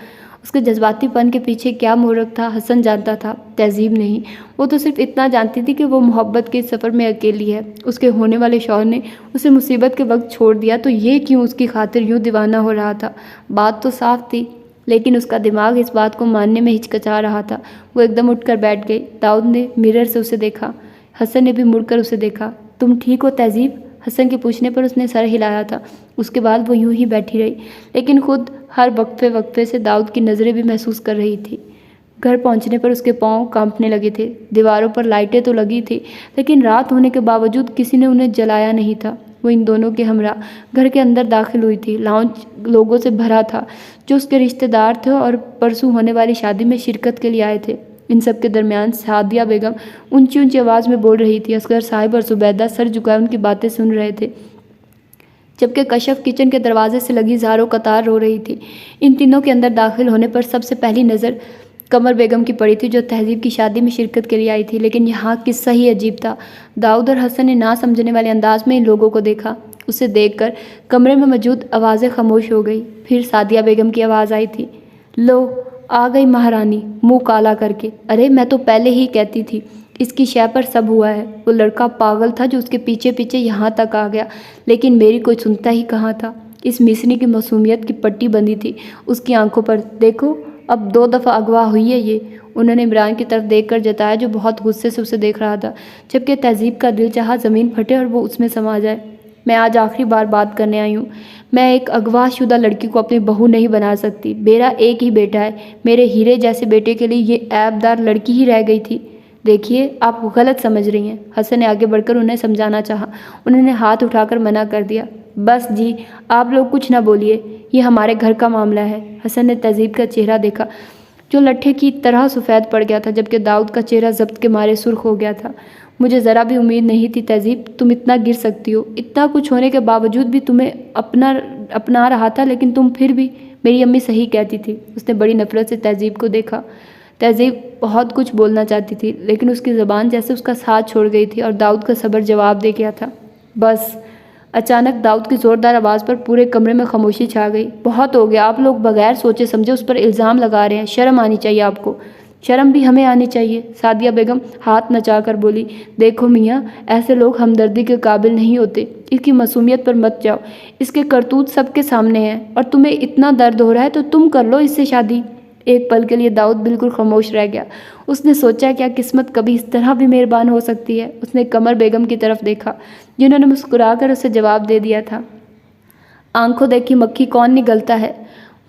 اس کے جذباتی پن کے پیچھے کیا محرک تھا حسن جانتا تھا، تہذیب نہیں۔ وہ تو صرف اتنا جانتی تھی کہ وہ محبت کے سفر میں اکیلی ہے۔ اس کے ہونے والے شوہر نے اسے مصیبت کے وقت چھوڑ دیا تو یہ کیوں اس کی خاطر یوں دیوانہ ہو رہا تھا؟ بات تو صاف تھی، لیکن اس کا دماغ اس بات کو ماننے میں ہچکچا رہا تھا۔ وہ ایک دم اٹھ کر بیٹھ گئی۔ داؤد نے مرر سے اسے دیکھا۔ حسن نے بھی مڑ کر اسے دیکھا۔ تم ٹھیک ہو تہذیب؟ حسن کے پوچھنے پر اس نے سر ہلایا تھا۔ اس کے بعد وہ یوں ہی بیٹھی رہی، لیکن خود ہر وقفے سے داؤد کی نظریں بھی محسوس کر رہی تھی۔ گھر پہنچنے پر اس کے پاؤں کانپنے لگے تھے۔ دیواروں پر لائٹیں تو لگی تھی، لیکن رات ہونے کے باوجود کسی نے انہیں جلایا نہیں تھا۔ وہ ان دونوں کے ہمراہ گھر کے اندر داخل ہوئی تھی۔ لاؤنج لوگوں سے بھرا تھا جو اس کے رشتہ دار تھے اور پرسوں ہونے والی شادی میں شرکت کے لیے آئے تھے۔ ان سب کے درمیان سعدیہ بیگم اونچی اونچی آواز میں بول رہی تھی۔ اصغر صاحب اور زبیدہ سر جھکائے ان کی باتیں سن رہے تھے، جبکہ کشف کچن کے دروازے سے لگی زاروں قطار رو رہی تھی۔ ان تینوں کے اندر داخل ہونے پر سب سے پہلی نظر قمر بیگم کی پڑی تھی جو تہذیب کی شادی میں شرکت کے لیے آئی تھی، لیکن یہاں قصہ ہی عجیب تھا۔ داؤد اور حسن نے نہ سمجھنے والے انداز میں ان لوگوں کو دیکھا۔ اسے دیکھ کر کمرے میں موجود آوازیں خاموش ہو گئی۔ پھر سعدیہ بیگم کی آواز آئی تھی، لو آ گئی مہارانی، منہ کالا کر کے۔ ارے میں تو پہلے ہی کہتی تھی اس کی شے پر سب ہوا ہے۔ وہ لڑکا پاگل تھا جو اس کے پیچھے پیچھے یہاں تک آ گیا، لیکن میری کوئی سنتا ہی کہاں تھا۔ اس مصری کی معصومیت کی پٹی بندھی تھی اس کی آنکھوں پر۔ دیکھو اب 2 دفعہ اغوا ہوئی ہے یہ۔ انہوں نے عمران کی طرف دیکھ کر جتایا جو بہت غصے سے اسے دیکھ رہا تھا، جبکہ تہذیب کا دل چاہا زمین پھٹے اور وہ اس میں سما جائے۔ میں آج آخری بار بات کرنے آئی ہوں۔ میں ایک اغوا شدہ لڑکی کو اپنی بہو نہیں بنا سکتی۔ میرا ایک ہی بیٹا ہے، میرے ہیرے جیسے بیٹے کے لیے یہ عیب دار لڑکی ہی رہ گئی تھی۔ دیکھیے آپ غلط سمجھ رہی ہیں، حسن نے آگے بڑھ کر انہیں سمجھانا چاہا۔ انہوں نے ہاتھ اٹھا کر منع کر دیا۔ بس جی آپ لوگ کچھ نہ بولیے، یہ ہمارے گھر کا معاملہ ہے۔ حسن نے تہذیب کا چہرہ دیکھا جو لٹھے کی طرح سفید پڑ گیا تھا، جبکہ داؤد کا چہرہ ضبط کے مارے سرخ ہو گیا تھا۔ مجھے ذرا بھی امید نہیں تھی تہذیب، تم اتنا گر سکتی ہو۔ اتنا کچھ ہونے کے باوجود بھی تمہیں اپنا رہا تھا، لیکن تم پھر بھی، میری امی صحیح کہتی تھی۔ اس نے بڑی نفرت سے تہذیب کو دیکھا۔ تہذیب بہت کچھ بولنا چاہتی تھی، لیکن اس کی زبان جیسے اس کا ساتھ چھوڑ گئی تھی اور داؤد کا صبر جواب دے گیا تھا۔ بس۔ اچانک داؤد کی زوردار آواز پر پورے کمرے میں خاموشی چھا گئی۔ بہت ہو گیا، آپ لوگ بغیر سوچے سمجھے اس پر الزام لگا رہے ہیں۔ شرم آنی چاہیے آپ کو۔ شرم بھی ہمیں آنی چاہیے، سعدیہ بیگم ہاتھ نچا کر بولی۔ دیکھو میاں، ایسے لوگ ہمدردی کے قابل نہیں ہوتے۔ اس کی معصومیت پر مت جاؤ، اس کے کرتوت سب کے سامنے ہیں، اور تمہیں اتنا درد ہو رہا ہے تو تم کر لو اس سے شادی۔ ایک پل کے لیے داؤد بالکل خاموش رہ گیا۔ اس نے سوچا کیا قسمت کبھی اس طرح بھی مہربان ہو سکتی ہے۔ اس نے قمر بیگم کی طرف دیکھا جنہوں نے مسکرا کر اسے جواب دے دیا تھا۔ آنکھوں دیکھی مکھی کون نگلتا ہے،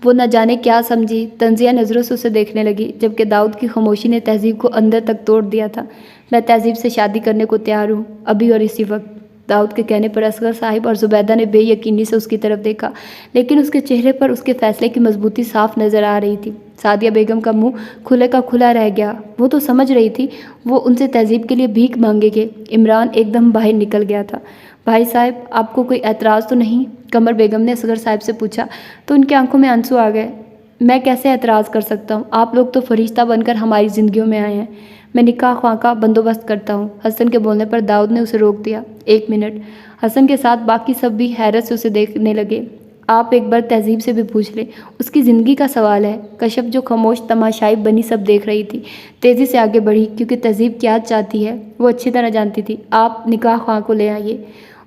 وہ نہ جانے کیا سمجھی، طنزیہ نظروں سے اسے دیکھنے لگی، جبکہ داؤد کی خاموشی نے تہذیب کو اندر تک توڑ دیا تھا۔ میں تہذیب سے شادی کرنے کو تیار ہوں، ابھی اور اسی وقت۔ داؤد کے کہنے پر اصغر صاحب اور زبیدہ نے بے یقینی سے اس کی طرف دیکھا، لیکن اس کے چہرے پر اس کے فیصلے کی مضبوطی صاف نظر آ رہی تھی۔ سعدیہ بیگم کا منہ کھلے کا کھلا رہ گیا۔ وہ تو سمجھ رہی تھی وہ ان سے تہذیب کے لیے بھیک مانگے گے۔ عمران ایک دم باہر نکل گیا تھا۔ بھائی صاحب آپ کو کوئی اعتراض تو نہیں؟ قمر بیگم نے اصغر صاحب سے پوچھا تو ان کی آنکھوں میں آنسو آ گئے۔ میں کیسے اعتراض کر سکتا ہوں، آپ لوگ تو فرشتہ بن کر ہماری زندگیوں میں آئے ہیں۔ میں نکاح خواہ کا بندوبست کرتا ہوں۔ حسن کے بولنے پر داؤد نے اسے روک دیا۔ ایک منٹ۔ حسن کے ساتھ باقی سب بھی حیرت سے اسے دیکھنے لگے۔ آپ ایک بار تہذیب سے بھی پوچھ لیں، اس کی زندگی کا سوال ہے۔ کشف جو خاموش تماشائی بنی سب دیکھ رہی تھی تیزی سے آگے بڑھی، کیونکہ تہذیب کیا چاہتی ہے وہ اچھی طرح جانتی تھی۔ آپ نکاح خواہ کو لے آئیے،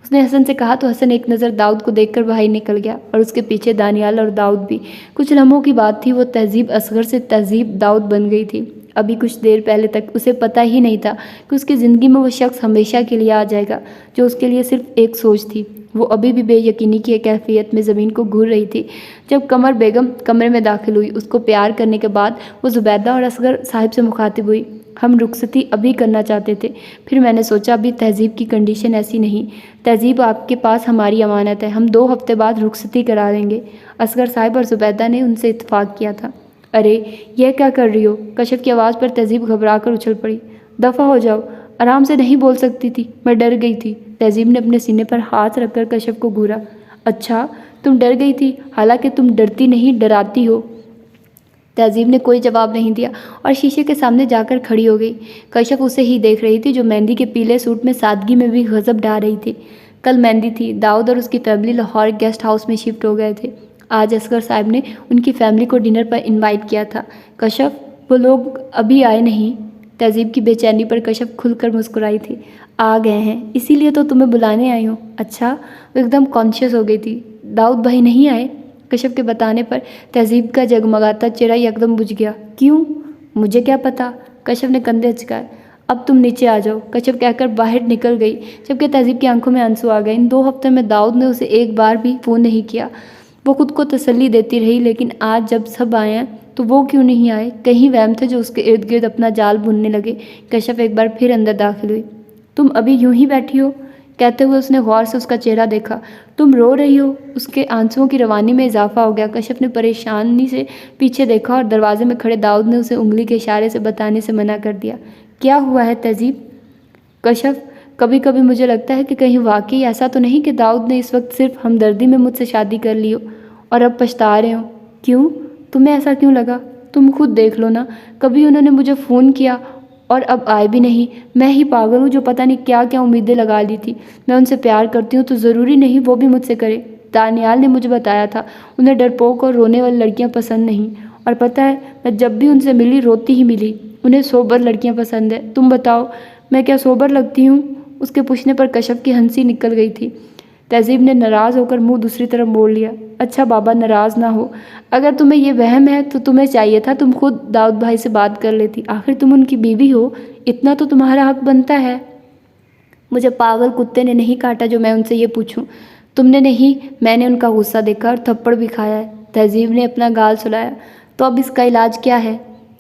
اس نے حسن سے کہا تو حسن ایک نظر داؤد کو دیکھ کر باہر نکل گیا، اور اس کے پیچھے دانیال اور داؤد بھی۔ کچھ لمحوں کی بات تھی، وہ تہذیب اصغر سے تہذیب داؤد بن گئی تھی۔ ابھی کچھ دیر پہلے تک اسے پتہ ہی نہیں تھا کہ اس کی زندگی میں وہ شخص ہمیشہ کے لیے آ جائے گا جو اس کے لیے صرف ایک سوچ تھی۔ وہ ابھی بھی بے یقینی کی کیفیت میں زمین کو گھور رہی تھی۔ جب قمر بیگم کمرے میں داخل ہوئی، اس کو پیار کرنے کے بعد وہ زبیدہ اور اصغر صاحب سے مخاطب ہوئی۔ ہم رخصتی ابھی کرنا چاہتے تھے، پھر میں نے سوچا ابھی تہذیب کی کنڈیشن ایسی نہیں۔ تہذیب آپ کے پاس ہماری امانت ہے، ہم 2 ہفتے بعد رخصتی کرا لیں گے۔ اصغر صاحب اور زبیدہ نے ان سے اتفاق کیا تھا۔ ارے یہ کیا کر رہی ہو؟ کشف کی آواز پر تہذیب گھبرا کر اچھل پڑی۔ دفع ہو جاؤ، آرام سے نہیں بول سکتی تھی، میں ڈر گئی تھی۔ تہذیب نے اپنے سینے پر ہاتھ رکھ کر کشف کو گھورا۔ اچھا تم ڈر گئی تھی، حالانکہ تم ڈرتی نہیں ڈراتی ہو۔ تہذیب نے کوئی جواب نہیں دیا اور شیشے کے سامنے جا کر کھڑی ہو گئی۔ کشف اسے ہی دیکھ رہی تھی جو مہندی کے پیلے سوٹ میں سادگی میں بھی غضب ڈھا رہی تھی۔ کل مہندی تھی، داؤد اور اس کی فیملی لاہور گیسٹ ہاؤس میں شفٹ ہو گئے تھے۔ آج اصغر صاحب نے ان کی فیملی کو ڈنر پر انوائٹ کیا تھا۔ کشف وہ لوگ ابھی آئے نہیں؟ تہذیب کی بے چینی پر کشف کھل کر مسکرائی تھی۔ آ گئے ہیں، اسی لیے تو تمہیں بلانے آئی ہوں۔ اچھا، وہ ایک دم کانشیس ہو گئی تھی۔ داؤد بھائی نہیں آئے؟ کشف کے بتانے پر تہذیب کا جگمگاتا چہرہ یکدم بجھ گیا۔ کیوں؟ مجھے کیا پتا؟ کشف نے کندھے اچکائے۔ اب تم نیچے آ جاؤ، کشف کہہ کر باہر نکل گئی، جبکہ تہذیب کی آنکھوں میں آنسو آ گئے۔ ان 2 ہفتوں میں داؤد نے اسے ایک بار بھی فون نہیں کیا۔ وہ خود کو تسلی دیتی رہی، لیکن آج جب سب آئے ہیں تو وہ کیوں نہیں آئے؟ کہیں وہم تھے جو اس کے ارد گرد اپنا جال بننے لگے۔ کشف ایک بار پھر اندر داخل ہوئی۔ تم ابھی یوں ہی بیٹھی ہو؟ کہتے ہوئے اس نے غور سے اس کا چہرہ دیکھا۔ تم رو رہی ہو؟ اس کے آنسوؤں کی روانی میں اضافہ ہو گیا۔ کشف نے پریشانی سے پیچھے دیکھا اور دروازے میں کھڑے داؤد نے اسے انگلی کے اشارے سے بتانے سے منع کر دیا۔ کیا ہوا ہے تہذیب؟ کشف کبھی کبھی مجھے لگتا ہے کہ کہیں واقعی ایسا تو نہیں کہ داؤد نے اس وقت صرف ہمدردی میں مجھ سے شادی کر لی ہو اور اب پچھتا رہے ہوں۔ کیوں؟ تمہیں ایسا کیوں لگا؟ تم خود دیکھ لو نا، کبھی انہوں نے مجھے فون کیا اور اب آئے بھی نہیں۔ میں ہی پاگل ہوں جو پتہ نہیں کیا کیا امیدیں لگا لی تھی۔ میں ان سے پیار کرتی ہوں تو ضروری نہیں وہ بھی مجھ سے کرے۔ دانیال نے مجھے بتایا تھا انہیں ڈرپوک اور رونے والی لڑکیاں پسند نہیں، اور پتہ ہے میں جب بھی ان سے ملی روتی ہی ملی۔ انہیں سوبر لڑکیاں پسند ہیں۔ تم بتاؤ میں کیا سوبر لگتی ہوں؟ اس کے پوچھنے پر کشف کی ہنسی نکل گئی تھی۔ تہذیب نے ناراض ہو کر منہ دوسری طرف موڑ لیا۔ اچھا بابا ناراض نہ ہو، اگر تمہیں یہ وہم ہے تو تمہیں چاہیے تھا تم خود داؤد بھائی سے بات کر لیتی، آخر تم ان کی بیوی ہو، اتنا تو تمہارا حق بنتا ہے۔ مجھے پاگل کتے نے نہیں کاٹا جو میں ان سے یہ پوچھوں۔ تم نے نہیں، میں نے ان کا غصہ دیکھا اور تھپڑ بھی کھایا ہے۔ تہذیب نے اپنا گال سلایا۔ تو اب اس کا علاج کیا ہے؟